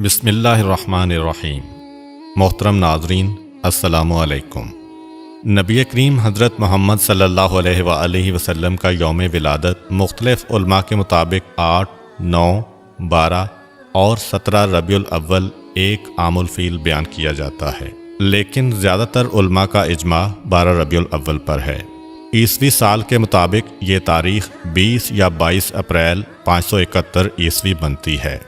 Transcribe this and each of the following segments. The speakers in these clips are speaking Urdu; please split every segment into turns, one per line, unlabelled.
بسم اللہ الرحمن الرحیم۔ محترم ناظرین، السلام علیکم۔ نبی کریم حضرت محمد صلی اللہ علیہ وآلہ وسلم کا یوم ولادت مختلف علماء کے مطابق 8، 9، 12 اور 17 ربیع الاول ایک عام الفیل بیان کیا جاتا ہے، لیکن زیادہ تر علماء کا اجماع 12 ربیع الاول پر ہے۔ عیسوی سال کے مطابق یہ تاریخ 20 یا 22 اپریل 571 عیسوی بنتی ہے۔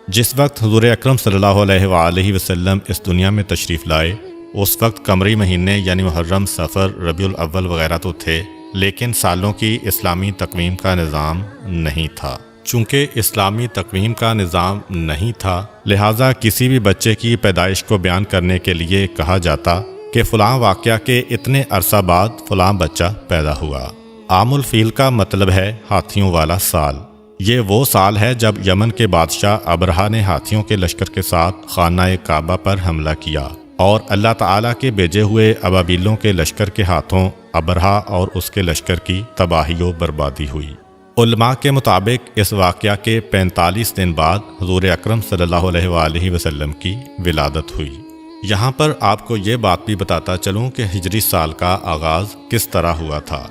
جس وقت حضور اکرم صلی اللہ علیہ وآلہ وسلم اس دنیا میں تشریف لائے، اس وقت قمری مہینے یعنی محرم، صفر، ربیع الاول وغیرہ تو تھے، لیکن سالوں کی اسلامی تقویم کا نظام نہیں تھا۔ چونکہ اسلامی تقویم کا نظام نہیں تھا، لہٰذا کسی بھی بچے کی پیدائش کو بیان کرنے کے لیے کہا جاتا کہ فلاں واقعہ کے اتنے عرصہ بعد فلاں بچہ پیدا ہوا۔ عام الفیل کا مطلب ہے ہاتھیوں والا سال۔ یہ وہ سال ہے جب یمن کے بادشاہ ابرہا نے ہاتھیوں کے لشکر کے ساتھ خانہ کعبہ پر حملہ کیا اور اللہ تعالیٰ کے بھیجے ہوئے ابابیلوں کے لشکر کے ہاتھوں ابرہا اور اس کے لشکر کی تباہی و بربادی ہوئی۔ علماء کے مطابق اس واقعہ کے 45 دن بعد حضور اکرم صلی اللہ علیہ وآلہ وسلم کی ولادت ہوئی۔ یہاں پر آپ کو یہ بات بھی بتاتا چلوں کہ ہجری سال کا آغاز کس طرح ہوا تھا۔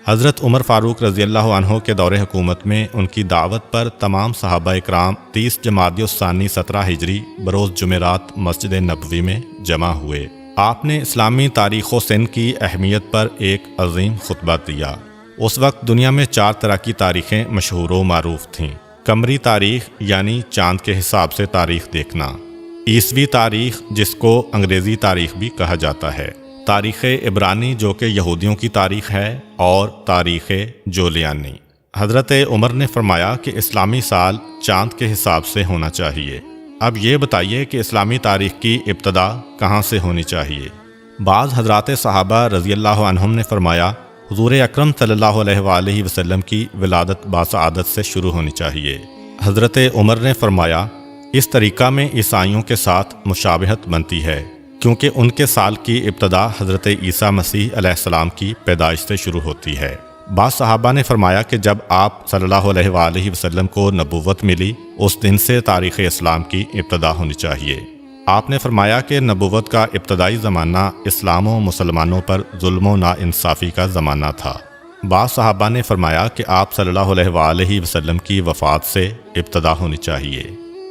حضرت عمر فاروق رضی اللہ عنہ کے دور حکومت میں ان کی دعوت پر تمام صحابہ اکرام 30 جمادی الثانی 17 ہجری بروز جمعرات مسجد نبوی میں جمع ہوئے۔ آپ نے اسلامی تاریخ و سن کی اہمیت پر ایک عظیم خطبہ دیا۔ اس وقت دنیا میں 4 طرح کی تاریخیں مشہور و معروف تھیں۔ قمری تاریخ یعنی چاند کے حساب سے تاریخ دیکھنا، عیسوی تاریخ جس کو انگریزی تاریخ بھی کہا جاتا ہے، تاریخ عبرانی جو کہ یہودیوں کی تاریخ ہے، اور تاریخ جولیانی۔ حضرت عمر نے فرمایا کہ اسلامی سال چاند کے حساب سے ہونا چاہیے۔ اب یہ بتائیے کہ اسلامی تاریخ کی ابتدا کہاں سے ہونی چاہیے؟ بعض حضرات صحابہ رضی اللہ عنہم نے فرمایا حضور اکرم صلی اللہ علیہ وآلہ وسلم کی ولادت باسعادت سے شروع ہونی چاہیے۔ حضرت عمر نے فرمایا اس طریقہ میں عیسائیوں کے ساتھ مشابہت بنتی ہے، کیونکہ ان کے سال کی ابتدا حضرت عیسیٰ مسیح علیہ السلام کی پیدائش سے شروع ہوتی ہے۔ بعض صحابہ نے فرمایا کہ جب آپ صلی اللہ علیہ وآلہ وسلم کو نبوت ملی، اس دن سے تاریخ اسلام کی ابتدا ہونی چاہیے۔ آپ نے فرمایا کہ نبوت کا ابتدائی زمانہ اسلام و مسلمانوں پر ظلم و ناانصافی کا زمانہ تھا۔ بعض صحابہ نے فرمایا کہ آپ صلی اللہ علیہ وآلہ وسلم کی وفات سے ابتدا ہونی چاہیے۔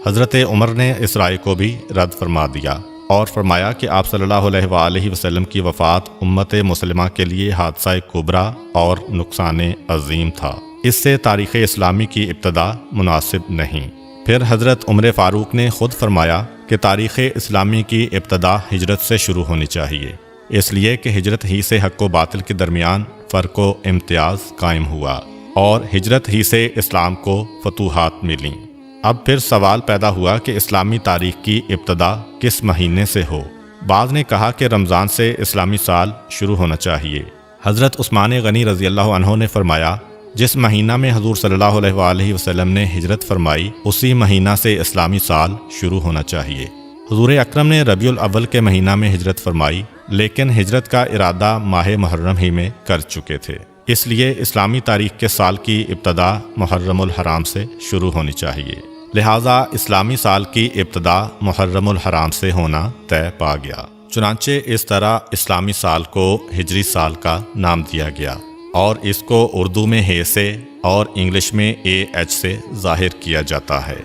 حضرت عمر نے اس رائے کو بھی رد فرما دیا اور فرمایا کہ آپ صلی اللہ علیہ وآلہ وسلم کی وفات امت مسلمہ کے لیے حادثہ کبریٰ اور نقصان عظیم تھا، اس سے تاریخ اسلامی کی ابتدا مناسب نہیں۔ پھر حضرت عمر فاروق نے خود فرمایا کہ تاریخ اسلامی کی ابتدا ہجرت سے شروع ہونی چاہیے، اس لیے کہ ہجرت ہی سے حق و باطل کے درمیان فرق و امتیاز قائم ہوا اور ہجرت ہی سے اسلام کو فتوحات ملیں۔ اب پھر سوال پیدا ہوا کہ اسلامی تاریخ کی ابتدا کس مہینے سے ہو؟ بعض نے کہا کہ رمضان سے اسلامی سال شروع ہونا چاہیے۔ حضرت عثمان غنی رضی اللہ عنہ نے فرمایا جس مہینہ میں حضور صلی اللہ علیہ وآلہ وسلم نے ہجرت فرمائی، اسی مہینہ سے اسلامی سال شروع ہونا چاہیے۔ حضور اکرم نے ربیع الاول کے مہینہ میں ہجرت فرمائی، لیکن ہجرت کا ارادہ ماہ محرم ہی میں کر چکے تھے، اس لیے اسلامی تاریخ کے سال کی ابتدا محرم الحرام سے شروع ہونی چاہیے۔ لہٰذا اسلامی سال کی ابتدا محرم الحرام سے ہونا طے پا گیا۔ چنانچہ اس طرح اسلامی سال کو ہجری سال کا نام دیا گیا، اور اس کو اردو میں ہے سے اور انگلش میں AH سے ظاہر کیا جاتا ہے۔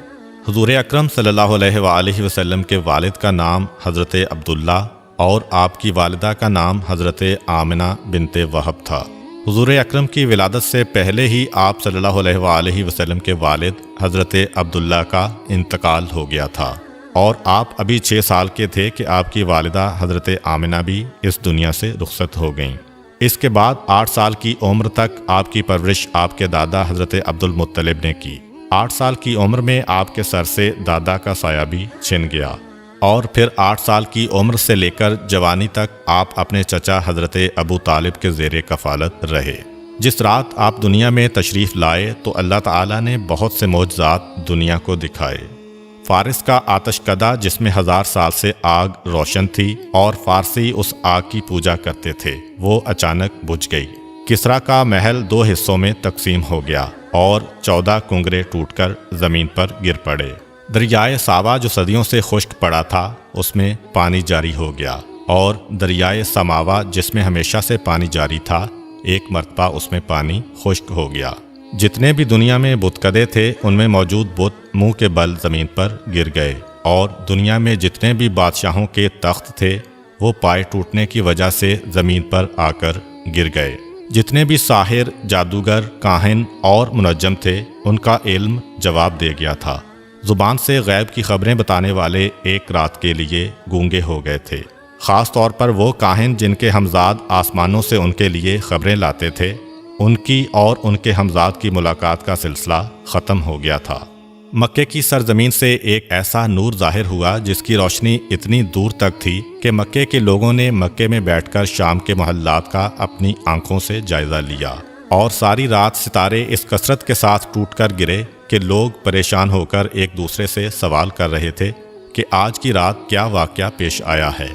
حضور اکرم صلی اللہ علیہ وآلہ وسلم کے والد کا نام حضرت عبداللہ اور آپ کی والدہ کا نام حضرت آمنہ بنت وہب تھا۔ حضور اکرم کی ولادت سے پہلے ہی آپ صلی اللہ علیہ وآلہ وسلم کے والد حضرت عبداللہ کا انتقال ہو گیا تھا، اور آپ ابھی 6 سال کے تھے کہ آپ کی والدہ حضرت آمنہ بھی اس دنیا سے رخصت ہو گئیں۔ اس کے بعد 8 سال کی عمر تک آپ کی پرورش آپ کے دادا حضرت عبد المطلب نے کی۔ 8 سال کی عمر میں آپ کے سر سے دادا کا سایہ بھی چھن گیا، اور پھر 8 سال کی عمر سے لے کر جوانی تک آپ اپنے چچا حضرت ابو طالب کے زیر کفالت رہے۔ جس رات آپ دنیا میں تشریف لائے تو اللہ تعالیٰ نے بہت سے معجزات دنیا کو دکھائے۔ فارس کا آتش کدہ جس میں 1000 سال سے آگ روشن تھی اور فارسی اس آگ کی پوجا کرتے تھے، وہ اچانک بجھ گئی۔ کسریٰ کا محل 2 حصوں میں تقسیم ہو گیا اور 14 کنگرے ٹوٹ کر زمین پر گر پڑے۔ دریائے ساوا جو صدیوں سے خشک پڑا تھا اس میں پانی جاری ہو گیا، اور دریائے سماوا جس میں ہمیشہ سے پانی جاری تھا ایک مرتبہ اس میں پانی خشک ہو گیا۔ جتنے بھی دنیا میں بتکدے تھے ان میں موجود بت منہ کے بل زمین پر گر گئے، اور دنیا میں جتنے بھی بادشاہوں کے تخت تھے وہ پائے ٹوٹنے کی وجہ سے زمین پر آ کر گر گئے۔ جتنے بھی ساحر، جادوگر، کاہن اور منجم تھے ان کا علم جواب دے گیا تھا۔ زبان سے غیب کی خبریں بتانے والے ایک رات کے لیے گونگے ہو گئے تھے۔ خاص طور پر وہ کاہن جن کے ہمزاد آسمانوں سے ان کے لیے خبریں لاتے تھے، ان کی اور ان کے ہمزاد کی ملاقات کا سلسلہ ختم ہو گیا تھا۔ مکے کی سرزمین سے ایک ایسا نور ظاہر ہوا جس کی روشنی اتنی دور تک تھی کہ مکے کے لوگوں نے مکے میں بیٹھ کر شام کے محلات کا اپنی آنکھوں سے جائزہ لیا، اور ساری رات ستارے اس کثرت کے ساتھ ٹوٹ کر گرے کہ لوگ پریشان ہو کر ایک دوسرے سے سوال کر رہے تھے کہ آج کی رات کیا واقعہ پیش آیا ہے۔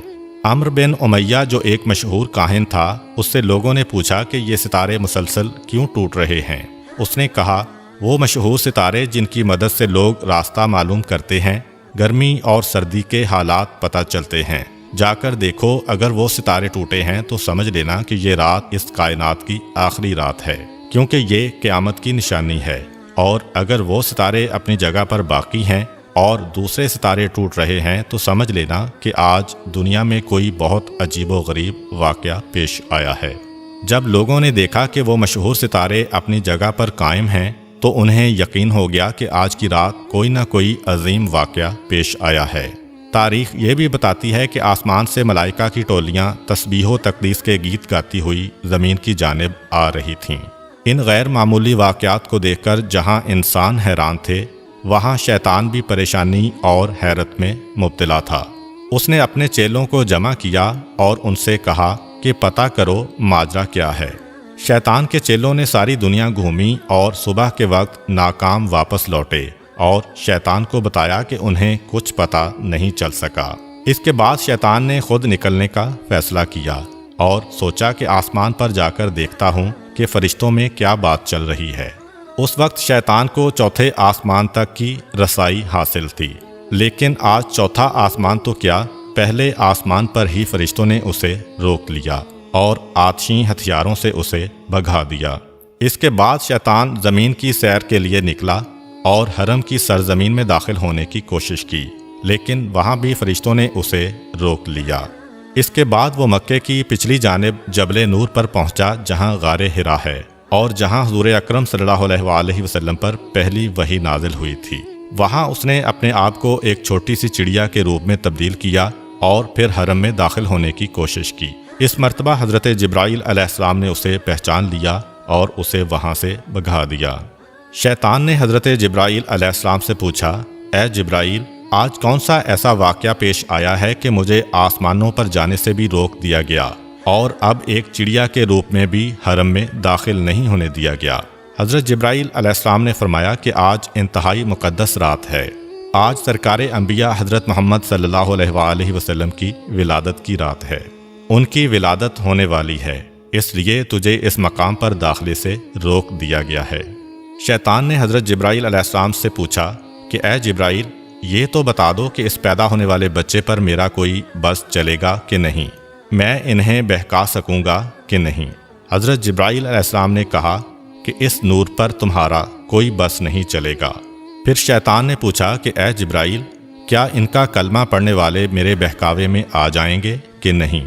عمرو بن امیہ جو ایک مشہور کاہن تھا، اس سے لوگوں نے پوچھا کہ یہ ستارے مسلسل کیوں ٹوٹ رہے ہیں؟ اس نے کہا، وہ مشہور ستارے جن کی مدد سے لوگ راستہ معلوم کرتے ہیں، گرمی اور سردی کے حالات پتہ چلتے ہیں، جا کر دیکھو، اگر وہ ستارے ٹوٹے ہیں تو سمجھ لینا کہ یہ رات اس کائنات کی آخری رات ہے، کیونکہ یہ قیامت کی نشانی ہے، اور اگر وہ ستارے اپنی جگہ پر باقی ہیں اور دوسرے ستارے ٹوٹ رہے ہیں تو سمجھ لینا کہ آج دنیا میں کوئی بہت عجیب و غریب واقعہ پیش آیا ہے۔ جب لوگوں نے دیکھا کہ وہ مشہور ستارے اپنی جگہ پر قائم ہیں تو انہیں یقین ہو گیا کہ آج کی رات کوئی نہ کوئی عظیم واقعہ پیش آیا ہے۔ تاریخ یہ بھی بتاتی ہے کہ آسمان سے ملائکہ کی ٹولیاں تسبیح و تقدیس کے گیت گاتی ہوئی زمین کی جانب آ رہی تھیں۔ ان غیر معمولی واقعات کو دیکھ کر جہاں انسان حیران تھے، وہاں شیطان بھی پریشانی اور حیرت میں مبتلا تھا۔ اس نے اپنے چیلوں کو جمع کیا اور ان سے کہا کہ پتہ کرو ماجرا کیا ہے۔ شیطان کے چیلوں نے ساری دنیا گھومی اور صبح کے وقت ناکام واپس لوٹے، اور شیطان کو بتایا کہ انہیں کچھ پتہ نہیں چل سکا۔ اس کے بعد شیطان نے خود نکلنے کا فیصلہ کیا اور سوچا کہ آسمان پر جا کر دیکھتا ہوں کہ فرشتوں میں کیا بات چل رہی ہے۔ اس وقت شیطان کو چوتھے آسمان تک کی رسائی حاصل تھی، لیکن آج چوتھا آسمان تو کیا، پہلے آسمان پر ہی فرشتوں نے اسے روک لیا اور آتشی ہتھیاروں سے اسے بھگا دیا۔ اس کے بعد شیطان زمین کی سیر کے لیے نکلا اور حرم کی سرزمین میں داخل ہونے کی کوشش کی، لیکن وہاں بھی فرشتوں نے اسے روک لیا۔ اس کے بعد وہ مکے کی پچھلی جانب جبل نور پر پہنچا جہاں غار حرا ہے، اور جہاں حضور اکرم صلی اللہ علیہ وآلہ وسلم پر پہلی وحی نازل ہوئی تھی۔ وہاں اس نے اپنے آپ کو ایک چھوٹی سی چڑیا کے روپ میں تبدیل کیا اور پھر حرم میں داخل ہونے کی کوشش کی۔ اس مرتبہ حضرت جبرائیل علیہ السلام نے اسے پہچان لیا اور اسے وہاں سے بھگا دیا۔ شیطان نے حضرت جبرائیل علیہ السلام سے پوچھا، اے جبرائیل، آج کون سا ایسا واقعہ پیش آیا ہے کہ مجھے آسمانوں پر جانے سے بھی روک دیا گیا اور اب ایک چڑیا کے روپ میں بھی حرم میں داخل نہیں ہونے دیا گیا؟ حضرت جبرائیل علیہ السلام نے فرمایا کہ آج انتہائی مقدس رات ہے، آج سرکار انبیاء حضرت محمد صلی اللہ علیہ وآلہ وسلم کی ولادت کی رات ہے، ان کی ولادت ہونے والی ہے، اس لیے تجھے اس مقام پر داخلے سے روک دیا گیا ہے۔ شیطان نے حضرت جبرائیل علیہ السلام سے پوچھا کہ اے جبرائیل، یہ تو بتا دو کہ اس پیدا ہونے والے بچے پر میرا کوئی بس چلے گا کہ نہیں، میں انہیں بہکا سکوں گا کہ نہیں؟ حضرت جبرائیل علیہ السلام نے کہا کہ اس نور پر تمہارا کوئی بس نہیں چلے گا۔ پھر شیطان نے پوچھا کہ اے جبرائیل، کیا ان کا کلمہ پڑھنے والے میرے بہکاوے میں آ جائیں گے کہ نہیں؟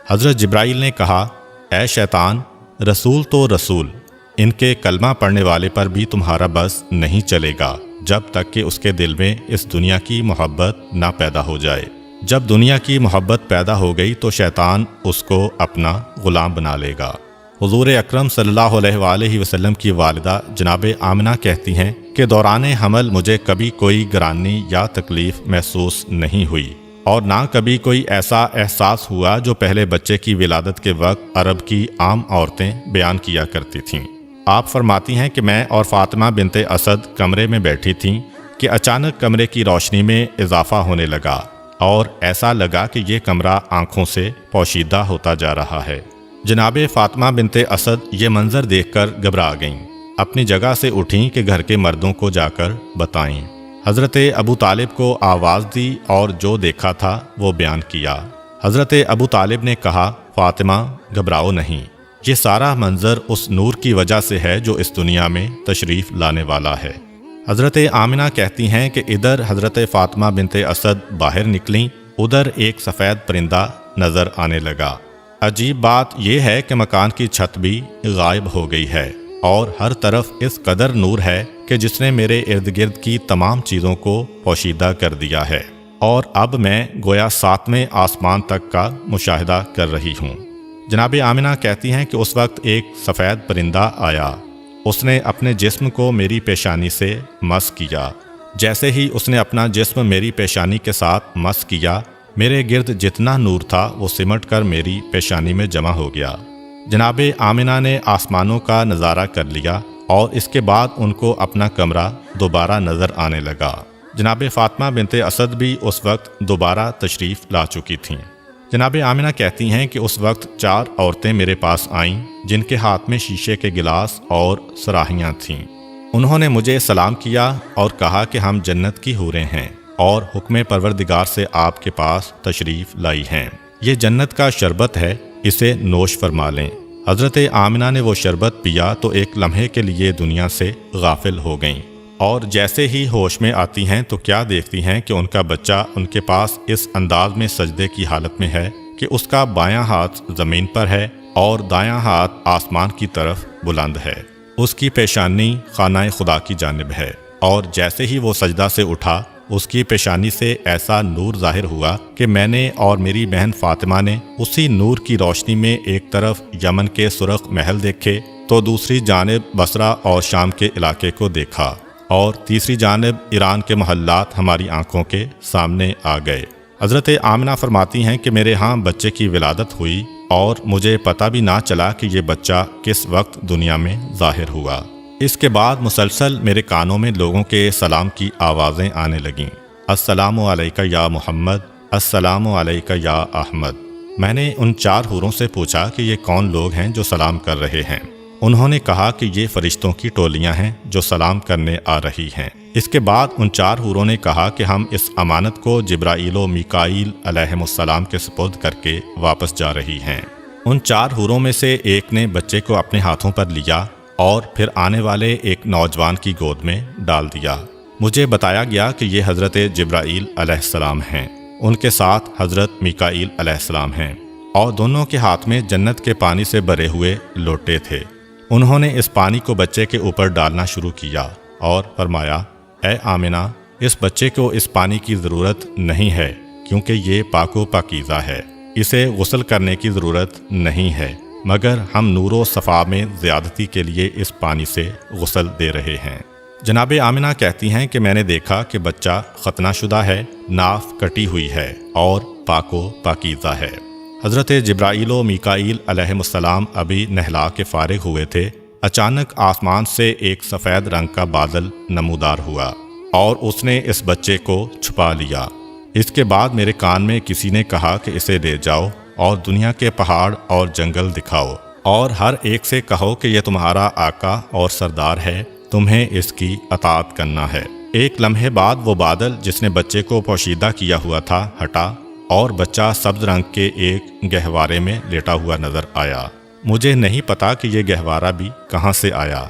حضرت جبرائیل نے کہا، اے شیطان، رسول تو رسول، ان کے کلمہ پڑھنے والے پر بھی تمہارا بس نہیں چلے گا جب تک کہ اس کے دل میں اس دنیا کی محبت نہ پیدا ہو جائے۔ جب دنیا کی محبت پیدا ہو گئی تو شیطان اس کو اپنا غلام بنا لے گا۔ حضور اکرم صلی اللہ علیہ وآلہ وسلم کی والدہ جناب آمنہ کہتی ہیں کہ دوران حمل مجھے کبھی کوئی گرانی یا تکلیف محسوس نہیں ہوئی، اور نہ کبھی کوئی ایسا احساس ہوا جو پہلے بچے کی ولادت کے وقت عرب کی عام عورتیں بیان کیا کرتی تھیں۔ آپ فرماتی ہیں کہ میں اور فاطمہ بنت اسد کمرے میں بیٹھی تھیں کہ اچانک کمرے کی روشنی میں اضافہ ہونے لگا اور ایسا لگا کہ یہ کمرہ آنکھوں سے پوشیدہ ہوتا جا رہا ہے۔ جناب فاطمہ بنت اسد یہ منظر دیکھ کر گھبرا گئیں، اپنی جگہ سے اٹھیں کہ گھر کے مردوں کو جا کر بتائیں۔ حضرت ابو طالب کو آواز دی اور جو دیکھا تھا وہ بیان کیا۔ حضرت ابو طالب نے کہا، فاطمہ گھبراؤ نہیں، یہ سارا منظر اس نور کی وجہ سے ہے جو اس دنیا میں تشریف لانے والا ہے۔ حضرت آمنہ کہتی ہیں کہ ادھر حضرت فاطمہ بنت اسد باہر نکلیں، ادھر ایک سفید پرندہ نظر آنے لگا۔ عجیب بات یہ ہے کہ مکان کی چھت بھی غائب ہو گئی ہے اور ہر طرف اس قدر نور ہے کہ جس نے میرے ارد گرد کی تمام چیزوں کو پوشیدہ کر دیا ہے، اور اب میں گویا 7ویں آسمان تک کا مشاہدہ کر رہی ہوں۔ جناب آمنہ کہتی ہیں کہ اس وقت ایک سفید پرندہ آیا، اس نے اپنے جسم کو میری پیشانی سے مس کیا۔ جیسے ہی اس نے اپنا جسم میری پیشانی کے ساتھ مس کیا، میرے گرد جتنا نور تھا وہ سمٹ کر میری پیشانی میں جمع ہو گیا۔ جناب آمنہ نے آسمانوں کا نظارہ کر لیا اور اس کے بعد ان کو اپنا کمرہ دوبارہ نظر آنے لگا۔ جناب فاطمہ بنت اسد بھی اس وقت دوبارہ تشریف لا چکی تھیں۔ جناب آمنہ کہتی ہیں کہ اس وقت 4 عورتیں میرے پاس آئیں جن کے ہاتھ میں شیشے کے گلاس اور صراحیاں تھیں۔ انہوں نے مجھے سلام کیا اور کہا کہ ہم جنت کی حوریں ہیں اور حکم پروردگار سے آپ کے پاس تشریف لائی ہیں۔ یہ جنت کا شربت ہے، اسے نوش فرما لیں۔ حضرت آمنہ نے وہ شربت پیا تو ایک لمحے کے لیے دنیا سے غافل ہو گئیں، اور جیسے ہی ہوش میں آتی ہیں تو کیا دیکھتی ہیں کہ ان کا بچہ ان کے پاس اس انداز میں سجدے کی حالت میں ہے کہ اس کا بایاں ہاتھ زمین پر ہے اور دایاں ہاتھ آسمان کی طرف بلند ہے۔ اس کی پیشانی خانہ خدا کی جانب ہے، اور جیسے ہی وہ سجدہ سے اٹھا اس کی پیشانی سے ایسا نور ظاہر ہوا کہ میں نے اور میری بہن فاطمہ نے اسی نور کی روشنی میں ایک طرف یمن کے سرخ محل دیکھے تو دوسری جانب بصرہ اور شام کے علاقے کو دیکھا، اور تیسری جانب ایران کے محلات ہماری آنکھوں کے سامنے آ گئے۔ حضرت آمنہ فرماتی ہیں کہ میرے ہاں بچے کی ولادت ہوئی اور مجھے پتہ بھی نہ چلا کہ یہ بچہ کس وقت دنیا میں ظاہر ہوا۔ اس کے بعد مسلسل میرے کانوں میں لوگوں کے سلام کی آوازیں آنے لگیں، السلام علیکہ یا محمد، السلام علیکہ یا احمد۔ میں نے ان 4 حوروں سے پوچھا کہ یہ کون لوگ ہیں جو سلام کر رہے ہیں؟ انہوں نے کہا کہ یہ فرشتوں کی ٹولیاں ہیں جو سلام کرنے آ رہی ہیں۔ اس کے بعد ان 4 حوروں نے کہا کہ ہم اس امانت کو جبرائیل و میکائیل علیہم السلام کے سپرد کر کے واپس جا رہی ہیں۔ ان 4 حوروں میں سے ایک نے بچے کو اپنے ہاتھوں پر لیا اور پھر آنے والے ایک نوجوان کی گود میں ڈال دیا۔ مجھے بتایا گیا کہ یہ حضرت جبرائیل علیہ السلام ہیں، ان کے ساتھ حضرت میکائیل علیہ السلام ہیں، اور دونوں کے ہاتھ میں جنت کے پانی سے بھرے ہوئے لوٹے تھے۔ انہوں نے اس پانی کو بچے کے اوپر ڈالنا شروع کیا اور فرمایا، اے آمنہ، اس بچے کو اس پانی کی ضرورت نہیں ہے کیونکہ یہ پاک و پاکیزہ ہے، اسے غسل کرنے کی ضرورت نہیں ہے، مگر ہم نور و صفا میں زیادتی کے لیے اس پانی سے غسل دے رہے ہیں۔ جناب آمنہ کہتی ہیں کہ میں نے دیکھا کہ بچہ ختنہ شدہ ہے، ناف کٹی ہوئی ہے اور پاک و پاکیزہ ہے۔ حضرت جبرائیل و میکائیل علیہم السلام ابھی نہلا کے فارغ ہوئے تھے، اچانک آسمان سے ایک سفید رنگ کا بادل نمودار ہوا اور اس نے اس بچے کو چھپا لیا۔ اس کے بعد میرے کان میں کسی نے کہا کہ اسے لے جاؤ اور دنیا کے پہاڑ اور جنگل دکھاؤ، اور ہر ایک سے کہو کہ یہ تمہارا آقا اور سردار ہے، تمہیں اس کی اطاعت کرنا ہے۔ ایک لمحے بعد وہ بادل جس نے بچے کو پوشیدہ کیا ہوا تھا ہٹا، اور بچہ سبز رنگ کے ایک گہوارے میں لیٹا ہوا نظر آیا۔ مجھے نہیں پتا کہ یہ گہوارہ بھی کہاں سے آیا۔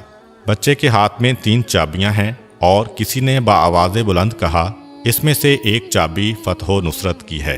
بچے کے ہاتھ میں 3 چابیاں ہیں، اور کسی نے بآواز بلند کہا، اس میں سے ایک چابی فتح و نصرت کی ہے،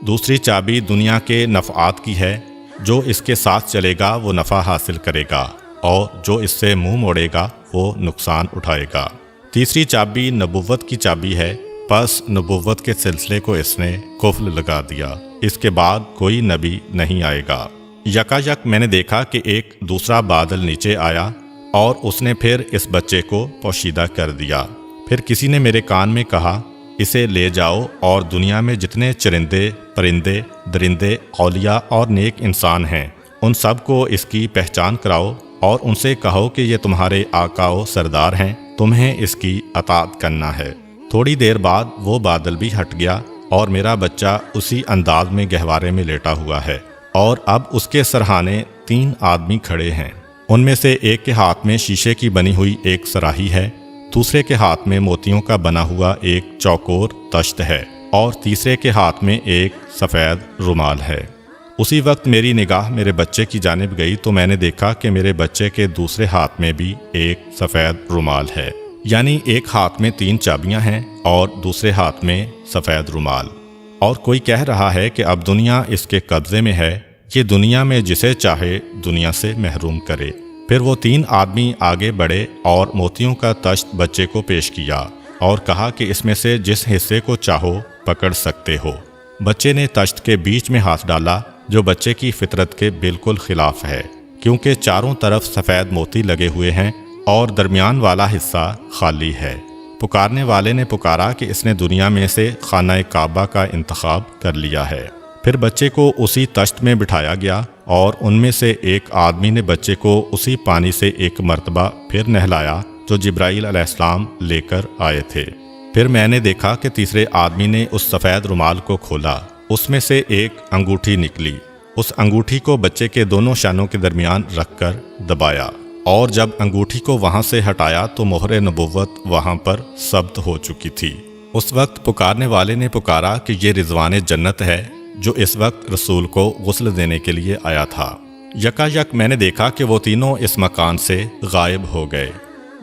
دوسری چابی دنیا کے نفعات کی ہے، جو اس کے ساتھ چلے گا وہ نفع حاصل کرے گا، اور جو اس سے منہ موڑے گا وہ نقصان اٹھائے گا، تیسری چابی نبوت کی چابی ہے، پس نبوت کے سلسلے کو اس نے قفل لگا دیا، اس کے بعد کوئی نبی نہیں آئے گا۔ یکایک میں نے دیکھا کہ ایک دوسرا بادل نیچے آیا اور اس نے پھر اس بچے کو پوشیدہ کر دیا۔ پھر کسی نے میرے کان میں کہا، اسے لے جاؤ اور دنیا میں جتنے چرندے، پرندے، درندے، اولیاء اور نیک انسان ہیں ان سب کو اس کی پہچان کراؤ اور ان سے کہو کہ یہ تمہارے آقا و سردار ہیں، تمہیں اس کی اطاعت کرنا ہے۔ تھوڑی دیر بعد وہ بادل بھی ہٹ گیا اور میرا بچہ اسی انداز میں گہوارے میں لیٹا ہوا ہے، اور اب اس کے سرہانے 3 آدمی کھڑے ہیں۔ ان میں سے ایک کے ہاتھ میں شیشے کی بنی ہوئی ایک صراحی ہے، دوسرے کے ہاتھ میں موتیوں کا بنا ہوا ایک چوکور تشت ہے اور تیسرے کے ہاتھ میں ایک سفید رومال ہے۔ اسی وقت میری نگاہ میرے بچے کی جانب گئی تو میں نے دیکھا کہ میرے بچے کے دوسرے ہاتھ میں بھی ایک سفید رومال ہے، یعنی ایک ہاتھ میں 3 چابیاں ہیں اور دوسرے ہاتھ میں سفید رومال، اور کوئی کہہ رہا ہے کہ اب دنیا اس کے قبضے میں ہے، یہ دنیا میں جسے چاہے دنیا سے محروم کرے۔ پھر وہ 3 آدمی آگے بڑھے اور موتیوں کا تشت بچے کو پیش کیا اور کہا کہ اس میں سے جس حصے کو چاہو پکڑ سکتے ہو۔ بچے نے تشت کے بیچ میں ہاتھ ڈالا، جو بچے کی فطرت کے بالکل خلاف ہے، کیونکہ چاروں طرف سفید موتی لگے ہوئے ہیں اور درمیان والا حصہ خالی ہے۔ پکارنے والے نے پکارا کہ اس نے دنیا میں سے خانہ کعبہ کا انتخاب کر لیا ہے۔ پھر بچے کو اسی تشت میں بٹھایا گیا اور ان میں سے ایک آدمی نے بچے کو اسی پانی سے ایک مرتبہ پھر نہلایا جو جبرائیل علیہ السلام لے کر آئے تھے۔ پھر میں نے دیکھا کہ تیسرے آدمی نے اس سفید رومال کو کھولا، اس میں سے ایک انگوٹھی نکلی، اس انگوٹھی کو بچے کے دونوں شانوں کے درمیان رکھ کر دبایا، اور جب انگوٹھی کو وہاں سے ہٹایا تو مہر نبوت وہاں پر ثبت ہو چکی تھی۔ اس وقت پکارنے والے نے پکارا کہ یہ رضوان جنت ہے جو اس وقت رسول کو غسل دینے کے لیے آیا تھا۔ یکا یک میں نے دیکھا کہ وہ تینوں اس مکان سے غائب ہو گئے۔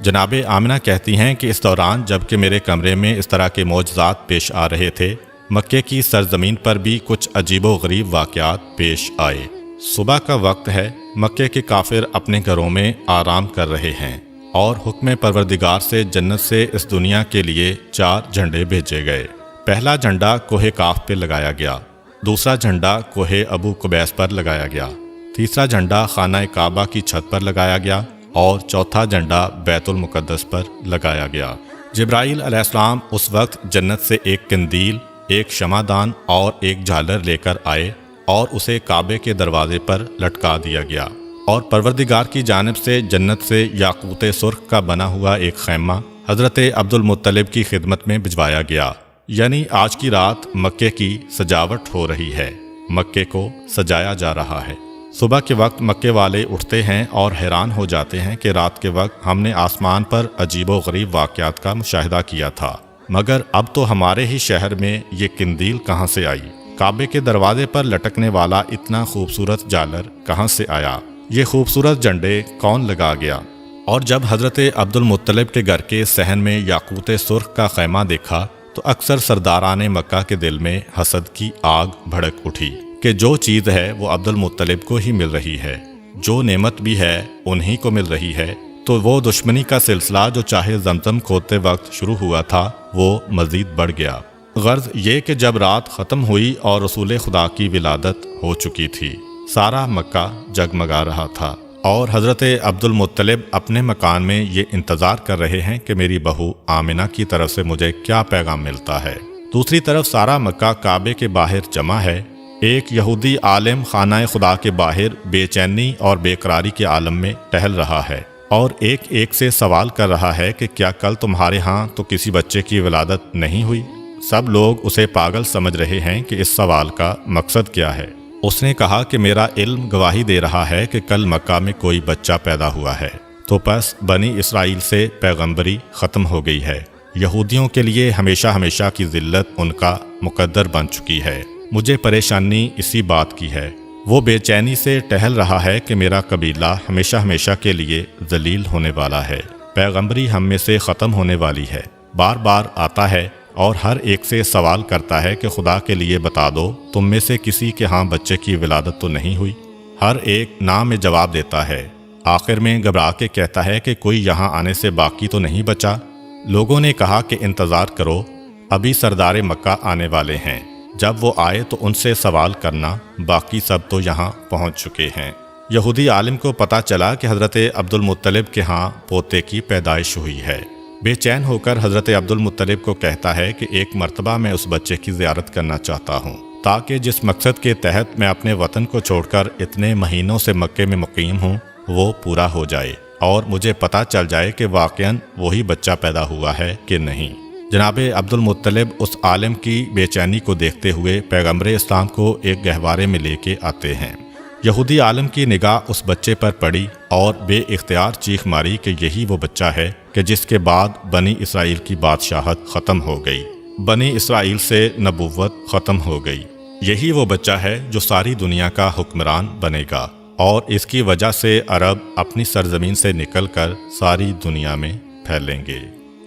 جناب آمنہ کہتی ہیں کہ اس دوران جب کہ میرے کمرے میں اس طرح کے معجزات پیش آ رہے تھے، مکے کی سرزمین پر بھی کچھ عجیب و غریب واقعات پیش آئے۔ صبح کا وقت ہے، مکے کے کافر اپنے گھروں میں آرام کر رہے ہیں اور حکم پروردگار سے جنت سے اس دنیا کے لیے 4 جھنڈے بھیجے گئے۔ پہلا جھنڈا کوہ کاف پہ لگایا گیا، دوسرا جھنڈا کوہ ابو قبیس پر لگایا گیا، تیسرا جھنڈا خانہ کعبہ کی چھت پر لگایا گیا اور چوتھا جھنڈا بیت المقدس پر لگایا گیا۔ جبرائیل علیہ السلام اس وقت جنت سے ایک قندیل، ایک شمعدان اور ایک جھالر لے کر آئے اور اسے کعبے کے دروازے پر لٹکا دیا گیا، اور پروردگار کی جانب سے جنت سے یاقوت سرخ کا بنا ہوا ایک خیمہ حضرت عبد المطلب کی خدمت میں بھجوایا گیا۔ یعنی آج کی رات مکے کی سجاوٹ ہو رہی ہے، مکے کو سجایا جا رہا ہے۔ صبح کے وقت مکے والے اٹھتے ہیں اور حیران ہو جاتے ہیں کہ رات کے وقت ہم نے آسمان پر عجیب و غریب واقعات کا مشاہدہ کیا تھا، مگر اب تو ہمارے ہی شہر میں یہ قندیل کہاں سے آئی؟ کعبے کے دروازے پر لٹکنے والا اتنا خوبصورت جالر کہاں سے آیا؟ یہ خوبصورت جھنڈے کون لگا گیا؟ اور جب حضرت عبد المطلب کے گھر کے صحن میں یاقوت سرخ کا خیمہ دیکھا تو اکثر سرداران مکہ کے دل میں حسد کی آگ بھڑک اٹھی کہ جو چیز ہے وہ عبد المطلب کو ہی مل رہی ہے، جو نعمت بھی ہے انہی کو مل رہی ہے، تو وہ دشمنی کا سلسلہ جو چاہے زمزم کھودتے وقت شروع ہوا تھا وہ مزید بڑھ گیا۔ غرض یہ کہ جب رات ختم ہوئی اور رسول خدا کی ولادت ہو چکی تھی، سارا مکہ جگمگا رہا تھا، اور حضرت عبد المطلب اپنے مکان میں یہ انتظار کر رہے ہیں کہ میری بہو آمنہ کی طرف سے مجھے کیا پیغام ملتا ہے۔ دوسری طرف سارا مکہ کعبے کے باہر جمع ہے۔ ایک یہودی عالم خانہ خدا کے باہر بے چینی اور بے قراری کے عالم میں ٹہل رہا ہے اور ایک سے سوال کر رہا ہے کہ کیا کل تمہارے ہاں تو کسی بچے کی ولادت نہیں ہوئی؟ سب لوگ اسے پاگل سمجھ رہے ہیں کہ اس سوال کا مقصد کیا ہے۔ اس نے کہا کہ میرا علم گواہی دے رہا ہے کہ کل مکہ میں کوئی بچہ پیدا ہوا ہے، تو پس بنی اسرائیل سے پیغمبری ختم ہو گئی ہے۔ یہودیوں کے لیے ہمیشہ ہمیشہ کی ذلت ان کا مقدر بن چکی ہے۔ مجھے پریشانی اسی بات کی ہے۔ وہ بے چینی سے ٹہل رہا ہے کہ میرا قبیلہ ہمیشہ ہمیشہ کے لیے ذلیل ہونے والا ہے، پیغمبری ہم میں سے ختم ہونے والی ہے۔ بار بار آتا ہے اور ہر ایک سے سوال کرتا ہے کہ خدا کے لیے بتا دو، تم میں سے کسی کے ہاں بچے کی ولادت تو نہیں ہوئی؟ ہر ایک نام میں جواب دیتا ہے۔ آخر میں گھبرا کے کہتا ہے کہ کوئی یہاں آنے سے باقی تو نہیں بچا؟ لوگوں نے کہا کہ انتظار کرو، ابھی سردار مکہ آنے والے ہیں، جب وہ آئے تو ان سے سوال کرنا، باقی سب تو یہاں پہنچ چکے ہیں۔ یہودی عالم کو پتہ چلا کہ حضرت عبد المطلب کے ہاں پوتے کی پیدائش ہوئی ہے۔ بے چین ہو کر حضرت عبد المطلب کو کہتا ہے کہ ایک مرتبہ میں اس بچے کی زیارت کرنا چاہتا ہوں، تاکہ جس مقصد کے تحت میں اپنے وطن کو چھوڑ کر اتنے مہینوں سے مکے میں مقیم ہوں وہ پورا ہو جائے اور مجھے پتہ چل جائے کہ واقعاً وہی بچہ پیدا ہوا ہے کہ نہیں۔ جناب عبد المطلب اس عالم کی بے چینی کو دیکھتے ہوئے پیغمبر اسلام کو ایک گہوارے میں لے کے آتے ہیں۔ یہودی عالم کی نگاہ اس بچے پر پڑی اور بے اختیار چیخ ماری کہ یہی وہ بچہ ہے کہ جس کے بعد بنی اسرائیل کی بادشاہت ختم ہو گئی، بنی اسرائیل سے نبوت ختم ہو گئی۔ یہی وہ بچہ ہے جو ساری دنیا کا حکمران بنے گا، اور اس کی وجہ سے عرب اپنی سرزمین سے نکل کر ساری دنیا میں پھیلیں گے۔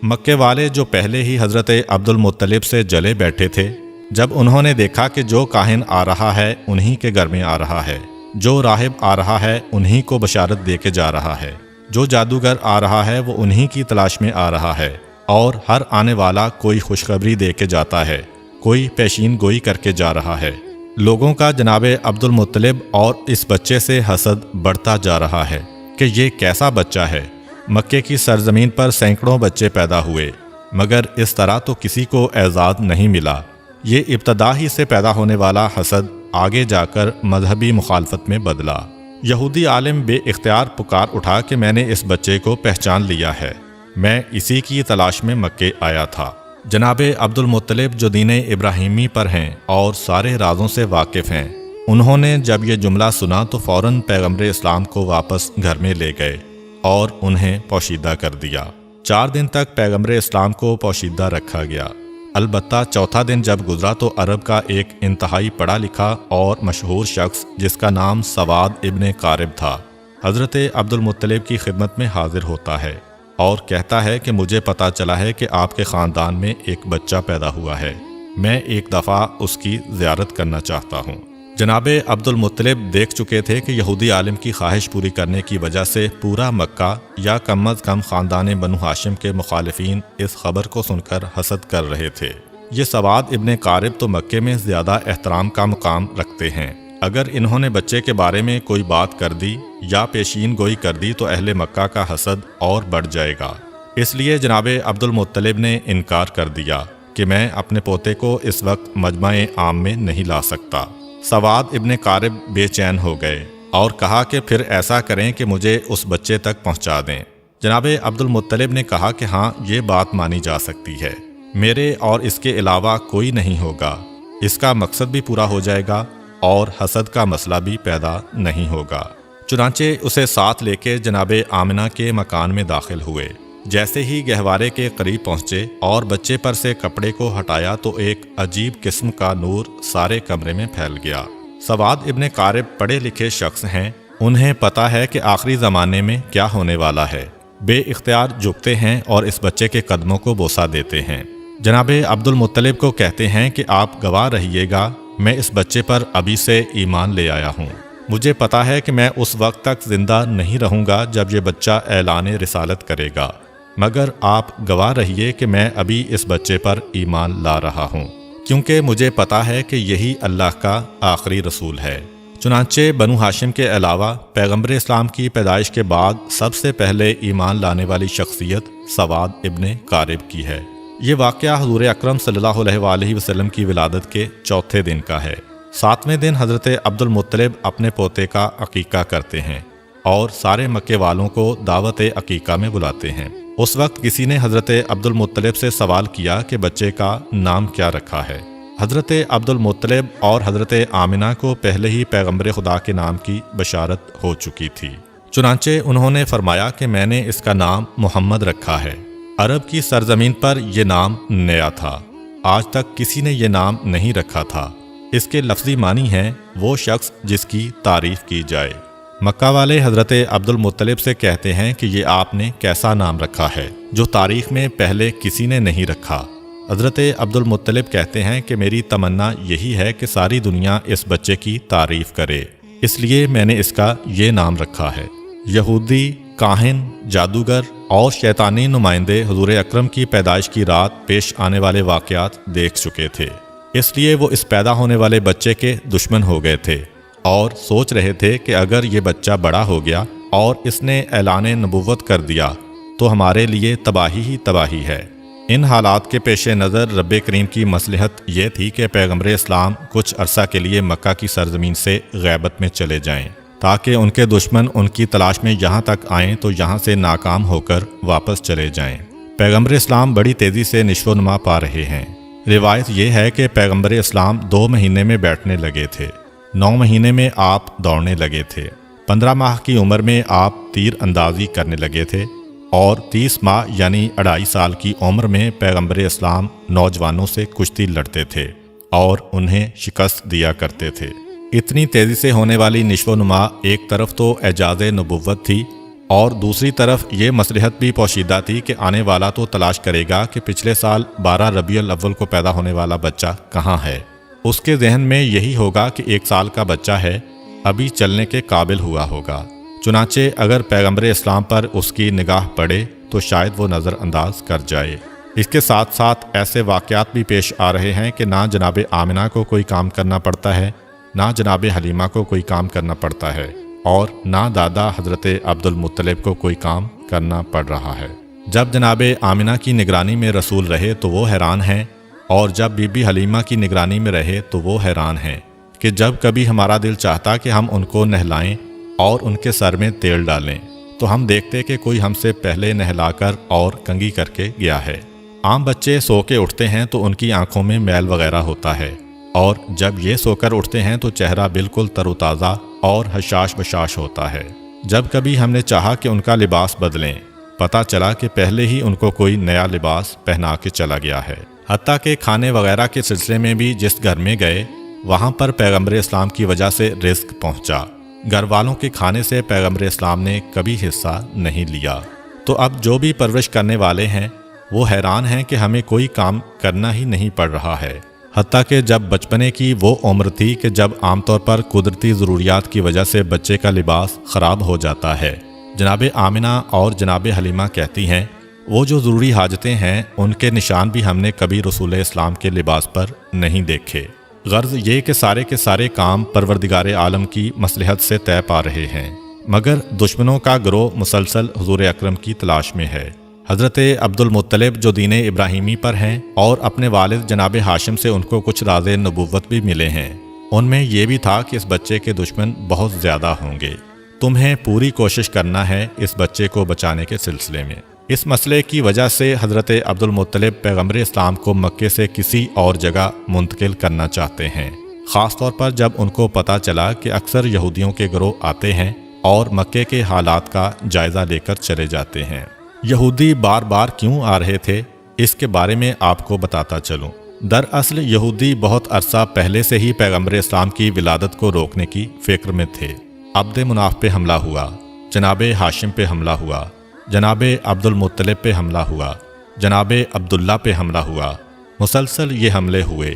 مکے والے جو پہلے ہی حضرت عبد المطلب سے جلے بیٹھے تھے، جب انہوں نے دیکھا کہ جو کاہن آ رہا ہے انہی کے گھر میں آ رہا ہے، جو راہب آ رہا ہے انہی کو بشارت دے کے جا رہا ہے، جو جادوگر آ رہا ہے وہ انہی کی تلاش میں آ رہا ہے، اور ہر آنے والا کوئی خوشخبری دے کے جاتا ہے، کوئی پیشین گوئی کر کے جا رہا ہے، لوگوں کا جناب عبد المطلب اور اس بچے سے حسد بڑھتا جا رہا ہے کہ یہ کیسا بچہ ہے۔ مکے کی سرزمین پر سینکڑوں بچے پیدا ہوئے، مگر اس طرح تو کسی کو اعزاز نہیں ملا۔ یہ ابتدا ہی سے پیدا ہونے والا حسد آگے جا کر مذہبی مخالفت میں بدلا۔ یہودی عالم بے اختیار پکار اٹھا کہ میں نے اس بچے کو پہچان لیا ہے، میں اسی کی تلاش میں مکے آیا تھا۔ جناب عبد المطلب جو دین ابراہیمی پر ہیں اور سارے رازوں سے واقف ہیں، انہوں نے جب یہ جملہ سنا تو فوراً پیغمبر اسلام کو واپس گھر میں لے گئے اور انہیں پوشیدہ کر دیا۔ 4 دن تک پیغمبر اسلام کو پوشیدہ رکھا گیا۔ البتہ چوتھا دن جب گزرا تو عرب کا ایک انتہائی پڑھا لکھا اور مشہور شخص جس کا نام سواد ابن قارب تھا، حضرت عبد المطلب کی خدمت میں حاضر ہوتا ہے اور کہتا ہے کہ مجھے پتہ چلا ہے کہ آپ کے خاندان میں ایک بچہ پیدا ہوا ہے، میں ایک دفعہ اس کی زیارت کرنا چاہتا ہوں۔ جناب عبد المطلب دیکھ چکے تھے کہ یہودی عالم کی خواہش پوری کرنے کی وجہ سے پورا مکہ یا کم از کم خاندان بنو ہاشم کے مخالفین اس خبر کو سن کر حسد کر رہے تھے۔ یہ سواد ابن قارب تو مکے میں زیادہ احترام کا مقام رکھتے ہیں، اگر انہوں نے بچے کے بارے میں کوئی بات کر دی یا پیشین گوئی کر دی تو اہل مکہ کا حسد اور بڑھ جائے گا۔ اس لیے جناب عبد المطلب نے انکار کر دیا کہ میں اپنے پوتے کو اس وقت مجمع عام میں نہیں لا سکتا۔ سواد ابن قارب بے چین ہو گئے اور کہا کہ پھر ایسا کریں کہ مجھے اس بچے تک پہنچا دیں۔ جناب عبد المطلب نے کہا کہ ہاں، یہ بات مانی جا سکتی ہے، میرے اور اس کے علاوہ کوئی نہیں ہوگا، اس کا مقصد بھی پورا ہو جائے گا اور حسد کا مسئلہ بھی پیدا نہیں ہوگا۔ چنانچہ اسے ساتھ لے کے جناب آمنہ کے مکان میں داخل ہوئے۔ جیسے ہی گہوارے کے قریب پہنچے اور بچے پر سے کپڑے کو ہٹایا تو ایک عجیب قسم کا نور سارے کمرے میں پھیل گیا۔ سواد ابن قارب پڑھے لکھے شخص ہیں، انہیں پتہ ہے کہ آخری زمانے میں کیا ہونے والا ہے۔ بے اختیار جھکتے ہیں اور اس بچے کے قدموں کو بوسہ دیتے ہیں۔ جناب عبد المطلب کو کہتے ہیں کہ آپ گواہ رہیے گا، میں اس بچے پر ابھی سے ایمان لے آیا ہوں۔ مجھے پتا ہے کہ میں اس وقت تک زندہ نہیں رہوں گا جب یہ بچہ اعلان رسالت کرے گا، مگر آپ گواہ رہیے کہ میں ابھی اس بچے پر ایمان لا رہا ہوں، کیونکہ مجھے پتا ہے کہ یہی اللہ کا آخری رسول ہے۔ چنانچہ بنو ہاشم کے علاوہ پیغمبر اسلام کی پیدائش کے بعد سب سے پہلے ایمان لانے والی شخصیت سواد ابن قارب کی ہے۔ یہ واقعہ حضور اکرم صلی اللہ علیہ وآلہ وسلم کی ولادت کے چوتھے دن کا ہے۔ 7ویں دن حضرت عبد المطلب اپنے پوتے کا عقیقہ کرتے ہیں اور سارے مکے والوں کو دعوت عقیقہ میں بلاتے ہیں۔ اس وقت کسی نے حضرت عبد المطلب سے سوال کیا کہ بچے کا نام کیا رکھا ہے۔ حضرت عبد المطلب اور حضرت آمنہ کو پہلے ہی پیغمبر خدا کے نام کی بشارت ہو چکی تھی، چنانچہ انہوں نے فرمایا کہ میں نے اس کا نام محمد رکھا ہے۔ عرب کی سرزمین پر یہ نام نیا تھا، آج تک کسی نے یہ نام نہیں رکھا تھا۔ اس کے لفظی معنی ہے وہ شخص جس کی تعریف کی جائے۔ مکہ والے حضرت عبد المطلب سے کہتے ہیں کہ یہ آپ نے کیسا نام رکھا ہے جو تاریخ میں پہلے کسی نے نہیں رکھا۔ حضرت عبد المطلب کہتے ہیں کہ میری تمنا یہی ہے کہ ساری دنیا اس بچے کی تعریف کرے، اس لیے میں نے اس کا یہ نام رکھا ہے۔ یہودی، کاہن، جادوگر اور شیطانی نمائندے حضور اکرم کی پیدائش کی رات پیش آنے والے واقعات دیکھ چکے تھے، اس لیے وہ اس پیدا ہونے والے بچے کے دشمن ہو گئے تھے اور سوچ رہے تھے کہ اگر یہ بچہ بڑا ہو گیا اور اس نے اعلان نبوت کر دیا تو ہمارے لیے تباہی ہی تباہی ہے۔ ان حالات کے پیش نظر رب کریم کی مصلحت یہ تھی کہ پیغمبر اسلام کچھ عرصہ کے لیے مکہ کی سرزمین سے غیبت میں چلے جائیں، تاکہ ان کے دشمن ان کی تلاش میں یہاں تک آئیں تو یہاں سے ناکام ہو کر واپس چلے جائیں۔ پیغمبر اسلام بڑی تیزی سے نشو و نما پا رہے ہیں۔ روایت یہ ہے کہ پیغمبر اسلام 2 مہینے میں بیٹھنے لگے تھے۔ 9 مہینے میں آپ دوڑنے لگے تھے، 15 ماہ کی عمر میں آپ تیر اندازی کرنے لگے تھے، اور 30 ماہ یعنی 2.5 سال کی عمر میں پیغمبر اسلام نوجوانوں سے کشتی لڑتے تھے اور انہیں شکست دیا کرتے تھے۔ اتنی تیزی سے ہونے والی نشو و نما ایک طرف تو اعجاز نبوت تھی، اور دوسری طرف یہ مصلحت بھی پوشیدہ تھی کہ آنے والا تو تلاش کرے گا کہ پچھلے سال 12 ربیع الاول کو پیدا ہونے والا بچہ کہاں ہے۔ اس کے ذہن میں یہی ہوگا کہ 1 سال کا بچہ ہے، ابھی چلنے کے قابل ہوا ہوگا۔ چنانچہ اگر پیغمبر اسلام پر اس کی نگاہ پڑے تو شاید وہ نظر انداز کر جائے۔ اس کے ساتھ ساتھ ایسے واقعات بھی پیش آ رہے ہیں کہ نہ جناب آمنہ کو کوئی کام کرنا پڑتا ہے، نہ جناب حلیمہ کو کوئی کام کرنا پڑتا ہے، اور نہ دادا حضرت عبد المطلب کو کوئی کام کرنا پڑ رہا ہے۔ جب جناب آمنہ کی نگرانی میں رسول رہے تو وہ حیران ہیں، اور جب بی بی حلیمہ کی نگرانی میں رہے تو وہ حیران ہیں کہ جب کبھی ہمارا دل چاہتا کہ ہم ان کو نہلائیں اور ان کے سر میں تیل ڈالیں تو ہم دیکھتے کہ کوئی ہم سے پہلے نہلا کر اور کنگھی کر کے گیا ہے۔ عام بچے سو کے اٹھتے ہیں تو ان کی آنکھوں میں میل وغیرہ ہوتا ہے، اور جب یہ سو کر اٹھتے ہیں تو چہرہ بالکل تر و تازہ اور حشاش بشاش ہوتا ہے۔ جب کبھی ہم نے چاہا کہ ان کا لباس بدلیں، پتہ چلا کہ پہلے ہی ان کو کوئی نیا لباس پہنا کے چلا گیا ہے۔ حتیٰ کہ کھانے وغیرہ کے سلسلے میں بھی جس گھر میں گئے وہاں پر پیغمبر اسلام کی وجہ سے رزق پہنچا۔ گھر والوں کے کھانے سے پیغمبر اسلام نے کبھی حصہ نہیں لیا۔ تو اب جو بھی پرورش کرنے والے ہیں وہ حیران ہیں کہ ہمیں کوئی کام کرنا ہی نہیں پڑ رہا ہے۔ حتیٰ کہ جب بچپنے کی وہ عمر تھی کہ جب عام طور پر قدرتی ضروریات کی وجہ سے بچے کا لباس خراب ہو جاتا ہے، جناب آمنہ اور جناب حلیمہ کہتی ہیں وہ جو ضروری حاجتیں ہیں ان کے نشان بھی ہم نے کبھی رسول اسلام کے لباس پر نہیں دیکھے۔ غرض یہ کہ سارے کام پروردگار عالم کی مصلحت سے طے پا رہے ہیں، مگر دشمنوں کا گروہ مسلسل حضور اکرم کی تلاش میں ہے۔ حضرت عبد المطلب جو دین ابراہیمی پر ہیں اور اپنے والد جناب ہاشم سے ان کو کچھ راز نبوت بھی ملے ہیں، ان میں یہ بھی تھا کہ اس بچے کے دشمن بہت زیادہ ہوں گے، تمہیں پوری کوشش کرنا ہے اس بچے کو بچانے کے سلسلے میں۔ اس مسئلے کی وجہ سے حضرت عبد المطلب پیغمبر اسلام کو مکے سے کسی اور جگہ منتقل کرنا چاہتے ہیں، خاص طور پر جب ان کو پتہ چلا کہ اکثر یہودیوں کے گروہ آتے ہیں اور مکے کے حالات کا جائزہ لے کر چلے جاتے ہیں۔ یہودی بار بار کیوں آ رہے تھے اس کے بارے میں آپ کو بتاتا چلوں۔ دراصل یہودی بہت عرصہ پہلے سے ہی پیغمبر اسلام کی ولادت کو روکنے کی فکر میں تھے۔ عبد مناف پہ حملہ ہوا، جناب ہاشم پہ حملہ ہوا، جناب عبد المطلب پہ حملہ ہوا، جناب عبداللہ پہ حملہ ہوا، مسلسل یہ حملے ہوئے۔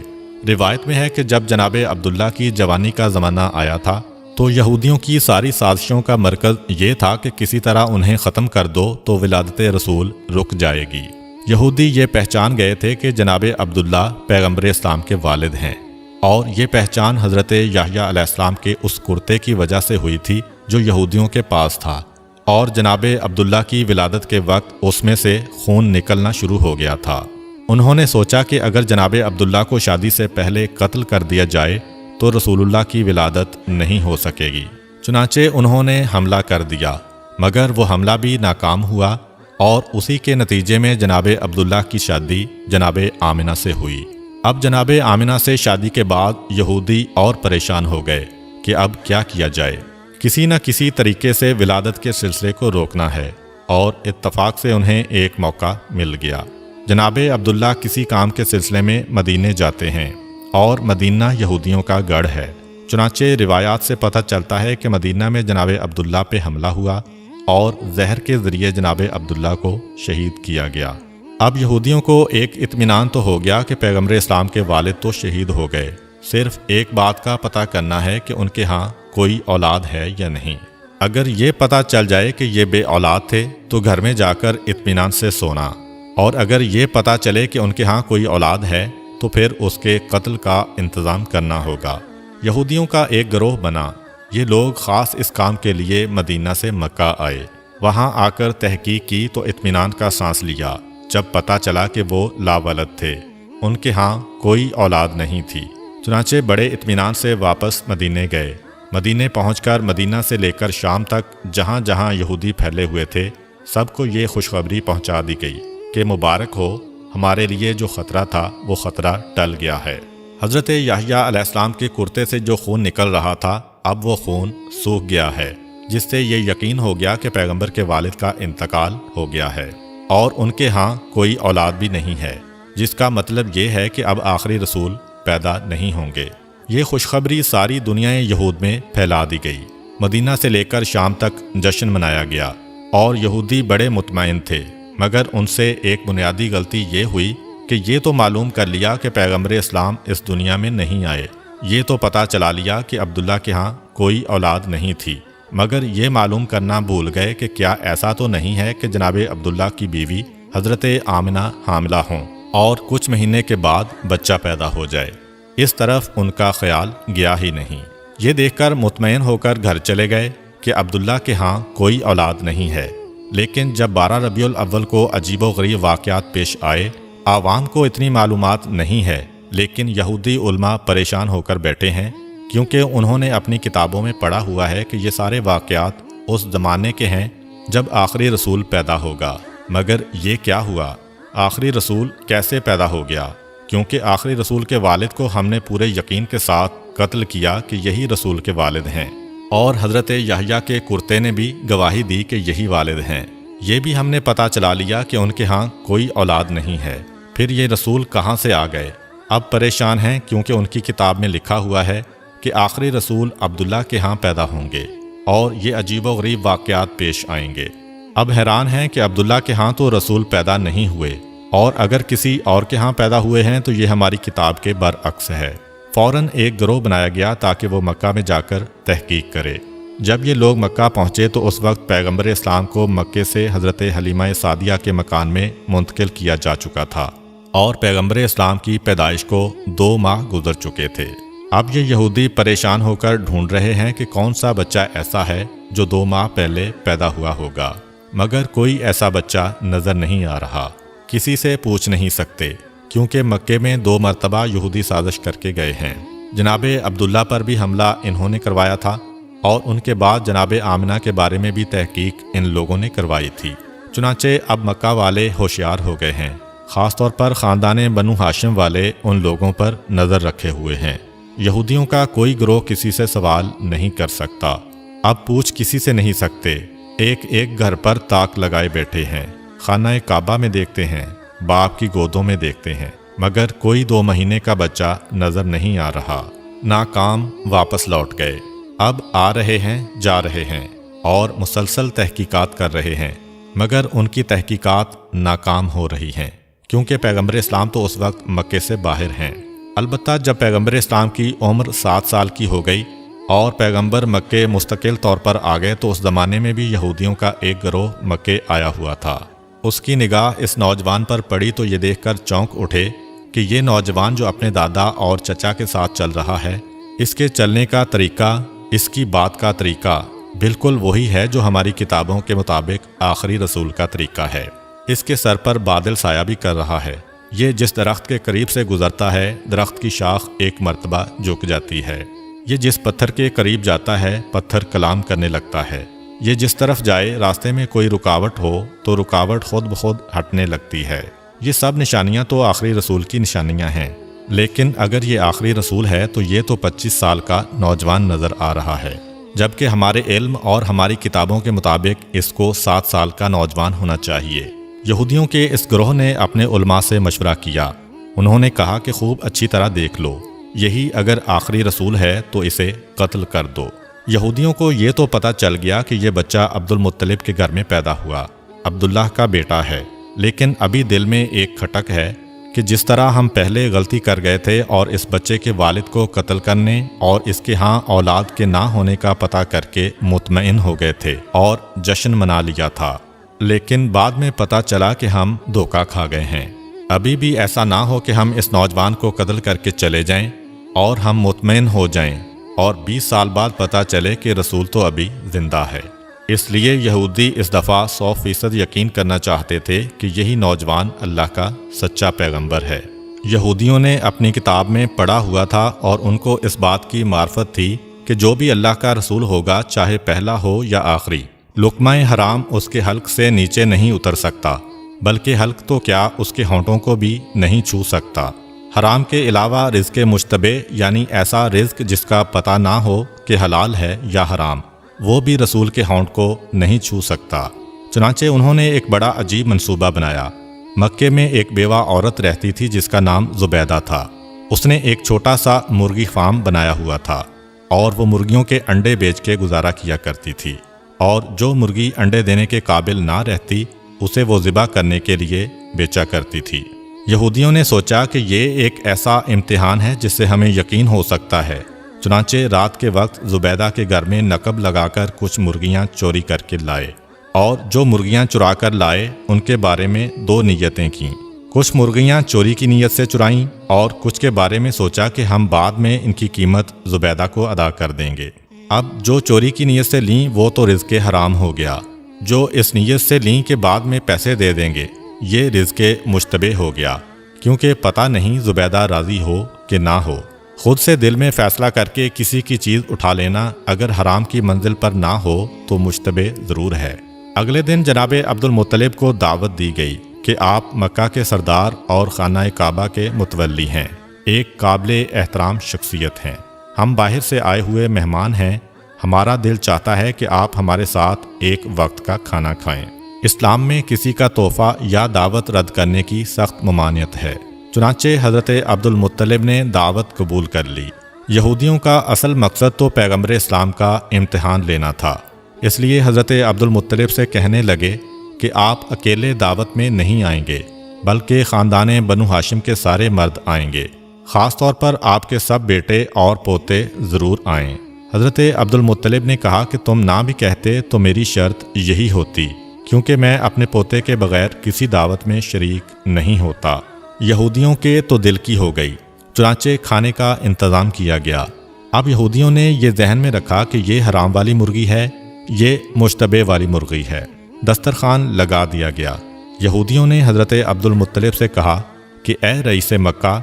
روایت میں ہے کہ جب جناب عبداللہ کی جوانی کا زمانہ آیا تھا تو یہودیوں کی ساری سازشوں کا مرکز یہ تھا کہ کسی طرح انہیں ختم کر دو تو ولادت رسول رک جائے گی۔ یہودی یہ پہچان گئے تھے کہ جناب عبداللہ پیغمبر اسلام کے والد ہیں، اور یہ پہچان حضرت یحییٰ علیہ السلام کے اس کرتے کی وجہ سے ہوئی تھی جو یہودیوں کے پاس تھا، اور جناب عبداللہ کی ولادت کے وقت اس میں سے خون نکلنا شروع ہو گیا تھا۔ انہوں نے سوچا کہ اگر جناب عبداللہ کو شادی سے پہلے قتل کر دیا جائے تو رسول اللہ کی ولادت نہیں ہو سکے گی۔ چنانچہ انہوں نے حملہ کر دیا، مگر وہ حملہ بھی ناکام ہوا، اور اسی کے نتیجے میں جناب عبداللہ کی شادی جناب آمنہ سے ہوئی۔ اب جناب آمنہ سے شادی کے بعد یہودی اور پریشان ہو گئے کہ اب کیا کیا جائے، کسی نہ کسی طریقے سے ولادت کے سلسلے کو روکنا ہے، اور اتفاق سے انہیں ایک موقع مل گیا۔ جناب عبداللہ کسی کام کے سلسلے میں مدینے جاتے ہیں، اور مدینہ یہودیوں کا گڑھ ہے۔ چنانچہ روایات سے پتہ چلتا ہے کہ مدینہ میں جناب عبداللہ پہ حملہ ہوا اور زہر کے ذریعے جناب عبداللہ کو شہید کیا گیا۔ اب یہودیوں کو ایک اطمینان تو ہو گیا کہ پیغمبر اسلام کے والد تو شہید ہو گئے، صرف ایک بات کا پتہ کرنا ہے کہ ان کے ہاں کوئی اولاد ہے یا نہیں۔ اگر یہ پتہ چل جائے کہ یہ بے اولاد تھے تو گھر میں جا کر اطمینان سے سونا، اور اگر یہ پتہ چلے کہ ان کے ہاں کوئی اولاد ہے تو پھر اس کے قتل کا انتظام کرنا ہوگا۔ یہودیوں کا ایک گروہ بنا، یہ لوگ خاص اس کام کے لیے مدینہ سے مکہ آئے۔ وہاں آ کر تحقیق کی تو اطمینان کا سانس لیا جب پتہ چلا کہ وہ لاولد تھے، ان کے ہاں کوئی اولاد نہیں تھی۔ چنانچہ بڑے اطمینان سے واپس مدینے گئے۔ مدینے پہنچ کر مدینہ سے لے کر شام تک جہاں جہاں یہودی پھیلے ہوئے تھے سب کو یہ خوشخبری پہنچا دی گئی کہ مبارک ہو، ہمارے لیے جو خطرہ تھا وہ خطرہ ٹل گیا ہے۔ حضرت یحییٰ علیہ السلام کے کرتے سے جو خون نکل رہا تھا اب وہ خون سوکھ گیا ہے، جس سے یہ یقین ہو گیا کہ پیغمبر کے والد کا انتقال ہو گیا ہے اور ان کے ہاں کوئی اولاد بھی نہیں ہے، جس کا مطلب یہ ہے کہ اب آخری رسول پیدا نہیں ہوں گے۔ یہ خوشخبری ساری دنیا یہود میں پھیلا دی گئی۔ مدینہ سے لے کر شام تک جشن منایا گیا اور یہودی بڑے مطمئن تھے، مگر ان سے ایک بنیادی غلطی یہ ہوئی کہ یہ تو معلوم کر لیا کہ پیغمبر اسلام اس دنیا میں نہیں آئے، یہ تو پتہ چلا لیا کہ عبداللہ کے ہاں کوئی اولاد نہیں تھی، مگر یہ معلوم کرنا بھول گئے کہ کیا ایسا تو نہیں ہے کہ جناب عبداللہ کی بیوی حضرت آمنہ حاملہ ہوں اور کچھ مہینے کے بعد بچہ پیدا ہو جائے۔ اس طرف ان کا خیال گیا ہی نہیں۔ یہ دیکھ کر مطمئن ہو کر گھر چلے گئے کہ عبداللہ کے ہاں کوئی اولاد نہیں ہے، لیکن جب 12 ربیع الاول کو عجیب و غریب واقعات پیش آئے، عوام کو اتنی معلومات نہیں ہے، لیکن یہودی علماء پریشان ہو کر بیٹھے ہیں، کیونکہ انہوں نے اپنی کتابوں میں پڑھا ہوا ہے کہ یہ سارے واقعات اس زمانے کے ہیں جب آخری رسول پیدا ہوگا۔ مگر یہ کیا ہوا؟ آخری رسول کیسے پیدا ہو گیا؟ کیونکہ آخری رسول کے والد کو ہم نے پورے یقین کے ساتھ قتل کیا کہ یہی رسول کے والد ہیں، اور حضرت یحییٰ کے کرتے نے بھی گواہی دی کہ یہی والد ہیں۔ یہ بھی ہم نے پتہ چلا لیا کہ ان کے ہاں کوئی اولاد نہیں ہے، پھر یہ رسول کہاں سے آ گئے؟ اب پریشان ہیں کیونکہ ان کی کتاب میں لکھا ہوا ہے کہ آخری رسول عبداللہ کے ہاں پیدا ہوں گے اور یہ عجیب و غریب واقعات پیش آئیں گے۔ اب حیران ہیں کہ عبداللہ کے ہاں تو رسول پیدا نہیں ہوئے، اور اگر کسی اور کے ہاں پیدا ہوئے ہیں تو یہ ہماری کتاب کے برعکس ہے۔ فوراً ایک گروہ بنایا گیا تاکہ وہ مکہ میں جا کر تحقیق کرے۔ جب یہ لوگ مکہ پہنچے تو اس وقت پیغمبر اسلام کو مکے سے حضرت حلیمہ سعدیہ کے مکان میں منتقل کیا جا چکا تھا، اور پیغمبر اسلام کی پیدائش کو 2 ماہ گزر چکے تھے۔ اب یہ یہودی پریشان ہو کر ڈھونڈ رہے ہیں کہ کون سا بچہ ایسا ہے جو 2 ماہ پہلے پیدا ہوا ہوگا، مگر کوئی ایسا بچہ نظر نہیں آ رہا۔ کسی سے پوچھ نہیں سکتے، کیونکہ مکے میں 2 مرتبہ یہودی سازش کر کے گئے ہیں۔ جناب عبداللہ پر بھی حملہ انہوں نے کروایا تھا، اور ان کے بعد جناب آمنہ کے بارے میں بھی تحقیق ان لوگوں نے کروائی تھی۔ چنانچہ اب مکہ والے ہوشیار ہو گئے ہیں، خاص طور پر خاندان بنو ہاشم والے ان لوگوں پر نظر رکھے ہوئے ہیں۔ یہودیوں کا کوئی گروہ کسی سے سوال نہیں کر سکتا، اب پوچھ کسی سے نہیں سکتے، ایک ایک گھر پر تاک لگائے بیٹھے ہیں، خانہ کعبہ میں دیکھتے ہیں، باپ کی گودوں میں دیکھتے ہیں، مگر کوئی 2 مہینے کا بچہ نظر نہیں آ رہا۔ ناکام واپس لوٹ گئے، اب آ رہے ہیں، جا رہے ہیں، اور مسلسل تحقیقات کر رہے ہیں، مگر ان کی تحقیقات ناکام ہو رہی ہیں، کیونکہ پیغمبر اسلام تو اس وقت مکے سے باہر ہیں۔ البتہ جب پیغمبر اسلام کی عمر 7 سال کی ہو گئی اور پیغمبر مکے مستقل طور پر آ گئے تو اس زمانے میں بھی یہودیوں کا ایک گروہ مکے آیا ہوا تھا۔ اس کی نگاہ اس نوجوان پر پڑی تو یہ دیکھ کر چونک اٹھے کہ یہ نوجوان جو اپنے دادا اور چچا کے ساتھ چل رہا ہے، اس کے چلنے کا طریقہ، اس کی بات کا طریقہ بالکل وہی ہے جو ہماری کتابوں کے مطابق آخری رسول کا طریقہ ہے۔ اس کے سر پر بادل سایہ بھی کر رہا ہے۔ یہ جس درخت کے قریب سے گزرتا ہے، درخت کی شاخ ایک مرتبہ جھک جاتی ہے۔ یہ جس پتھر کے قریب جاتا ہے، پتھر کلام کرنے لگتا ہے۔ یہ جس طرف جائے، راستے میں کوئی رکاوٹ ہو تو رکاوٹ خود بخود ہٹنے لگتی ہے۔ یہ سب نشانیاں تو آخری رسول کی نشانیاں ہیں، لیکن اگر یہ آخری رسول ہے تو یہ تو 25 سال کا نوجوان نظر آ رہا ہے، جبکہ ہمارے علم اور ہماری کتابوں کے مطابق اس کو 7 سال کا نوجوان ہونا چاہیے۔ یہودیوں کے اس گروہ نے اپنے علماء سے مشورہ کیا۔ انہوں نے کہا کہ خوب اچھی طرح دیکھ لو، یہی اگر آخری رسول ہے تو اسے قتل کر دو۔ یہودیوں کو یہ تو پتہ چل گیا کہ یہ بچہ عبد المطلب کے گھر میں پیدا ہوا، عبداللہ کا بیٹا ہے، لیکن ابھی دل میں ایک کھٹک ہے کہ جس طرح ہم پہلے غلطی کر گئے تھے اور اس بچے کے والد کو قتل کرنے اور اس کے ہاں اولاد کے نہ ہونے کا پتہ کر کے مطمئن ہو گئے تھے اور جشن منا لیا تھا، لیکن بعد میں پتہ چلا کہ ہم دھوکہ کھا گئے ہیں۔ ابھی بھی ایسا نہ ہو کہ ہم اس نوجوان کو قتل کر کے چلے جائیں اور ہم مطمئن ہو جائیں اور 20 سال بعد پتہ چلے کہ رسول تو ابھی زندہ ہے۔ اس لیے یہودی اس دفعہ 100% یقین کرنا چاہتے تھے کہ یہی نوجوان اللہ کا سچا پیغمبر ہے۔ یہودیوں نے اپنی کتاب میں پڑھا ہوا تھا اور ان کو اس بات کی معرفت تھی کہ جو بھی اللہ کا رسول ہوگا، چاہے پہلا ہو یا آخری، لقمہ حرام اس کے حلق سے نیچے نہیں اتر سکتا، بلکہ حلق تو کیا اس کے ہونٹوں کو بھی نہیں چھو سکتا۔ حرام کے علاوہ رزق مشتبہ یعنی ایسا رزق جس کا پتہ نہ ہو کہ حلال ہے یا حرام، وہ بھی رسول کے ہونٹ کو نہیں چھو سکتا۔ چنانچہ انہوں نے ایک بڑا عجیب منصوبہ بنایا۔ مکے میں ایک بیوہ عورت رہتی تھی جس کا نام زبیدہ تھا۔ اس نے ایک چھوٹا سا مرغی فارم بنایا ہوا تھا اور وہ مرغیوں کے انڈے بیچ کے گزارا کیا کرتی تھی، اور جو مرغی انڈے دینے کے قابل نہ رہتی اسے وہ ذبح کرنے کے لیے بیچا کرتی تھی۔ یہودیوں نے سوچا کہ یہ ایک ایسا امتحان ہے جس سے ہمیں یقین ہو سکتا ہے، چنانچہ رات کے وقت زبیدہ کے گھر میں نقب لگا کر کچھ مرغیاں چوری کر کے لائے، اور جو مرغیاں چرا کر لائے ان کے بارے میں دو نیتیں کیں۔ کچھ مرغیاں چوری کی نیت سے چرائیں اور کچھ کے بارے میں سوچا کہ ہم بعد میں ان کی قیمت زبیدہ کو ادا کر دیں گے۔ اب جو چوری کی نیت سے لیں وہ تو رزق حرام ہو گیا، جو اس نیت سے لیں کہ بعد میں پیسے دے دیں گے یہ رزق مشتبہ ہو گیا، کیونکہ پتہ نہیں زبیدہ راضی ہو کہ نہ ہو۔ خود سے دل میں فیصلہ کر کے کسی کی چیز اٹھا لینا اگر حرام کی منزل پر نہ ہو تو مشتبہ ضرور ہے۔ اگلے دن جناب عبد المطلب کو دعوت دی گئی کہ آپ مکہ کے سردار اور خانہ کعبہ کے متولی ہیں، ایک قابل احترام شخصیت ہیں، ہم باہر سے آئے ہوئے مہمان ہیں، ہمارا دل چاہتا ہے کہ آپ ہمارے ساتھ ایک وقت کا کھانا کھائیں۔ اسلام میں کسی کا تحفہ یا دعوت رد کرنے کی سخت ممانعت ہے، چنانچہ حضرت عبد المطلب نے دعوت قبول کر لی۔ یہودیوں کا اصل مقصد تو پیغمبر اسلام کا امتحان لینا تھا، اس لیے حضرت عبد المطلب سے کہنے لگے کہ آپ اکیلے دعوت میں نہیں آئیں گے بلکہ خاندان بنو ہاشم کے سارے مرد آئیں گے، خاص طور پر آپ کے سب بیٹے اور پوتے ضرور آئیں۔ حضرت عبد المطلب نے کہا کہ تم نہ بھی کہتے تو میری شرط یہی ہوتی، کیونکہ میں اپنے پوتے کے بغیر کسی دعوت میں شریک نہیں ہوتا۔ یہودیوں کے تو دل کی ہو گئی، چنانچہ کھانے کا انتظام کیا گیا۔ اب یہودیوں نے یہ ذہن میں رکھا کہ یہ حرام والی مرغی ہے، یہ مشتبہ والی مرغی ہے۔ دسترخوان لگا دیا گیا۔ یہودیوں نے حضرت عبد المطلب سے کہا کہ اے رئیس مکہ،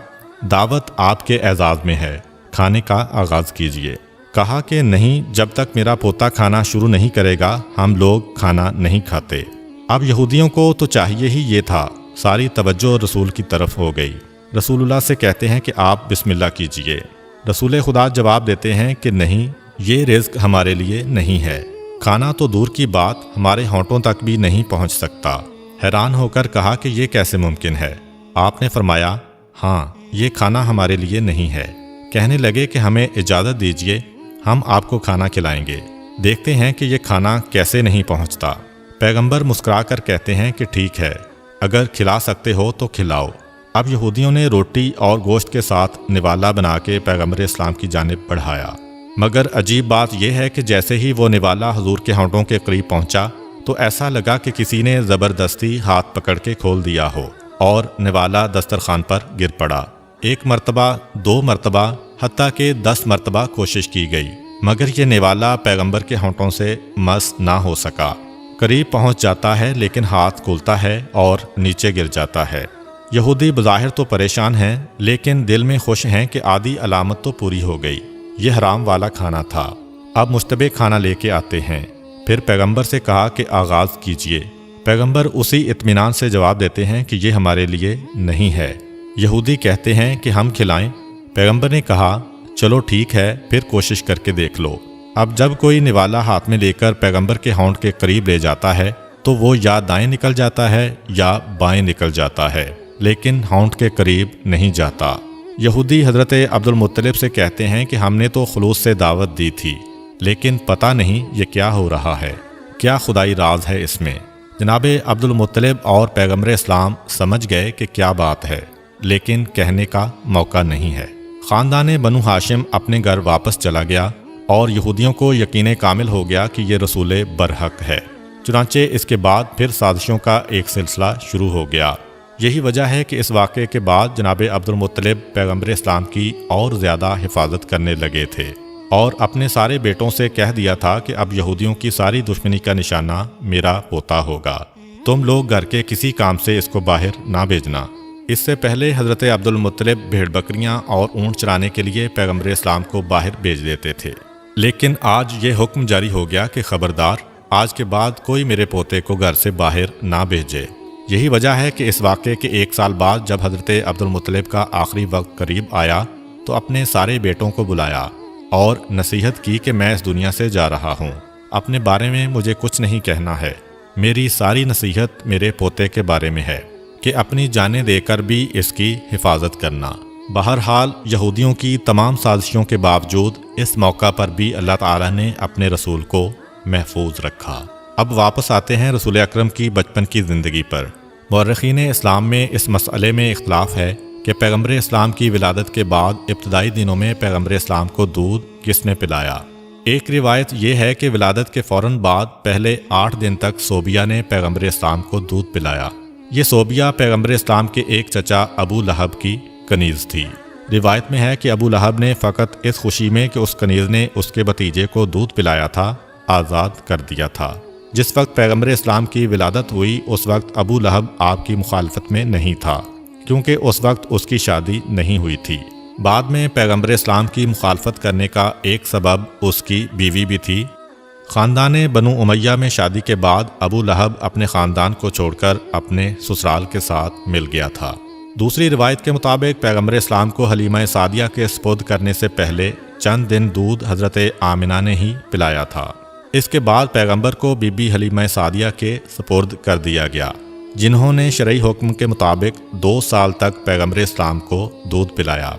دعوت آپ کے اعزاز میں ہے، کھانے کا آغاز کیجیے۔ کہا کہ نہیں، جب تک میرا پوتا کھانا شروع نہیں کرے گا ہم لوگ کھانا نہیں کھاتے۔ اب یہودیوں کو تو چاہیے ہی یہ تھا، ساری توجہ رسول کی طرف ہو گئی۔ رسول اللہ سے کہتے ہیں کہ آپ بسم اللہ کیجیے۔ رسول خدا جواب دیتے ہیں کہ نہیں، یہ رزق ہمارے لیے نہیں ہے، کھانا تو دور کی بات ہمارے ہونٹوں تک بھی نہیں پہنچ سکتا۔ حیران ہو کر کہا کہ یہ کیسے ممکن ہے؟ آپ نے فرمایا ہاں، یہ کھانا ہمارے لیے نہیں ہے۔ کہنے لگے کہ ہمیں اجازت دیجیے، ہم آپ کو کھانا کھلائیں گے، دیکھتے ہیں کہ یہ کھانا کیسے نہیں پہنچتا۔ پیغمبر مسکرا کر کہتے ہیں کہ ٹھیک ہے، اگر کھلا سکتے ہو تو کھلاؤ۔ اب یہودیوں نے روٹی اور گوشت کے ساتھ نوالا بنا کے پیغمبر اسلام کی جانب بڑھایا، مگر عجیب بات یہ ہے کہ جیسے ہی وہ نوالا حضور کے ہونٹوں کے قریب پہنچا تو ایسا لگا کہ کسی نے زبردستی ہاتھ پکڑ کے کھول دیا ہو اور نوالا دسترخوان پر گر پڑا۔ ایک مرتبہ، 2 مرتبہ، حتیٰ کہ 10 مرتبہ کوشش کی گئی، مگر یہ نوالا پیغمبر کے ہونٹوں سے مس نہ ہو سکا۔ قریب پہنچ جاتا ہے لیکن ہاتھ کھلتا ہے اور نیچے گر جاتا ہے۔ یہودی بظاہر تو پریشان ہیں لیکن دل میں خوش ہیں کہ آدھی علامت تو پوری ہو گئی، یہ حرام والا کھانا تھا۔ اب مشتبہ کھانا لے کے آتے ہیں۔ پھر پیغمبر سے کہا کہ آغاز کیجئے۔ پیغمبر اسی اطمینان سے جواب دیتے ہیں کہ یہ ہمارے لیے نہیں ہے۔ یہودی کہتے ہیں کہ ہم کھلائیں۔ پیغمبر نے کہا چلو ٹھیک ہے، پھر کوشش کر کے دیکھ لو۔ اب جب کوئی نوالا ہاتھ میں لے کر پیغمبر کے ہونٹ کے قریب لے جاتا ہے تو وہ یا دائیں نکل جاتا ہے یا بائیں نکل جاتا ہے، لیکن ہونٹ کے قریب نہیں جاتا۔ یہودی حضرت عبد المطلب سے کہتے ہیں کہ ہم نے تو خلوص سے دعوت دی تھی، لیکن پتہ نہیں یہ کیا ہو رہا ہے، کیا خدائی راز ہے اس میں۔ جناب عبد المطلب اور پیغمبر اسلام سمجھ گئے کہ کیا بات ہے، لیکن کہنے کا موقع نہیں ہے۔ خاندان بنو ہاشم اپنے گھر واپس چلا گیا اور یہودیوں کو یقین کامل ہو گیا کہ یہ رسول برحق ہے۔ چنانچہ اس کے بعد پھر سازشوں کا ایک سلسلہ شروع ہو گیا۔ یہی وجہ ہے کہ اس واقعے کے بعد جناب عبد المطلب پیغمبر اسلام کی اور زیادہ حفاظت کرنے لگے تھے اور اپنے سارے بیٹوں سے کہہ دیا تھا کہ اب یہودیوں کی ساری دشمنی کا نشانہ میرا پوتا ہوگا، تم لوگ گھر کے کسی کام سے اس کو باہر نہ بھیجنا۔ اس سے پہلے حضرت عبد المطلب بھیڑ بکریاں اور اونٹ چرانے کے لیے پیغمبر اسلام کو باہر بھیج دیتے تھے، لیکن آج یہ حکم جاری ہو گیا کہ خبردار، آج کے بعد کوئی میرے پوتے کو گھر سے باہر نہ بھیجے۔ یہی وجہ ہے کہ اس واقعے کے 1 سال بعد جب حضرت عبد المطلب کا آخری وقت قریب آیا تو اپنے سارے بیٹوں کو بلایا اور نصیحت کی کہ میں اس دنیا سے جا رہا ہوں، اپنے بارے میں مجھے کچھ نہیں کہنا ہے، میری ساری نصیحت میرے پوتے کے بارے میں ہے کہ اپنی جانیں دے کر بھی اس کی حفاظت کرنا۔ بہرحال یہودیوں کی تمام سازشوں کے باوجود اس موقع پر بھی اللہ تعالیٰ نے اپنے رسول کو محفوظ رکھا۔ اب واپس آتے ہیں رسول اکرم کی بچپن کی زندگی پر۔ مورخین اسلام میں اس مسئلے میں اختلاف ہے کہ پیغمبر اسلام کی ولادت کے بعد ابتدائی دنوں میں پیغمبر اسلام کو دودھ کس نے پلایا۔ ایک روایت یہ ہے کہ ولادت کے فوراً بعد پہلے 8 دن تک صوبیہ نے پیغمبر اسلام کو دودھ پلایا۔ یہ صوبیہ پیغمبر اسلام کے ایک چچا ابو لہب کی کنیز تھی۔ روایت میں ہے کہ ابو لہب نے فقط اس خوشی میں کہ اس کنیز نے اس کے بھتیجے کو دودھ پلایا تھا آزاد کر دیا تھا۔ جس وقت پیغمبر اسلام کی ولادت ہوئی اس وقت ابو لہب آپ کی مخالفت میں نہیں تھا، کیونکہ اس وقت اس کی شادی نہیں ہوئی تھی۔ بعد میں پیغمبر اسلام کی مخالفت کرنے کا ایک سبب اس کی بیوی بھی تھی۔ خاندان بنو امیہ میں شادی کے بعد ابو لہب اپنے خاندان کو چھوڑ کر اپنے سسرال کے ساتھ مل گیا تھا۔ دوسری روایت کے مطابق پیغمبر اسلام کو حلیمہ سعدیہ کے سپرد کرنے سے پہلے چند دن دودھ حضرت آمنہ نے ہی پلایا تھا۔ اس کے بعد پیغمبر کو بی بی حلیمہ سعدیہ کے سپرد کر دیا گیا، جنہوں نے شرعی حکم کے مطابق 2 سال تک پیغمبر اسلام کو دودھ پلایا۔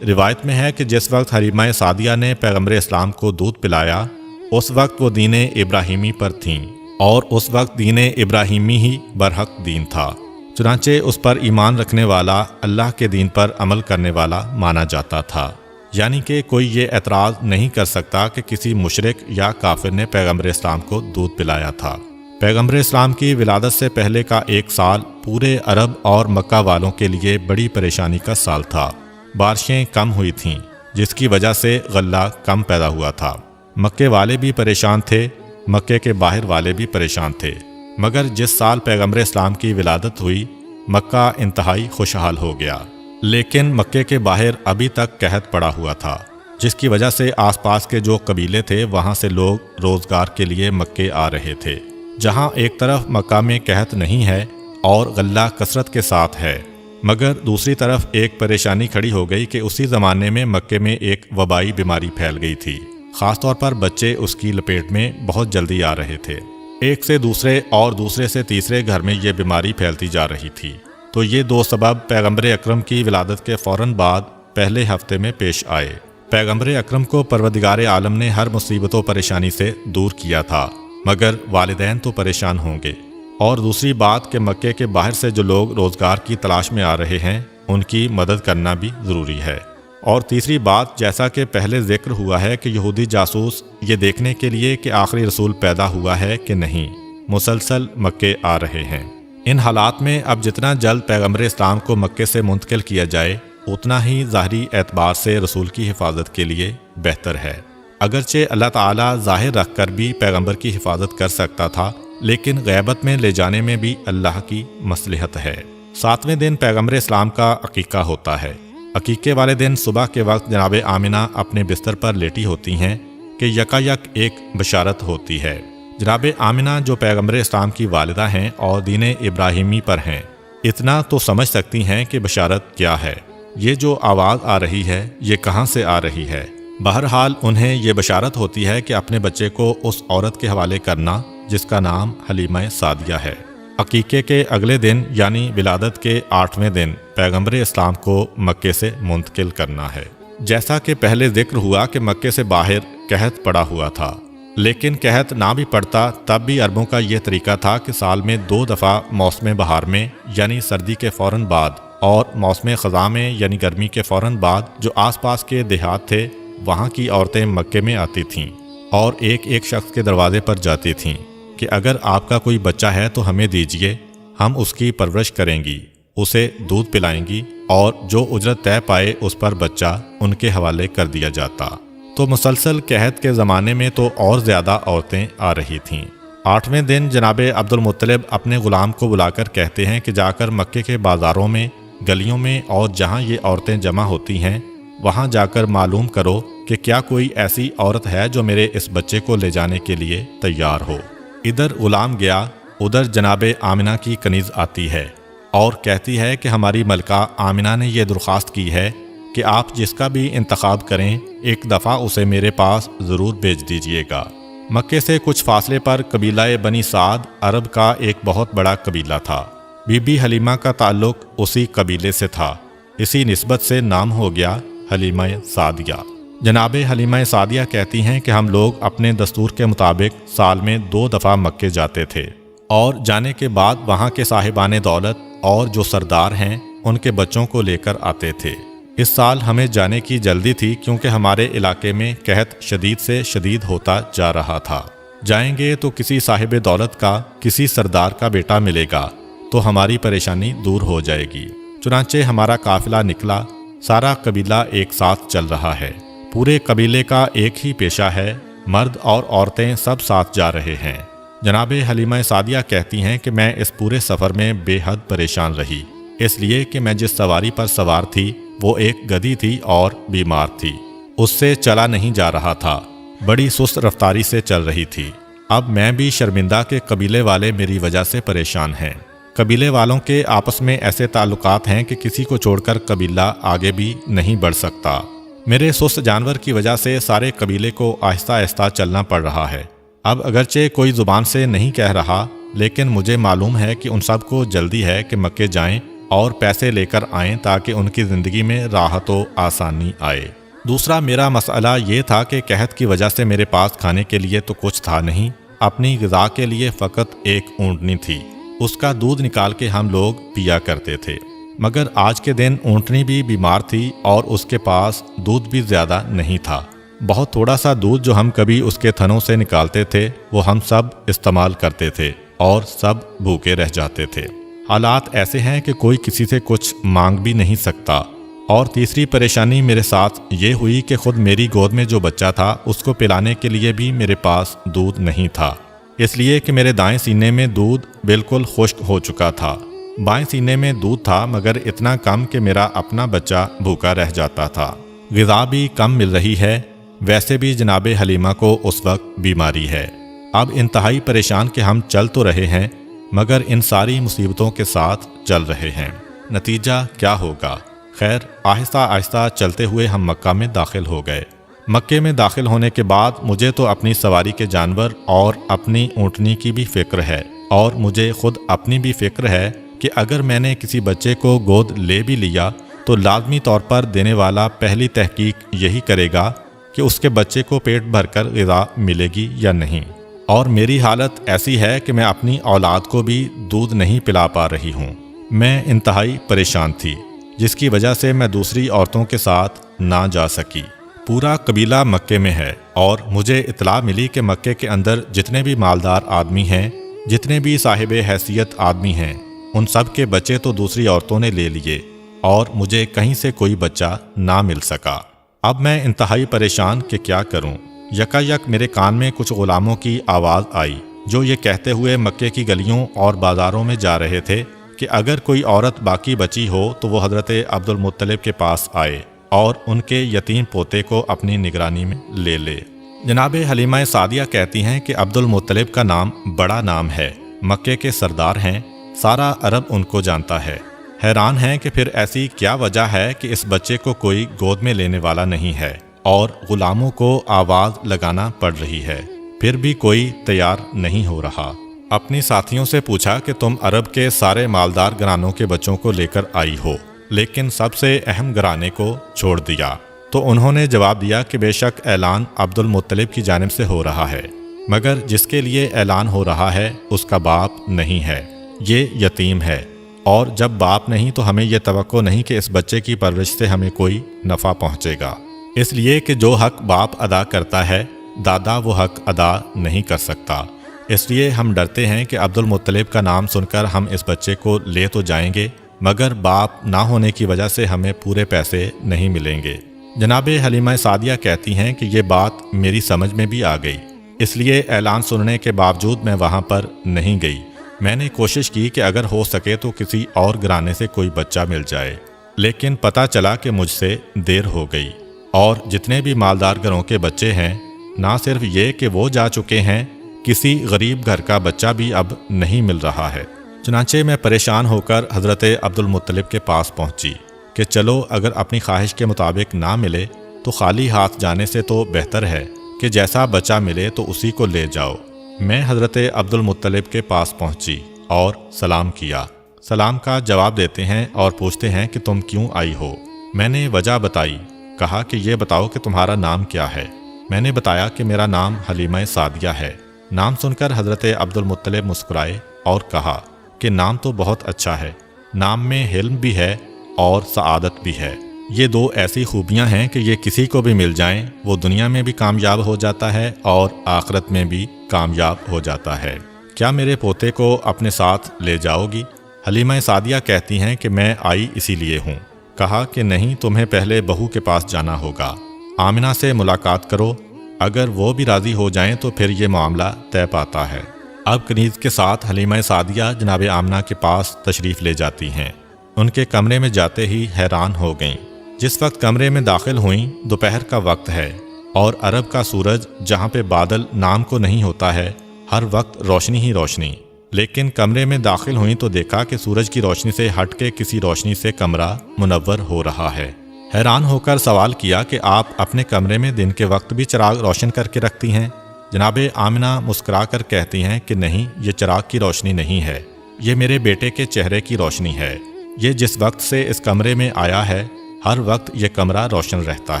روایت میں ہے کہ جس وقت حلیمہ سعدیہ نے پیغمبر اسلام کو دودھ پلایا اس وقت وہ دین ابراہیمی پر تھیں، اور اس وقت دین ابراہیمی ہی برحق دین تھا، چنانچہ اس پر ایمان رکھنے والا اللہ کے دین پر عمل کرنے والا مانا جاتا تھا۔ یعنی کہ کوئی یہ اعتراض نہیں کر سکتا کہ کسی مشرک یا کافر نے پیغمبر اسلام کو دودھ پلایا تھا۔ پیغمبر اسلام کی ولادت سے پہلے کا 1 سال پورے عرب اور مکہ والوں کے لیے بڑی پریشانی کا سال تھا۔ بارشیں کم ہوئی تھیں جس کی وجہ سے غلہ کم پیدا ہوا تھا۔ مکے والے بھی پریشان تھے، مکے کے باہر والے بھی پریشان تھے، مگر جس سال پیغمبر اسلام کی ولادت ہوئی مکہ انتہائی خوشحال ہو گیا۔ لیکن مکے کے باہر ابھی تک قحط پڑا ہوا تھا، جس کی وجہ سے آس پاس کے جو قبیلے تھے وہاں سے لوگ روزگار کے لیے مکے آ رہے تھے۔ جہاں ایک طرف مکہ میں قحط نہیں ہے اور غلہ کثرت کے ساتھ ہے، مگر دوسری طرف ایک پریشانی کھڑی ہو گئی کہ اسی زمانے میں مکے میں ایک وبائی بیماری پھیل گئی تھی، خاص طور پر بچے اس کی لپیٹ میں بہت جلدی آ رہے تھے۔ ایک سے دوسرے اور دوسرے سے تیسرے گھر میں یہ بیماری پھیلتی جا رہی تھی۔ تو یہ 2 سبب پیغمبر اکرم کی ولادت کے فوراً بعد پہلے ہفتے میں پیش آئے۔ پیغمبر اکرم کو پروردگار عالم نے ہر مصیبت و پریشانی سے دور کیا تھا، مگر والدین تو پریشان ہوں گے۔ اور دوسری بات کہ مکے کے باہر سے جو لوگ روزگار کی تلاش میں آ رہے ہیں ان کی مدد کرنا بھی ضروری ہے۔ اور تیسری بات، جیسا کہ پہلے ذکر ہوا ہے کہ یہودی جاسوس یہ دیکھنے کے لیے کہ آخری رسول پیدا ہوا ہے کہ نہیں مسلسل مکے آ رہے ہیں۔ ان حالات میں اب جتنا جلد پیغمبر اسلام کو مکے سے منتقل کیا جائے اتنا ہی ظاہری اعتبار سے رسول کی حفاظت کے لیے بہتر ہے۔ اگرچہ اللہ تعالیٰ ظاہر رکھ کر بھی پیغمبر کی حفاظت کر سکتا تھا، لیکن غیبت میں لے جانے میں بھی اللہ کی مصلحت ہے۔ 7ویں دن پیغمبر اسلام کا عقیقہ ہوتا ہے۔ عقیقے والے دن صبح کے وقت جناب آمنہ اپنے بستر پر لیٹی ہوتی ہیں کہ یکایک ایک بشارت ہوتی ہے۔ جناب آمنہ جو پیغمبر اسلام کی والدہ ہیں اور دین ابراہیمی پر ہیں، اتنا تو سمجھ سکتی ہیں کہ بشارت کیا ہے، یہ جو آواز آ رہی ہے یہ کہاں سے آ رہی ہے۔ بہرحال انہیں یہ بشارت ہوتی ہے کہ اپنے بچے کو اس عورت کے حوالے کرنا جس کا نام حلیمہ سعدیہ ہے۔ عقیقے کے اگلے دن یعنی ولادت کے 8ویں دن پیغمبر اسلام کو مکے سے منتقل کرنا ہے۔ جیسا کہ پہلے ذکر ہوا کہ مکے سے باہر قحط پڑا ہوا تھا، لیکن قحط نہ بھی پڑتا تب بھی عربوں کا یہ طریقہ تھا کہ سال میں 2 دفعہ موسم بہار میں یعنی سردی کے فوراً بعد اور موسم خزاں میں یعنی گرمی کے فوراً بعد جو آس پاس کے دیہات تھے وہاں کی عورتیں مکے میں آتی تھیں اور ایک ایک شخص کے دروازے پر جاتی تھیں کہ اگر آپ کا کوئی بچہ ہے تو ہمیں دیجئے، ہم اس کی پرورش کریں گی، اسے دودھ پلائیں گی، اور جو اجرت طے پائے اس پر بچہ ان کے حوالے کر دیا جاتا۔ تو مسلسل قحط کے زمانے میں تو اور زیادہ عورتیں آ رہی تھیں۔ 8ویں دن جناب عبد المطلب اپنے غلام کو بلا کر کہتے ہیں کہ جا کر مکے کے بازاروں میں، گلیوں میں اور جہاں یہ عورتیں جمع ہوتی ہیں وہاں جا کر معلوم کرو کہ کیا کوئی ایسی عورت ہے جو میرے اس بچے کو لے جانے کے لیے تیار ہو۔ ادھر غلام گیا ادھر جناب آمنہ کی کنیز آتی ہے اور کہتی ہے کہ ہماری ملکہ آمنہ نے یہ درخواست کی ہے کہ آپ جس کا بھی انتخاب کریں ایک دفعہ اسے میرے پاس ضرور بھیج دیجئے گا۔ مکے سے کچھ فاصلے پر قبیلہ بنی سعد عرب کا ایک بہت بڑا قبیلہ تھا۔ بی بی حلیمہ کا تعلق اسی قبیلے سے تھا، اسی نسبت سے نام ہو گیا حلیمہ سعدیہ۔ جناب حلیمہ سعدیہ کہتی ہیں کہ ہم لوگ اپنے دستور کے مطابق سال میں 2 دفعہ مکے جاتے تھے اور جانے کے بعد وہاں کے صاحبان دولت اور جو سردار ہیں ان کے بچوں کو لے کر آتے تھے۔ اس سال ہمیں جانے کی جلدی تھی کیونکہ ہمارے علاقے میں قحط شدید سے شدید ہوتا جا رہا تھا۔ جائیں گے تو کسی صاحب دولت کا کسی سردار کا بیٹا ملے گا تو ہماری پریشانی دور ہو جائے گی۔ چنانچہ ہمارا قافلہ نکلا، سارا قبیلہ ایک ساتھ چل رہا ہے، پورے قبیلے کا ایک ہی پیشہ ہے، مرد اور عورتیں سب ساتھ جا رہے ہیں۔ جناب حلیمہ سعدیہ کہتی ہیں کہ میں اس پورے سفر میں بے حد پریشان رہی، اس لیے کہ میں جس سواری پر سوار تھی وہ ایک گدھی تھی اور بیمار تھی، اس سے چلا نہیں جا رہا تھا، بڑی سست رفتاری سے چل رہی تھی۔ اب میں بھی شرمندہ کہ قبیلے والے میری وجہ سے پریشان ہیں۔ قبیلے والوں کے آپس میں ایسے تعلقات ہیں کہ کسی کو چھوڑ کر قبیلہ آگے بھی نہیں بڑھ سکتا۔ میرے سست جانور کی وجہ سے سارے قبیلے کو آہستہ آہستہ چلنا پڑ رہا ہے۔ اب اگرچہ کوئی زبان سے نہیں کہہ رہا، لیکن مجھے معلوم ہے کہ ان سب کو جلدی ہے کہ مکے جائیں اور پیسے لے کر آئیں تاکہ ان کی زندگی میں راحت و آسانی آئے۔ دوسرا میرا مسئلہ یہ تھا کہ قحط کی وجہ سے میرے پاس کھانے کے لیے تو کچھ تھا نہیں، اپنی غذا کے لیے فقط ایک اونٹنی تھی، اس کا دودھ نکال کے ہم لوگ پیا کرتے تھے۔ مگر آج کے دن اونٹنی بھی بیمار تھی اور اس کے پاس دودھ بھی زیادہ نہیں تھا۔ بہت تھوڑا سا دودھ جو ہم کبھی اس کے تھنوں سے نکالتے تھے وہ ہم سب استعمال کرتے تھے اور سب بھوکے رہ جاتے تھے۔ حالات ایسے ہیں کہ کوئی کسی سے کچھ مانگ بھی نہیں سکتا۔ اور تیسری پریشانی میرے ساتھ یہ ہوئی کہ خود میری گود میں جو بچہ تھا اس کو پلانے کے لیے بھی میرے پاس دودھ نہیں تھا، اس لیے کہ میرے دائیں سینے میں دودھ بالکل خشک ہو چکا تھا۔ بائیں سینے میں دودھ تھا مگر اتنا کم کہ میرا اپنا بچہ بھوکا رہ جاتا تھا۔ غذا بھی کم مل رہی ہے، ویسے بھی جناب حلیمہ کو اس وقت بیماری ہے۔ اب انتہائی پریشان کہ ہم چل تو رہے ہیں مگر ان ساری مصیبتوں کے ساتھ چل رہے ہیں، نتیجہ کیا ہوگا؟ خیر، آہستہ آہستہ چلتے ہوئے ہم مکہ میں داخل ہو گئے۔ مکے میں داخل ہونے کے بعد مجھے تو اپنی سواری کے جانور اور اپنی اونٹنی کی بھی فکر ہے، اور مجھے خود اپنی بھی فکر ہے کہ اگر میں نے کسی بچے کو گود لے بھی لیا تو لازمی طور پر دینے والا پہلی تحقیق یہی کرے گا کہ اس کے بچے کو پیٹ بھر کر غذا ملے گی یا نہیں۔ اور میری حالت ایسی ہے کہ میں اپنی اولاد کو بھی دودھ نہیں پلا پا رہی ہوں۔ میں انتہائی پریشان تھی، جس کی وجہ سے میں دوسری عورتوں کے ساتھ نہ جا سکی۔ پورا قبیلہ مکے میں ہے اور مجھے اطلاع ملی کہ مکے کے اندر جتنے بھی مالدار آدمی ہیں، جتنے بھی صاحب حیثیت آدمی ہیں، ان سب کے بچے تو دوسری عورتوں نے لے لیے اور مجھے کہیں سے کوئی بچہ نہ مل سکا۔ اب میں انتہائی پریشان کہ کیا کروں۔ یکا یک میرے کان میں کچھ غلاموں کی آواز آئی جو یہ کہتے ہوئے مکے کی گلیوں اور بازاروں میں جا رہے تھے کہ اگر کوئی عورت باقی بچی ہو تو وہ حضرت عبد المطلب کے پاس آئے اور ان کے یتیم پوتے کو اپنی نگرانی میں لے لے۔ جناب حلیمہ سعدیہ کہتی ہیں کہ عبد المطلب کا نام بڑا نام ہے، مکے کے سردار ہیں، سارا عرب ان کو جانتا ہے۔ حیران ہیں کہ پھر ایسی کیا وجہ ہے کہ اس بچے کو کوئی گود میں لینے والا نہیں ہے اور غلاموں کو آواز لگانا پڑ رہی ہے، پھر بھی کوئی تیار نہیں ہو رہا۔ اپنی ساتھیوں سے پوچھا کہ تم عرب کے سارے مالدار گھرانوں کے بچوں کو لے کر آئی ہو، لیکن سب سے اہم گھرانے کو چھوڑ دیا۔ تو انہوں نے جواب دیا کہ بے شک اعلان عبد المطلب کی جانب سے ہو رہا ہے، مگر جس کے لیے اعلان ہو رہا ہے اس کا باپ نہیں ہے، یہ یتیم ہے، اور جب باپ نہیں تو ہمیں یہ توقع نہیں کہ اس بچے کی پرورش سے ہمیں کوئی نفع پہنچے گا، اس لیے کہ جو حق باپ ادا کرتا ہے دادا وہ حق ادا نہیں کر سکتا۔ اس لیے ہم ڈرتے ہیں کہ عبد المطلب کا نام سن کر ہم اس بچے کو لے تو جائیں گے مگر باپ نہ ہونے کی وجہ سے ہمیں پورے پیسے نہیں ملیں گے۔ جناب حلیمہ سعدیہ کہتی ہیں کہ یہ بات میری سمجھ میں بھی آ گئی، اس لیے اعلان سننے کے باوجود میں وہاں پر نہیں گئی۔ میں نے کوشش کی کہ اگر ہو سکے تو کسی اور گھرانے سے کوئی بچہ مل جائے، لیکن پتہ چلا کہ مجھ سے دیر ہو گئی، اور جتنے بھی مالدار گھروں کے بچے ہیں نہ صرف یہ کہ وہ جا چکے ہیں کسی غریب گھر کا بچہ بھی اب نہیں مل رہا ہے۔ چنانچہ میں پریشان ہو کر حضرت عبدالمطلب کے پاس پہنچی کہ چلو اگر اپنی خواہش کے مطابق نہ ملے تو خالی ہاتھ جانے سے تو بہتر ہے کہ جیسا بچہ ملے تو اسی کو لے جاؤ۔ میں حضرت عبدالمطلب کے پاس پہنچی اور سلام کیا۔ سلام کا جواب دیتے ہیں اور پوچھتے ہیں کہ تم کیوں آئی ہو؟ میں نے وجہ بتائی۔ کہا کہ یہ بتاؤ کہ تمہارا نام کیا ہے؟ میں نے بتایا کہ میرا نام حلیمہ سعدیہ ہے۔ نام سن کر حضرت عبدالمطلب مسکرائے اور کہا کہ نام تو بہت اچھا ہے، نام میں حلم بھی ہے اور سعادت بھی ہے۔ یہ دو ایسی خوبیاں ہیں کہ یہ کسی کو بھی مل جائیں وہ دنیا میں بھی کامیاب ہو جاتا ہے اور آخرت میں بھی کامیاب ہو جاتا ہے۔ کیا میرے پوتے کو اپنے ساتھ لے جاؤ گی؟ حلیمہ سعدیہ کہتی ہیں کہ میں آئی اسی لیے ہوں۔ کہا کہ نہیں، تمہیں پہلے بہو کے پاس جانا ہوگا، آمنہ سے ملاقات کرو، اگر وہ بھی راضی ہو جائیں تو پھر یہ معاملہ طے پاتا ہے۔ اب کنیز کے ساتھ حلیمہ سعدیہ جناب آمنہ کے پاس تشریف لے جاتی ہیں۔ ان کے کمرے میں جاتے ہی حیران ہو گئیں۔ جس وقت کمرے میں داخل ہوئیں دوپہر کا وقت ہے اور عرب کا سورج جہاں پہ بادل نام کو نہیں ہوتا ہے ہر وقت روشنی ہی روشنی، لیکن کمرے میں داخل ہوئیں تو دیکھا کہ سورج کی روشنی سے ہٹ کے کسی روشنی سے کمرہ منور ہو رہا ہے۔ حیران ہو کر سوال کیا کہ آپ اپنے کمرے میں دن کے وقت بھی چراغ روشن کر کے رکھتی ہیں؟ جناب آمنہ مسکرا کر کہتی ہیں کہ نہیں، یہ چراغ کی روشنی نہیں ہے، یہ میرے بیٹے کے چہرے کی روشنی ہے۔ یہ جس وقت سے اس کمرے میں آیا ہے ہر وقت یہ کمرہ روشن رہتا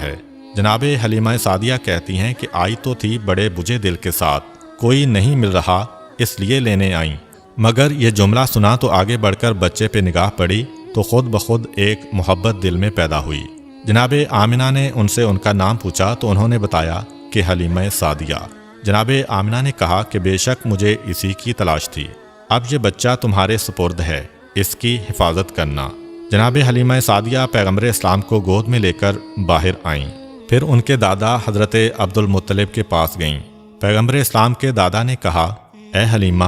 ہے۔ جناب حلیمہ سعدیہ کہتی ہیں کہ آئی تو تھی بڑے بجھے دل کے ساتھ، کوئی نہیں مل رہا اس لیے لینے آئیں، مگر یہ جملہ سنا تو آگے بڑھ کر بچے پہ نگاہ پڑی تو خود بخود ایک محبت دل میں پیدا ہوئی۔ جناب آمنہ نے ان سے ان کا نام پوچھا تو انہوں نے بتایا کہ حلیمہ سعدیہ۔ جناب آمنہ نے کہا کہ بے شک مجھے اسی کی تلاش تھی، اب یہ بچہ تمہارے سپرد ہے، اس کی حفاظت کرنا۔ جناب حلیمہ سعدیہ پیغمبر اسلام کو گود میں لے کر باہر آئیں، پھر ان کے دادا حضرت عبدالمطلب کے پاس گئیں۔ پیغمبر اسلام کے دادا نے کہا، اے حلیمہ،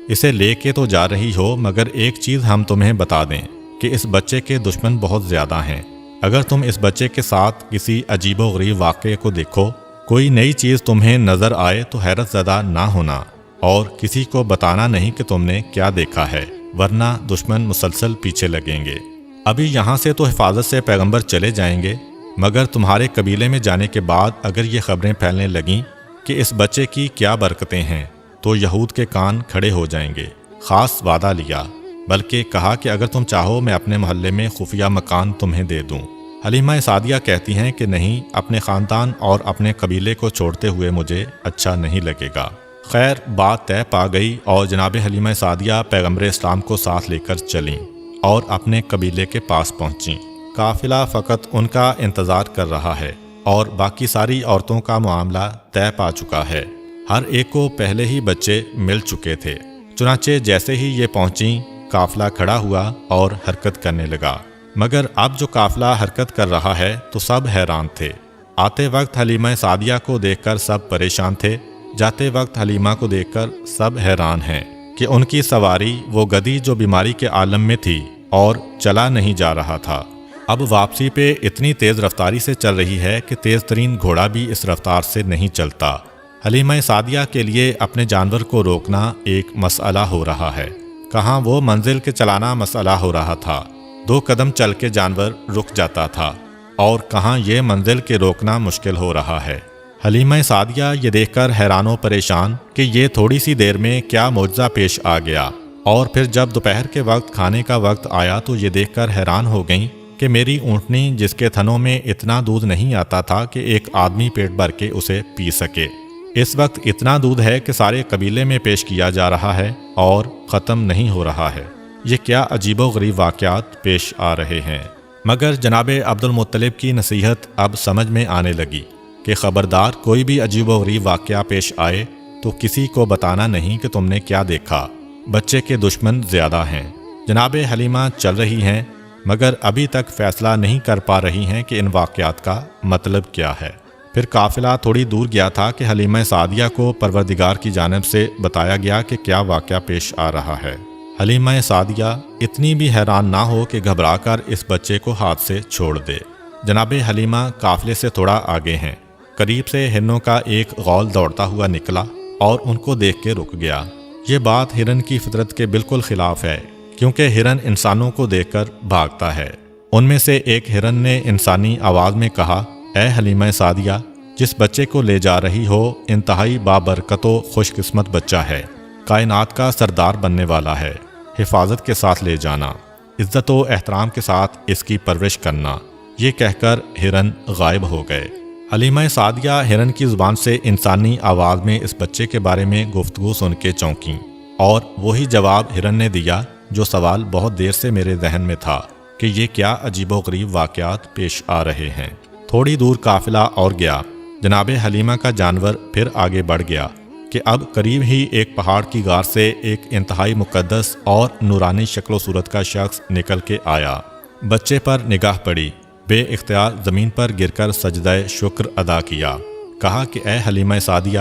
اسے لے کے تو جا رہی ہو مگر ایک چیز ہم تمہیں بتا دیں کہ اس بچے کے دشمن بہت زیادہ ہیں۔ اگر تم اس بچے کے ساتھ کسی عجیب و غریب واقعے کو دیکھو، کوئی نئی چیز تمہیں نظر آئے تو حیرت زدہ نہ ہونا اور کسی کو بتانا نہیں کہ تم نے کیا دیکھا ہے، ورنہ دشمن مسلسل پیچھے لگیں گے۔ ابھی یہاں سے تو حفاظت سے پیغمبر چلے جائیں گے، مگر تمہارے قبیلے میں جانے کے بعد اگر یہ خبریں پھیلنے لگیں کہ اس بچے کی کیا برکتیں ہیں تو یہود کے کان کھڑے ہو جائیں گے۔ خاص وعدہ لیا، بلکہ کہا کہ اگر تم چاہو میں اپنے محلے میں خفیہ مکان تمہیں دے دوں۔ حلیمہ سعدیہ کہتی ہیں کہ نہیں، اپنے خاندان اور اپنے قبیلے کو چھوڑتے ہوئے مجھے اچھا نہیں لگے گا۔ خیر بات طے پا گئی اور جناب حلیمہ سعدیہ پیغمبر اسلام کو ساتھ لے کر چلیں اور اپنے قبیلے کے پاس پہنچیں۔ قافلہ فقط ان کا انتظار کر رہا ہے اور باقی ساری عورتوں کا معاملہ طے پا چکا ہے، ہر ایک کو پہلے ہی بچے مل چکے تھے۔ چنانچہ جیسے ہی یہ پہنچیں قافلہ کھڑا ہوا اور حرکت کرنے لگا، مگر اب جو قافلہ حرکت کر رہا ہے تو سب حیران تھے۔ آتے وقت حلیمہ سعدیہ کو دیکھ کر سب پریشان تھے، جاتے وقت حلیمہ کو دیکھ کر سب حیران ہیں کہ ان کی سواری وہ گدھی جو بیماری کے عالم میں تھی اور چلا نہیں جا رہا تھا، اب واپسی پہ اتنی تیز رفتاری سے چل رہی ہے کہ تیز ترین گھوڑا بھی اس رفتار سے نہیں چلتا۔ حلیمہ سعدیہ کے لیے اپنے جانور کو روکنا ایک مسئلہ ہو رہا ہے، کہاں وہ منزل کے چلانا مسئلہ ہو رہا تھا، 2 قدم چل کے جانور رک جاتا تھا، اور کہاں یہ منزل کے روکنا مشکل ہو رہا ہے۔ حلیمہ سعدیہ یہ دیکھ کر حیران و پریشان کہ یہ تھوڑی سی دیر میں کیا معجزہ پیش آ گیا، اور پھر جب دوپہر کے وقت کھانے کا وقت آیا تو یہ دیکھ کر حیران ہو گئیں کہ میری اونٹنی جس کے تھنوں میں اتنا دودھ نہیں آتا تھا کہ ایک آدمی پیٹ بھر کے اسے پی سکے، اس وقت اتنا دودھ ہے کہ سارے قبیلے میں پیش کیا جا رہا ہے اور ختم نہیں ہو رہا ہے۔ یہ کیا عجیب و غریب واقعات پیش آ رہے ہیں۔ مگر جناب عبدالمطلب کی نصیحت اب سمجھ میں آنے لگی کہ خبردار کوئی بھی عجیب و غریب واقعہ پیش آئے تو کسی کو بتانا نہیں کہ تم نے کیا دیکھا، بچے کے دشمن زیادہ ہیں۔ جناب حلیمہ چل رہی ہیں مگر ابھی تک فیصلہ نہیں کر پا رہی ہیں کہ ان واقعات کا مطلب کیا ہے۔ پھر قافلہ تھوڑی دور گیا تھا کہ حلیمہ سعدیہ کو پروردگار کی جانب سے بتایا گیا کہ کیا واقعہ پیش آ رہا ہے۔ حلیمہ سعدیہ اتنی بھی حیران نہ ہو کہ گھبرا کر اس بچے کو ہاتھ سے چھوڑ دے۔ جناب حلیمہ قافلے سے تھوڑا آگے ہیں، قریب سے ہرنوں کا ایک غول دوڑتا ہوا نکلا اور ان کو دیکھ کے رک گیا۔ یہ بات ہرن کی فطرت کے بالکل خلاف ہے، کیونکہ ہرن انسانوں کو دیکھ کر بھاگتا ہے۔ ان میں سے ایک ہرن نے انسانی آواز میں کہا، اے حلیمہ سعدیہ، جس بچے کو لے جا رہی ہو انتہائی بابرکت و خوش قسمت بچہ ہے، کائنات کا سردار بننے والا ہے، حفاظت کے ساتھ لے جانا، عزت و احترام کے ساتھ اس کی پرورش کرنا۔ یہ کہہ کر ہرن غائب ہو گئے۔ حلیمہ سعدیہ ہرن کی زبان سے انسانی آواز میں اس بچے کے بارے میں گفتگو سن کے چونکیں، اور وہی جواب ہرن نے دیا جو سوال بہت دیر سے میرے ذہن میں تھا کہ یہ کیا عجیب و غریب واقعات پیش آ رہے ہیں۔ تھوڑی دور قافلہ اور گیا، جناب حلیمہ کا جانور پھر آگے بڑھ گیا کہ اب قریب ہی ایک پہاڑ کی غار سے ایک انتہائی مقدس اور نورانی شکل و صورت کا شخص نکل کے آیا۔ بچے پر نگاہ پڑی، بے اختیار زمین پر گر کر سجدہ شکر ادا کیا، کہا کہ اے حلیمہ سعدیہ،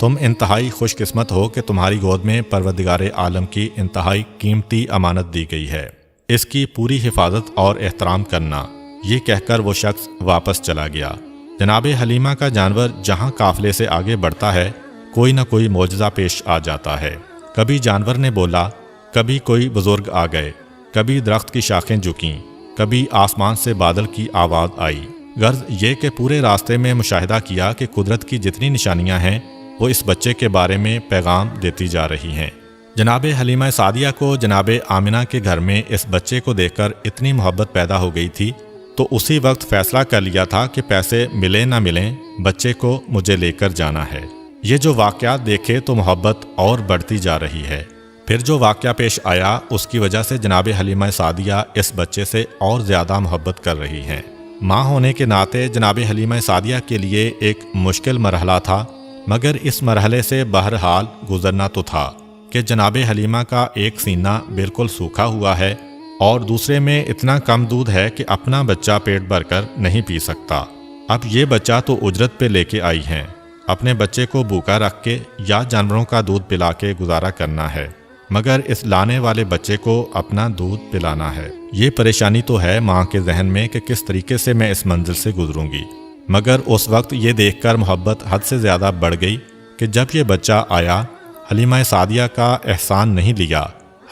تم انتہائی خوش قسمت ہو کہ تمہاری گود میں پروردگار عالم کی انتہائی قیمتی امانت دی گئی ہے، اس کی پوری حفاظت اور احترام کرنا۔ یہ کہہ کر وہ شخص واپس چلا گیا۔ جناب حلیمہ کا جانور جہاں قافلے سے آگے بڑھتا ہے، کوئی نہ کوئی معجزہ پیش آ جاتا ہے۔ کبھی جانور نے بولا، کبھی کوئی بزرگ آ گئے، کبھی درخت کی شاخیں جھکیں، کبھی آسمان سے بادل کی آواز آئی۔ غرض یہ کہ پورے راستے میں مشاہدہ کیا کہ قدرت کی جتنی نشانیاں ہیں وہ اس بچے کے بارے میں پیغام دیتی جا رہی ہیں۔ جناب حلیمہ سعدیہ کو جناب آمنہ کے گھر میں اس بچے کو دیکھ کر اتنی محبت پیدا ہو گئی تھی، تو اسی وقت فیصلہ کر لیا تھا کہ پیسے ملیں نہ ملیں، بچے کو مجھے لے کر جانا ہے۔ یہ جو واقعات دیکھے تو محبت اور بڑھتی جا رہی ہے۔ پھر جو واقعہ پیش آیا اس کی وجہ سے جناب حلیمہ سعدیہ اس بچے سے اور زیادہ محبت کر رہی ہیں۔ ماں ہونے کے ناطے جناب حلیمہ سعدیہ کے لیے ایک مشکل مرحلہ تھا، مگر اس مرحلے سے بہرحال گزرنا تو تھا کہ جناب حلیمہ کا ایک سینہ بالکل سوکھا ہوا ہے اور دوسرے میں اتنا کم دودھ ہے کہ اپنا بچہ پیٹ بھر کر نہیں پی سکتا۔ اب یہ بچہ تو اجرت پہ لے کے آئی ہیں، اپنے بچے کو بھوکا رکھ کے یا جانوروں کا دودھ پلا کے گزارا کرنا ہے، مگر اس لانے والے بچے کو اپنا دودھ پلانا ہے۔ یہ پریشانی تو ہے ماں کے ذہن میں کہ کس طریقے سے میں اس منزل سے گزروں گی، مگر اس وقت یہ دیکھ کر محبت حد سے زیادہ بڑھ گئی کہ جب یہ بچہ آیا، حلیمہ سعدیہ کا احسان نہیں لیا،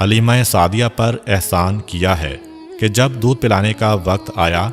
حلیمہ سعدیہ پر احسان کیا ہے کہ جب دودھ پلانے کا وقت آیا،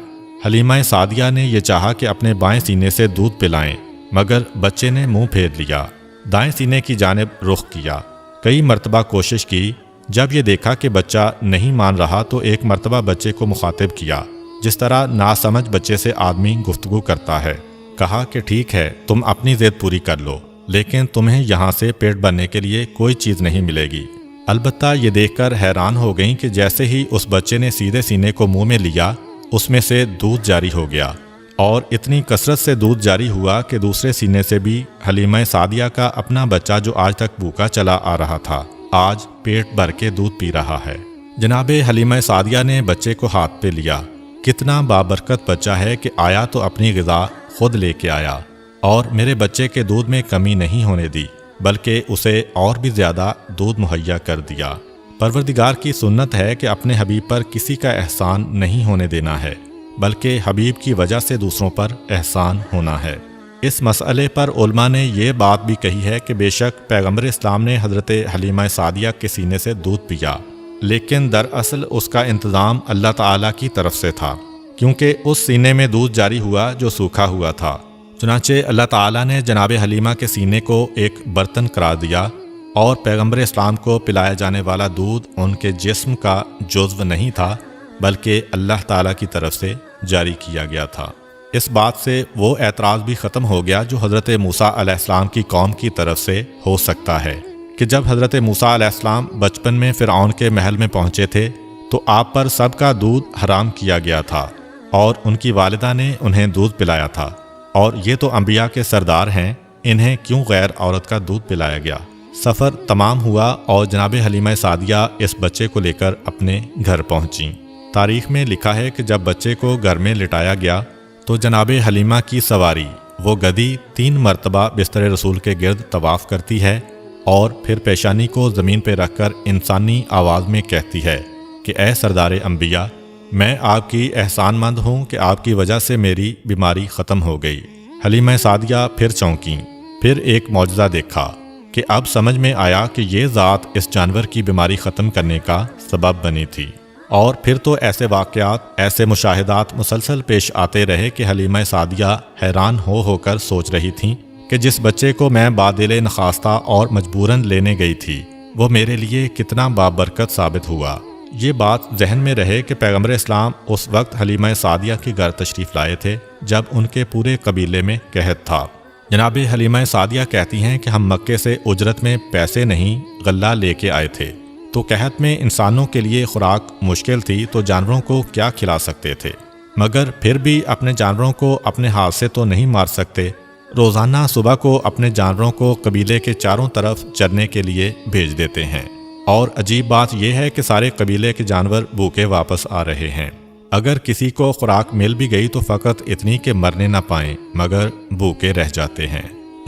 حلیمہ سعدیہ نے یہ چاہا کہ اپنے بائیں سینے سے دودھ پلائیں، مگر بچے نے منہ پھیر لیا، دائیں سینے کی جانب رخ کیا۔ کئی مرتبہ کوشش کی، جب یہ دیکھا کہ بچہ نہیں مان رہا تو ایک مرتبہ بچے کو مخاطب کیا، جس طرح ناسمجھ بچے سے آدمی گفتگو کرتا ہے۔ کہا کہ ٹھیک ہے، تم اپنی ضد پوری کر لو، لیکن تمہیں یہاں سے پیٹ بھرنے کے لیے کوئی چیز نہیں ملے گی۔ البتہ یہ دیکھ کر حیران ہو گئیں کہ جیسے ہی اس بچے نے سیدھے سینے کو منہ میں لیا، اس میں سے دودھ جاری ہو گیا، اور اتنی کثرت سے دودھ جاری ہوا کہ دوسرے سینے سے بھی حلیمہ سعدیہ کا اپنا بچہ جو آج تک بھوکا چلا آ رہا تھا، آج پیٹ بھر کے دودھ پی رہا ہے۔ جناب حلیمہ سعدیہ نے بچے کو ہاتھ پہ لیا۔ کتنا بابرکت بچہ ہے کہ آیا تو اپنی غذا خود لے کے آیا، اور میرے بچے کے دودھ میں کمی نہیں ہونے دی، بلکہ اسے اور بھی زیادہ دودھ مہیا کر دیا۔ پروردگار کی سنت ہے کہ اپنے حبیب پر کسی کا احسان نہیں ہونے دینا ہے، بلکہ حبیب کی وجہ سے دوسروں پر احسان ہونا ہے۔ اس مسئلے پر علماء نے یہ بات بھی کہی ہے کہ بے شک پیغمبر اسلام نے حضرت حلیمہ سعدیہ کے سینے سے دودھ پیا، لیکن دراصل اس کا انتظام اللہ تعالیٰ کی طرف سے تھا، کیونکہ اس سینے میں دودھ جاری ہوا جو سوکھا ہوا تھا۔ چنانچہ اللہ تعالیٰ نے جناب حلیمہ کے سینے کو ایک برتن قرار دیا، اور پیغمبر اسلام کو پلایا جانے والا دودھ ان کے جسم کا جزو نہیں تھا، بلکہ اللہ تعالیٰ کی طرف سے جاری کیا گیا تھا۔ اس بات سے وہ اعتراض بھی ختم ہو گیا جو حضرت موسیٰ علیہ السلام کی قوم کی طرف سے ہو سکتا ہے کہ جب حضرت موسیٰ علیہ السلام بچپن میں فرعون کے محل میں پہنچے تھے تو آپ پر سب کا دودھ حرام کیا گیا تھا، اور ان کی والدہ نے انہیں دودھ پلایا تھا، اور یہ تو انبیاء کے سردار ہیں، انہیں کیوں غیر عورت کا دودھ پلایا گیا؟ سفر تمام ہوا اور جناب حلیمہ سعدیہ اس بچے کو لے کر اپنے گھر پہنچیں۔ تاریخ میں لکھا ہے کہ جب بچے کو گھر میں لٹایا گیا تو جناب حلیمہ کی سواری وہ گدی 3 مرتبہ بستر رسول کے گرد طواف کرتی ہے، اور پھر پیشانی کو زمین پہ رکھ کر انسانی آواز میں کہتی ہے کہ اے سردار انبیاء، میں آپ کی احسان مند ہوں کہ آپ کی وجہ سے میری بیماری ختم ہو گئی۔ حلیمہ سعدیہ پھر چونکیں، پھر ایک معجزہ دیکھا۔ کہ اب سمجھ میں آیا کہ یہ ذات اس جانور کی بیماری ختم کرنے کا سبب بنی تھی۔ اور پھر تو ایسے واقعات، ایسے مشاہدات مسلسل پیش آتے رہے کہ حلیمہ سعدیہ حیران ہو کر سوچ رہی تھیں کہ جس بچے کو میں بادل نخواستہ اور مجبوراً لینے گئی تھی وہ میرے لیے کتنا بابرکت ثابت ہوا۔ یہ بات ذہن میں رہے کہ پیغمبر اسلام اس وقت حلیمہ سعدیہ کے گھر تشریف لائے تھے جب ان کے پورے قبیلے میں قحط تھا۔ جناب حلیمہ سعدیہ کہتی ہیں کہ ہم مکے سے اجرت میں پیسے نہیں غلہ لے کے آئے تھے، تو قحط میں انسانوں کے لیے خوراک مشکل تھی تو جانوروں کو کیا کھلا سکتے تھے، مگر پھر بھی اپنے جانوروں کو اپنے ہاتھ سے تو نہیں مار سکتے۔ روزانہ صبح کو اپنے جانوروں کو قبیلے کے چاروں طرف چرنے کے لیے بھیج دیتے ہیں، اور عجیب بات یہ ہے کہ سارے قبیلے کے جانور بھوکے واپس آ رہے ہیں۔ اگر کسی کو خوراک مل بھی گئی تو فقط اتنی کہ مرنے نہ پائیں مگر بھوکے رہ جاتے ہیں،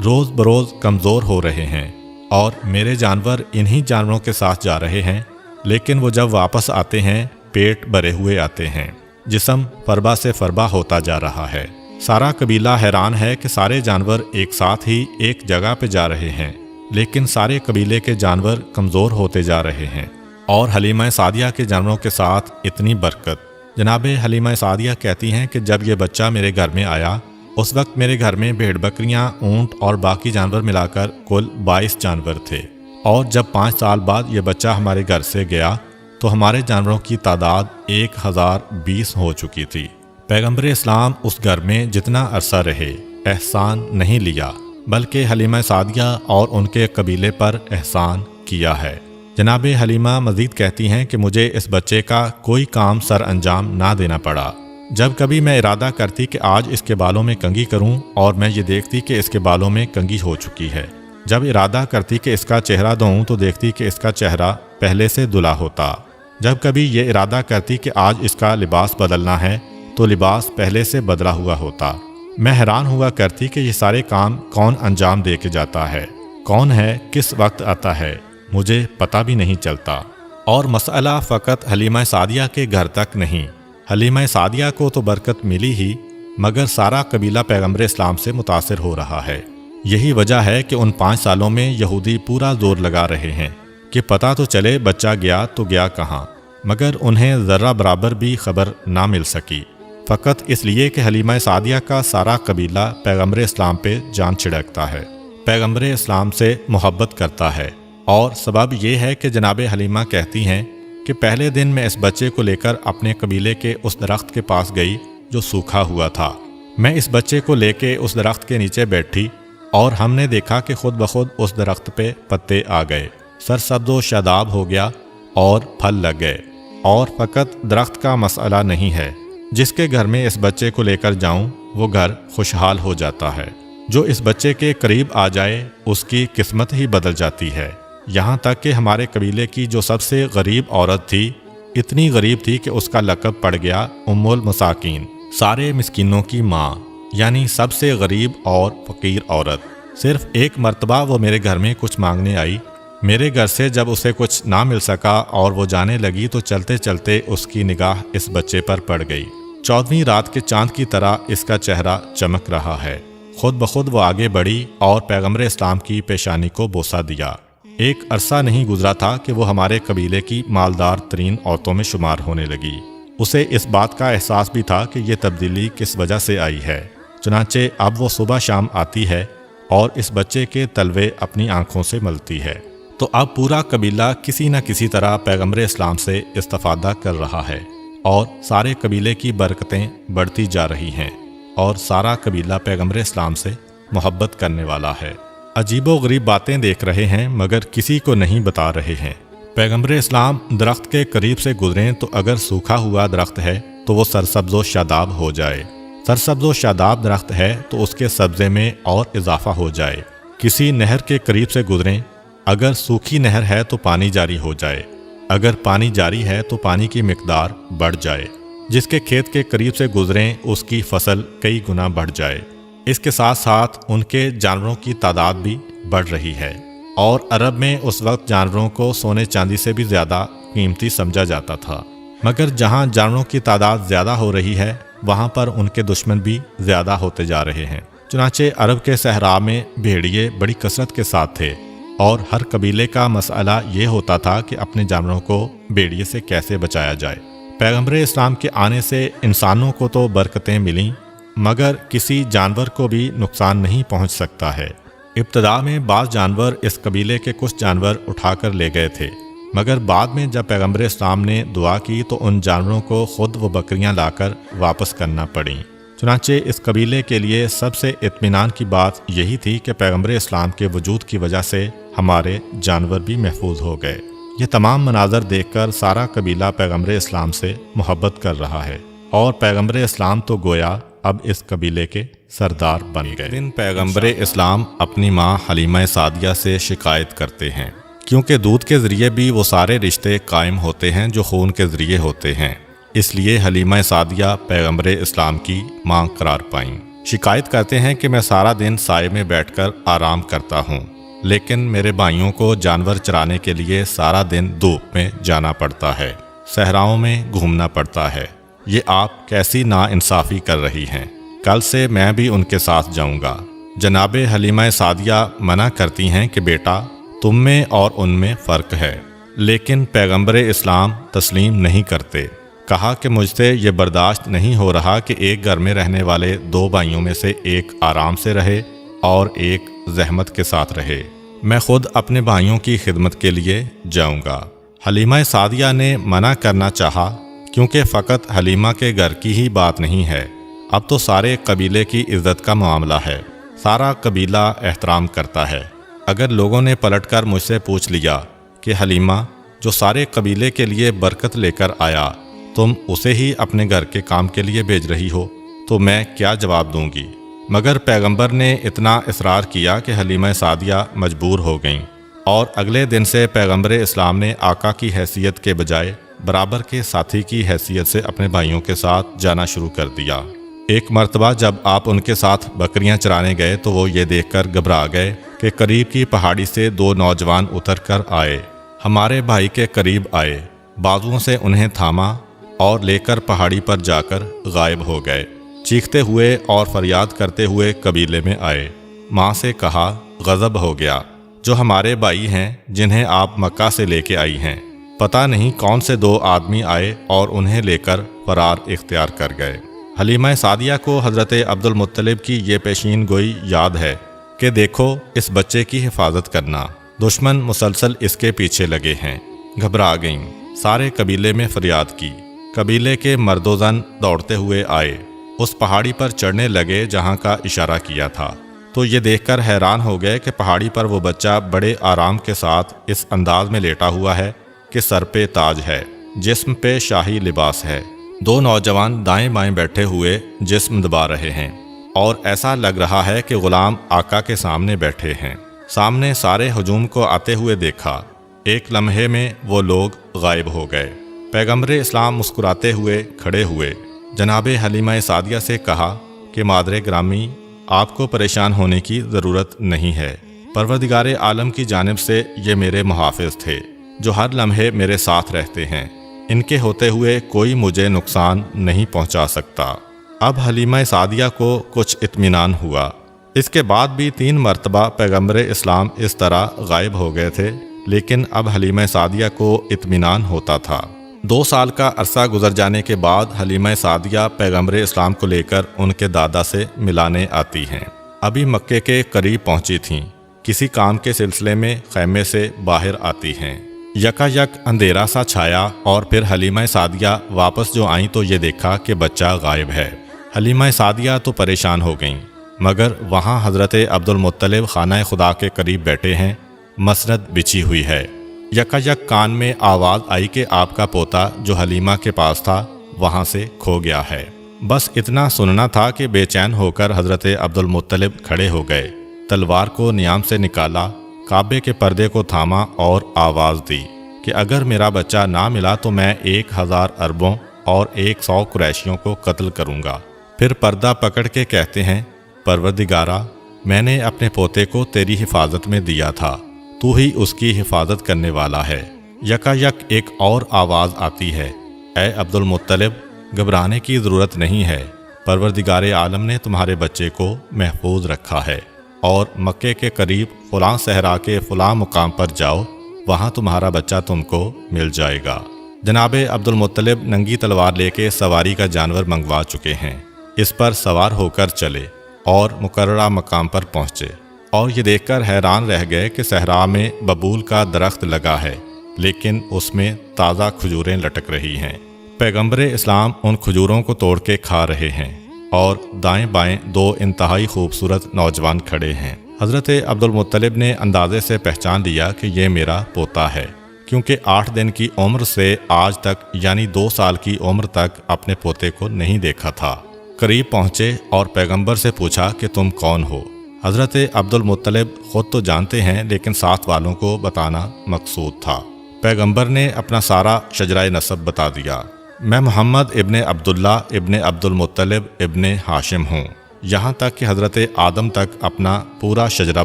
روز بروز کمزور ہو رہے ہیں، اور میرے جانور انہی جانوروں کے ساتھ جا رہے ہیں، لیکن وہ جب واپس آتے ہیں پیٹ بھرے ہوئے آتے ہیں، جسم فربا سے فربا ہوتا جا رہا ہے۔ سارا قبیلہ حیران ہے کہ سارے جانور ایک ساتھ ہی ایک جگہ پہ جا رہے ہیں، لیکن سارے قبیلے کے جانور کمزور ہوتے جا رہے ہیں، اور حلیمہ سعدیہ کے جانوروں کے ساتھ اتنی برکت۔ جناب حلیمہ سعدیہ کہتی ہیں کہ جب یہ بچہ میرے گھر میں آیا اس وقت میرے گھر میں بھیڑ بکریاں، اونٹ اور باقی جانور ملا کر کل 22 جانور تھے، اور جب 5 سال بعد یہ بچہ ہمارے گھر سے گیا تو ہمارے جانوروں کی تعداد 1020 ہو چکی تھی۔ پیغمبر اسلام اس گھر میں جتنا عرصہ رہے احسان نہیں لیا، بلکہ حلیمہ سعدیہ اور ان کے قبیلے پر احسان کیا ہے۔ جناب حلیمہ مزید کہتی ہیں کہ مجھے اس بچے کا کوئی کام سر انجام نہ دینا پڑا۔ جب کبھی میں ارادہ کرتی کہ آج اس کے بالوں میں کنگھی کروں اور میں یہ دیکھتی کہ اس کے بالوں میں کنگھی ہو چکی ہے، جب ارادہ کرتی کہ اس کا چہرہ دھوؤں تو دیکھتی کہ اس کا چہرہ پہلے سے دھلا ہوتا، جب کبھی یہ ارادہ کرتی کہ آج اس کا لباس بدلنا ہے تو لباس پہلے سے بدلا ہوا ہوتا۔ میں حیران ہوا کرتی کہ یہ سارے کام کون انجام دے کے جاتا ہے، کون ہے، کس وقت آتا ہے، مجھے پتہ بھی نہیں چلتا۔ اور مسئلہ فقط حلیمہ سعدیہ کے گھر تک نہیں، حلیمہ سعدیہ کو تو برکت ملی ہی، مگر سارا قبیلہ پیغمبر اسلام سے متاثر ہو رہا ہے۔ یہی وجہ ہے کہ ان 5 سالوں میں یہودی پورا زور لگا رہے ہیں کہ پتہ تو چلے بچہ گیا تو گیا کہاں، مگر انہیں ذرہ برابر بھی خبر نہ مل سکی، فقط اس لیے کہ حلیمہ سعدیہ کا سارا قبیلہ پیغمبر اسلام پہ جان چھڑکتا ہے، پیغمبر اسلام سے محبت کرتا ہے۔ اور سبب یہ ہے کہ جناب حلیمہ کہتی ہیں کہ پہلے دن میں اس بچے کو لے کر اپنے قبیلے کے اس درخت کے پاس گئی جو سوکھا ہوا تھا۔ میں اس بچے کو لے کے اس درخت کے نیچے بیٹھی اور ہم نے دیکھا کہ خود بخود اس درخت پہ پتے آ گئے، سرسبز و شاداب ہو گیا اور پھل لگ گئے۔ اور فقط درخت کا مسئلہ نہیں ہے، جس کے گھر میں اس بچے کو لے کر جاؤں وہ گھر خوشحال ہو جاتا ہے، جو اس بچے کے قریب آ جائے اس کی قسمت ہی بدل جاتی ہے۔ یہاں تک کہ ہمارے قبیلے کی جو سب سے غریب عورت تھی، اتنی غریب تھی کہ اس کا لقب پڑ گیا ام المساکین، سارے مسکینوں کی ماں، یعنی سب سے غریب اور فقیر عورت۔ صرف ایک مرتبہ وہ میرے گھر میں کچھ مانگنے آئی، میرے گھر سے جب اسے کچھ نہ مل سکا اور وہ جانے لگی تو چلتے چلتے اس کی نگاہ اس بچے پر پڑ گئی۔ 14ویں رات کے چاند کی طرح اس کا چہرہ چمک رہا ہے۔ خود بخود وہ آگے بڑھی اور پیغمبر اسلام کی پیشانی کو بوسہ دیا۔ ایک عرصہ نہیں گزرا تھا کہ وہ ہمارے قبیلے کی مالدار ترین عورتوں میں شمار ہونے لگی۔ اسے اس بات کا احساس بھی تھا کہ یہ تبدیلی کس وجہ سے آئی ہے، چنانچہ اب وہ صبح شام آتی ہے اور اس بچے کے تلوے اپنی آنکھوں سے ملتی ہے۔ تو اب پورا قبیلہ کسی نہ کسی طرح پیغمبر اسلام سے استفادہ کر رہا ہے، اور سارے قبیلے کی برکتیں بڑھتی جا رہی ہیں، اور سارا قبیلہ پیغمبر اسلام سے محبت کرنے والا ہے۔ عجیب و غریب باتیں دیکھ رہے ہیں مگر کسی کو نہیں بتا رہے ہیں۔ پیغمبر اسلام درخت کے قریب سے گزریں تو اگر سوکھا ہوا درخت ہے تو وہ سرسبز و شاداب ہو جائے، سرسبز و شاداب درخت ہے تو اس کے سبزے میں اور اضافہ ہو جائے۔ کسی نہر کے قریب سے گزریں، اگر سوکھی نہر ہے تو پانی جاری ہو جائے، اگر پانی جاری ہے تو پانی کی مقدار بڑھ جائے۔ جس کے کھیت کے قریب سے گزریں اس کی فصل کئی گنا بڑھ جائے۔ اس کے ساتھ ساتھ ان کے جانوروں کی تعداد بھی بڑھ رہی ہے، اور عرب میں اس وقت جانوروں کو سونے چاندی سے بھی زیادہ قیمتی سمجھا جاتا تھا، مگر جہاں جانوروں کی تعداد زیادہ ہو رہی ہے وہاں پر ان کے دشمن بھی زیادہ ہوتے جا رہے ہیں۔ چنانچہ عرب کے صحرا میں بھیڑیے بڑی کثرت کے ساتھ تھے، اور ہر قبیلے کا مسئلہ یہ ہوتا تھا کہ اپنے جانوروں کو بھیڑیے سے کیسے بچایا جائے۔ پیغمبر اسلام کے آنے سے انسانوں کو تو برکتیں ملیں، مگر کسی جانور کو بھی نقصان نہیں پہنچ سکتا ہے۔ ابتدا میں بعض جانور اس قبیلے کے کچھ جانور اٹھا کر لے گئے تھے، مگر بعد میں جب پیغمبر اسلام نے دعا کی تو ان جانوروں کو خود وہ بکریاں لا کر واپس کرنا پڑیں۔ چنانچہ اس قبیلے کے لیے سب سے اطمینان کی بات یہی تھی کہ پیغمبر اسلام کے وجود کی وجہ سے ہمارے جانور بھی محفوظ ہو گئے۔ یہ تمام مناظر دیکھ کر سارا قبیلہ پیغمبر اسلام سے محبت کر رہا ہے، اور پیغمبر اسلام تو گویا اب اس قبیلے کے سردار بن گئے۔ ایک دن پیغمبر اسلام اپنی ماں حلیمہ سعدیہ سے شکایت کرتے ہیں، کیونکہ دودھ کے ذریعے بھی وہ سارے رشتے قائم ہوتے ہیں جو خون کے ذریعے ہوتے ہیں، اس لیے حلیمہ سعدیہ پیغمبر اسلام کی ماں قرار پائیں۔ شکایت کرتے ہیں کہ میں سارا دن سائے میں بیٹھ کر آرام کرتا ہوں، لیکن میرے بھائیوں کو جانور چرانے کے لیے سارا دن دھوپ میں جانا پڑتا ہے، صحراؤں میں گھومنا پڑتا ہے۔ یہ آپ کیسی ناانصافی کر رہی ہیں؟ کل سے میں بھی ان کے ساتھ جاؤں گا۔ جناب حلیمہ سعدیہ منع کرتی ہیں کہ بیٹا، تم میں اور ان میں فرق ہے، لیکن پیغمبر اسلام تسلیم نہیں کرتے۔ کہا کہ مجھ سے یہ برداشت نہیں ہو رہا کہ ایک گھر میں رہنے والے دو بھائیوں میں سے ایک آرام سے رہے اور ایک زحمت کے ساتھ رہے۔ میں خود اپنے بھائیوں کی خدمت کے لیے جاؤں گا۔ حلیمہ سعدیہ نے منع کرنا چاہا، کیونکہ فقط حلیمہ کے گھر کی ہی بات نہیں ہے، اب تو سارے قبیلے کی عزت کا معاملہ ہے، سارا قبیلہ احترام کرتا ہے۔ اگر لوگوں نے پلٹ کر مجھ سے پوچھ لیا کہ حلیمہ جو سارے قبیلے کے لیے برکت لے کر آیا، تم اسے ہی اپنے گھر کے کام کے لیے بھیج رہی ہو، تو میں کیا جواب دوں گی؟ مگر پیغمبر نے اتنا اصرار کیا کہ حلیمہ سعدیہ مجبور ہو گئیں، اور اگلے دن سے پیغمبر اسلام نے آقا کی حیثیت کے بجائے برابر کے ساتھی کی حیثیت سے اپنے بھائیوں کے ساتھ جانا شروع کر دیا۔ ایک مرتبہ جب آپ ان کے ساتھ بکریاں چرانے گئے تو وہ یہ دیکھ کر گھبرا گئے کہ قریب کی پہاڑی سے دو نوجوان اتر کر آئے، ہمارے بھائی کے قریب آئے، بازوؤں سے انہیں تھاما اور لے کر پہاڑی پر جا کر غائب ہو گئے۔ چیختے ہوئے اور فریاد کرتے ہوئے قبیلے میں آئے۔ ماں سے کہا، غضب ہو گیا، جو ہمارے بھائی ہیں جنہیں آپ مکہ سے لے کے آئی ہیں، پتہ نہیں کون سے دو آدمی آئے اور انہیں لے کر فرار اختیار کر گئے۔ حلیمہ سعدیہ کو حضرت عبد المطلب کی یہ پیشین گوئی یاد ہے کہ دیکھو اس بچے کی حفاظت کرنا، دشمن مسلسل اس کے پیچھے لگے ہیں۔ گھبرا گئیں، سارے قبیلے میں فریاد کی۔ قبیلے کے مرد و زن دوڑتے ہوئے آئے، اس پہاڑی پر چڑھنے لگے جہاں کا اشارہ کیا تھا، تو یہ دیکھ کر حیران ہو گئے کہ پہاڑی پر وہ بچہ بڑے آرام کے ساتھ اس انداز میں لیٹا ہوا ہے کہ سر پہ تاج ہے، جسم پہ شاہی لباس ہے۔ دو نوجوان دائیں بائیں بیٹھے ہوئے جسم دبا رہے ہیں، اور ایسا لگ رہا ہے کہ غلام آقا کے سامنے بیٹھے ہیں۔ سامنے سارے ہجوم کو آتے ہوئے دیکھا، ایک لمحے میں وہ لوگ غائب ہو گئے۔ پیغمبر اسلام مسکراتے ہوئے کھڑے ہوئے، جناب حلیمہ سعدیہ سے کہا کہ مادر گرامی، آپ کو پریشان ہونے کی ضرورت نہیں ہے، پروردگار عالم کی جانب سے یہ میرے محافظ تھے جو ہر لمحے میرے ساتھ رہتے ہیں، ان کے ہوتے ہوئے کوئی مجھے نقصان نہیں پہنچا سکتا۔ اب حلیمہ سعدیہ کو کچھ اطمینان ہوا۔ اس کے بعد بھی 3 مرتبہ پیغمبر اسلام اس طرح غائب ہو گئے تھے، لیکن اب حلیمہ سعدیہ کو اطمینان ہوتا تھا۔ 2 سال کا عرصہ گزر جانے کے بعد حلیمہ سعدیہ پیغمبر اسلام کو لے کر ان کے دادا سے ملانے آتی ہیں۔ ابھی مکے کے قریب پہنچی تھیں، کسی کام کے سلسلے میں خیمے سے باہر آتی ہیں۔ یکا یک اندھیرا سا چھایا، اور پھر حلیمہ سعدیہ واپس جو آئیں تو یہ دیکھا کہ بچہ غائب ہے۔ حلیمہ سعدیہ تو پریشان ہو گئیں، مگر وہاں حضرت عبد المطلب خانہ خدا کے قریب بیٹھے ہیں، مسند بچھی ہوئی ہے۔ یکا یک کان میں آواز آئی کہ آپ کا پوتا جو حلیمہ کے پاس تھا وہاں سے کھو گیا ہے۔ بس اتنا سننا تھا کہ بے چین ہو کر حضرت عبد المطلب کھڑے ہو گئے، تلوار کو نیام سے نکالا، کعبے کے پردے کو تھاما اور آواز دی کہ اگر میرا بچہ نہ ملا تو میں 1000 عربوں اور 100 قریشیوں کو قتل کروں گا۔ پھر پردہ پکڑ کے کہتے ہیں، پروردگارا، میں نے اپنے پوتے کو تیری حفاظت میں دیا تھا، تو ہی اس کی حفاظت کرنے والا ہے۔ یکا یک ایک اور آواز آتی ہے، اے عبد المطلب، گھبرانے کی ضرورت نہیں ہے، پروردگار عالم نے تمہارے بچے کو محفوظ رکھا ہے۔ اور مکے کے قریب فلاں صحرا کے فلاں مقام پر جاؤ، وہاں تمہارا بچہ تم کو مل جائے گا۔ جناب عبد المطلب ننگی تلوار لے کے سواری کا جانور منگوا چکے ہیں، اس پر سوار ہو کر چلے اور مقررہ مقام پر پہنچے، اور یہ دیکھ کر حیران رہ گئے کہ صحرا میں ببول کا درخت لگا ہے، لیکن اس میں تازہ کھجوریں لٹک رہی ہیں۔ پیغمبر اسلام ان کھجوروں کو توڑ کے کھا رہے ہیں، اور دائیں بائیں دو انتہائی خوبصورت نوجوان کھڑے ہیں۔ حضرت عبد المطلب نے اندازے سے پہچان لیا کہ یہ میرا پوتا ہے، کیونکہ 8 دن کی عمر سے آج تک یعنی 2 سال کی عمر تک اپنے پوتے کو نہیں دیکھا تھا۔ قریب پہنچے اور پیغمبر سے پوچھا کہ تم کون ہو؟ حضرت عبد المطلب خود تو جانتے ہیں، لیکن ساتھ والوں کو بتانا مقصود تھا۔ پیغمبر نے اپنا سارا شجرہ نسب بتا دیا۔ میں محمد ابن عبداللہ ابن عبد المطلب ابن ہاشم ہوں، یہاں تک کہ حضرت آدم تک اپنا پورا شجرہ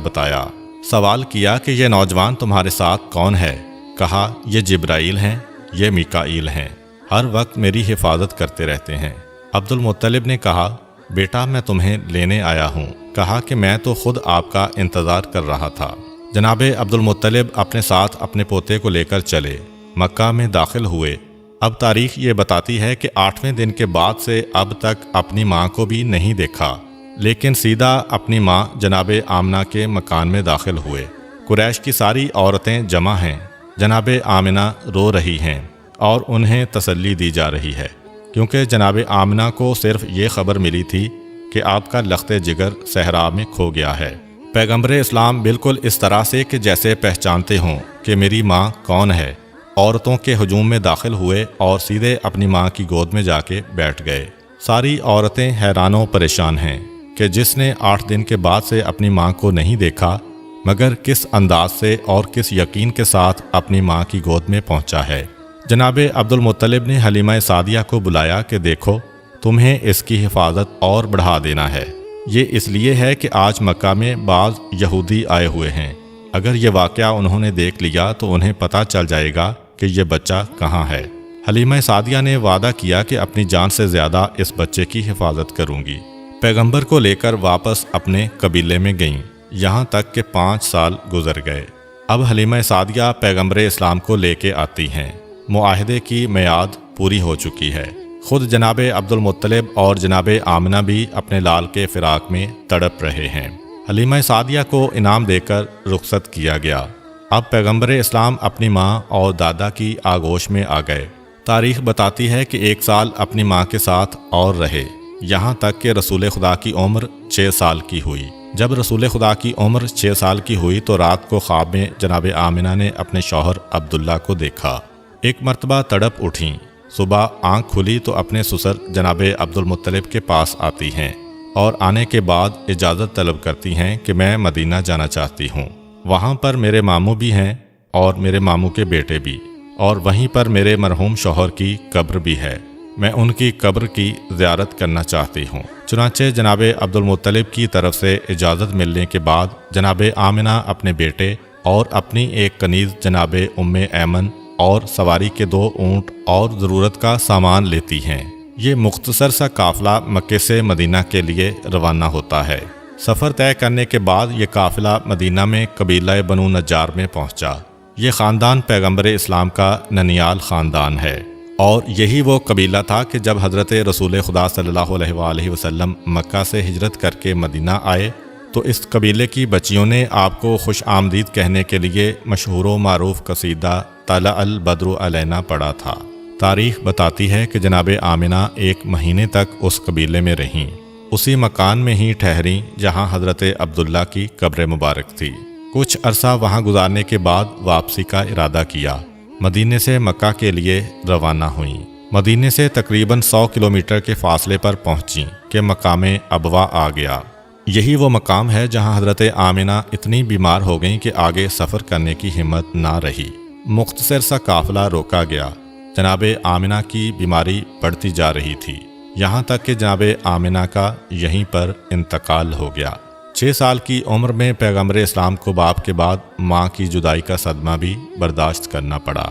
بتایا۔ سوال کیا کہ یہ نوجوان تمہارے ساتھ کون ہے؟ کہا یہ جبرائیل ہیں، یہ میکائیل ہیں، ہر وقت میری حفاظت کرتے رہتے ہیں۔ عبد المطلب نے کہا بیٹا میں تمہیں لینے آیا ہوں۔ کہا کہ میں تو خود آپ کا انتظار کر رہا تھا۔ جناب عبد المطلب اپنے ساتھ اپنے پوتے کو لے کر چلے، مکہ میں داخل ہوئے۔ اب تاریخ یہ بتاتی ہے کہ 8ویں دن کے بعد سے اب تک اپنی ماں کو بھی نہیں دیکھا، لیکن سیدھا اپنی ماں جناب آمنہ کے مکان میں داخل ہوئے۔ قریش کی ساری عورتیں جمع ہیں، جناب آمنہ رو رہی ہیں اور انہیں تسلی دی جا رہی ہے، کیونکہ جناب آمنہ کو صرف یہ خبر ملی تھی کہ آپ کا لخت جگر صحرا میں کھو گیا ہے۔ پیغمبر اسلام بالکل اس طرح سے کہ جیسے پہچانتے ہوں کہ میری ماں کون ہے، عورتوں کے ہجوم میں داخل ہوئے اور سیدھے اپنی ماں کی گود میں جا کے بیٹھ گئے۔ ساری عورتیں حیران و پریشان ہیں کہ جس نے 8 دن کے بعد سے اپنی ماں کو نہیں دیکھا، مگر کس انداز سے اور کس یقین کے ساتھ اپنی ماں کی گود میں پہنچا ہے۔ جناب عبد المطلب نے حلیمہ سعدیہ کو بلایا کہ دیکھو تمہیں اس کی حفاظت اور بڑھا دینا ہے۔ یہ اس لیے ہے کہ آج مکہ میں بعض یہودی آئے ہوئے ہیں، اگر یہ واقعہ انہوں نے دیکھ لیا تو انہیں پتہ چل جائے گا کہ یہ بچہ کہاں ہے۔ حلیمہ سعدیہ نے وعدہ کیا کہ اپنی جان سے زیادہ اس بچے کی حفاظت کروں گی۔ پیغمبر کو لے کر واپس اپنے قبیلے میں گئیں، یہاں تک کہ 5 سال گزر گئے۔ اب حلیمہ سعدیہ پیغمبر اسلام کو لے کے آتی ہیں۔ معاہدے کی میعاد پوری ہو چکی ہے۔ خود جناب عبد المطلب اور جناب آمنہ بھی اپنے لال کے فراق میں تڑپ رہے ہیں۔ حلیمہ سعدیہ کو انعام دے کر رخصت کیا گیا۔ اب پیغمبر اسلام اپنی ماں اور دادا کی آغوش میں آ گئے۔ تاریخ بتاتی ہے کہ 1 سال اپنی ماں کے ساتھ اور رہے، یہاں تک کہ رسول خدا کی عمر 6 سال کی ہوئی۔ جب رسول خدا کی عمر 6 سال کی ہوئی تو رات کو خواب میں جناب آمنہ نے اپنے شوہر عبداللہ کو دیکھا۔ ایک مرتبہ تڑپ اٹھیں، صبح آنکھ کھلی تو اپنے سسر جناب عبد المطلب کے پاس آتی ہیں اور آنے کے بعد اجازت طلب کرتی ہیں کہ میں مدینہ جانا چاہتی ہوں، وہاں پر میرے ماموں بھی ہیں اور میرے ماموں کے بیٹے بھی، اور وہیں پر میرے مرحوم شوہر کی قبر بھی ہے، میں ان کی قبر کی زیارت کرنا چاہتی ہوں۔ چنانچہ جناب عبد المطلب کی طرف سے اجازت ملنے کے بعد جناب آمنہ اپنے بیٹے اور اپنی ایک کنیز جناب ام ایمن اور سواری کے 2 اونٹ اور ضرورت کا سامان لیتی ہیں۔ یہ مختصر سا قافلہ مکے سے مدینہ کے لیے روانہ ہوتا ہے۔ سفر طے کرنے کے بعد یہ قافلہ مدینہ میں قبیلہ بنو نجار میں پہنچا۔ یہ خاندان پیغمبر اسلام کا ننیال خاندان ہے، اور یہی وہ قبیلہ تھا کہ جب حضرت رسول خدا صلی اللہ علیہ وآلہ وسلم مکہ سے ہجرت کر کے مدینہ آئے تو اس قبیلے کی بچیوں نے آپ کو خوش آمدید کہنے کے لیے مشہور و معروف قصیدہ طلع البدر علینا پڑھا تھا۔ تاریخ بتاتی ہے کہ جناب آمنہ 1 مہینے تک اس قبیلے میں رہیں، اسی مکان میں ہی ٹھہریں جہاں حضرت عبداللہ کی قبر مبارک تھی۔ کچھ عرصہ وہاں گزارنے کے بعد واپسی کا ارادہ کیا، مدینے سے مکہ کے لیے روانہ ہوئیں۔ مدینے سے تقریباً 100 کلومیٹر کے فاصلے پر پہنچیں کہ مقام ابوا آ گیا۔ یہی وہ مقام ہے جہاں حضرت آمنہ اتنی بیمار ہو گئیں کہ آگے سفر کرنے کی ہمت نہ رہی۔ مختصر سا قافلہ روکا گیا۔ جناب آمنہ کی بیماری بڑھتی جا رہی تھی، یہاں تک کہ جناب آمنہ کا یہیں پر انتقال ہو گیا۔ 6 سال کی عمر میں پیغمبر اسلام کو باپ کے بعد ماں کی جدائی کا صدمہ بھی برداشت کرنا پڑا۔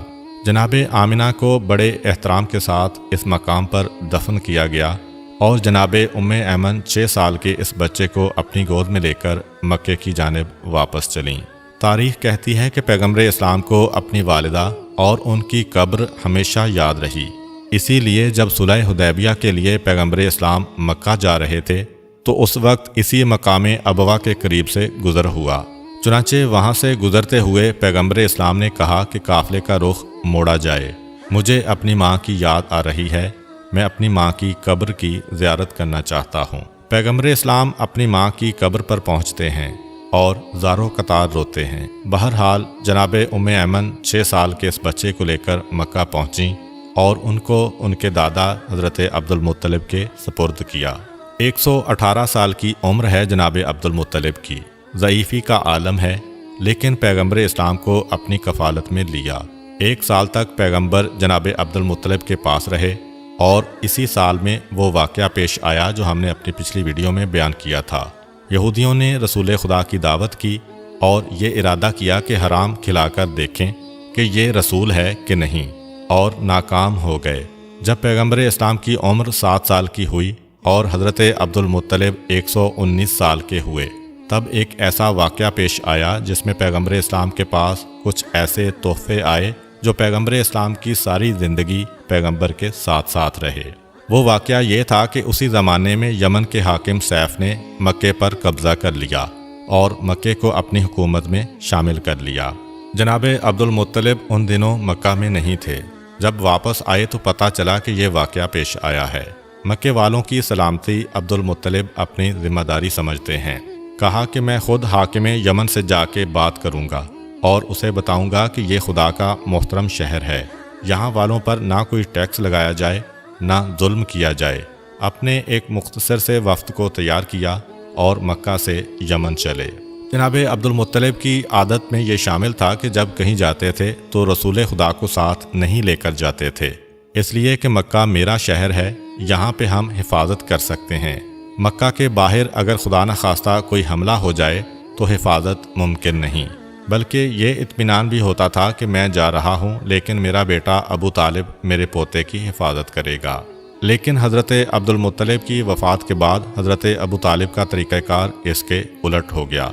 جناب آمنہ کو بڑے احترام کے ساتھ اس مقام پر دفن کیا گیا۔ اور جناب ام ایمن 6 سال کے اس بچے کو اپنی گود میں لے کر مکے کی جانب واپس چلیں۔ تاریخ کہتی ہے کہ پیغمبر اسلام کو اپنی والدہ اور ان کی قبر ہمیشہ یاد رہی، اسی لیے جب صلح حدیبیہ کے لیے پیغمبر اسلام مکہ جا رہے تھے تو اس وقت اسی مقام ابوا کے قریب سے گزر ہوا۔ چنانچہ وہاں سے گزرتے ہوئے پیغمبر اسلام نے کہا کہ قافلے کا رخ موڑا جائے، مجھے اپنی ماں کی یاد آ رہی ہے، میں اپنی ماں کی قبر کی زیارت کرنا چاہتا ہوں۔ پیغمبر اسلام اپنی ماں کی قبر پر پہنچتے ہیں اور زاروں قطار روتے ہیں۔ بہرحال جناب ام ایمن 6 سال کے اس بچے کو لے کر مکہ پہنچیں اور ان کو ان کے دادا حضرت عبد المطلب کے سپرد کیا۔ 118 سال کی عمر ہے جناب عبد المطلب کی، ضعیفی کا عالم ہے، لیکن پیغمبر اسلام کو اپنی کفالت میں لیا۔ 1 سال تک پیغمبر جناب عبد المطلب کے پاس رہے اور اسی سال میں وہ واقعہ پیش آیا جو ہم نے اپنی پچھلی ویڈیو میں بیان کیا تھا۔ یہودیوں نے رسول خدا کی دعوت کی اور یہ ارادہ کیا کہ حرام کھلا کر دیکھیں کہ یہ رسول ہے کہ نہیں، اور ناکام ہو گئے۔ جب پیغمبر اسلام کی عمر 7 سال کی ہوئی اور حضرت عبد المطلب 119 سال کے ہوئے، تب ایک ایسا واقعہ پیش آیا جس میں پیغمبر اسلام کے پاس کچھ ایسے تحفے آئے جو پیغمبر اسلام کی ساری زندگی پیغمبر کے ساتھ ساتھ رہے۔ وہ واقعہ یہ تھا کہ اسی زمانے میں یمن کے حاکم سیف نے مکے پر قبضہ کر لیا اور مکے کو اپنی حکومت میں شامل کر لیا۔ جناب عبد المطلب ان دنوں مکہ میں نہیں تھے۔ جب واپس آئے تو پتہ چلا کہ یہ واقعہ پیش آیا ہے۔ مکے والوں کی سلامتی عبد المطلب اپنی ذمہ داری سمجھتے ہیں۔ کہا کہ میں خود حاکم یمن سے جا کے بات کروں گا اور اسے بتاؤں گا کہ یہ خدا کا محترم شہر ہے، یہاں والوں پر نہ کوئی ٹیکس لگایا جائے نہ ظلم کیا جائے۔ اپنے ایک مختصر سے وفد کو تیار کیا اور مکہ سے یمن چلے۔ جناب عبد المطلب کی عادت میں یہ شامل تھا کہ جب کہیں جاتے تھے تو رسول خدا کو ساتھ نہیں لے کر جاتے تھے، اس لیے کہ مکہ میرا شہر ہے، یہاں پہ ہم حفاظت کر سکتے ہیں۔ مکہ کے باہر اگر خدا نخواستہ کوئی حملہ ہو جائے تو حفاظت ممکن نہیں، بلکہ یہ اطمینان بھی ہوتا تھا کہ میں جا رہا ہوں لیکن میرا بیٹا ابو طالب میرے پوتے کی حفاظت کرے گا۔ لیکن حضرت عبد المطلب کی وفات کے بعد حضرت ابو طالب کا طریقہ کار اس کے الٹ ہو گیا۔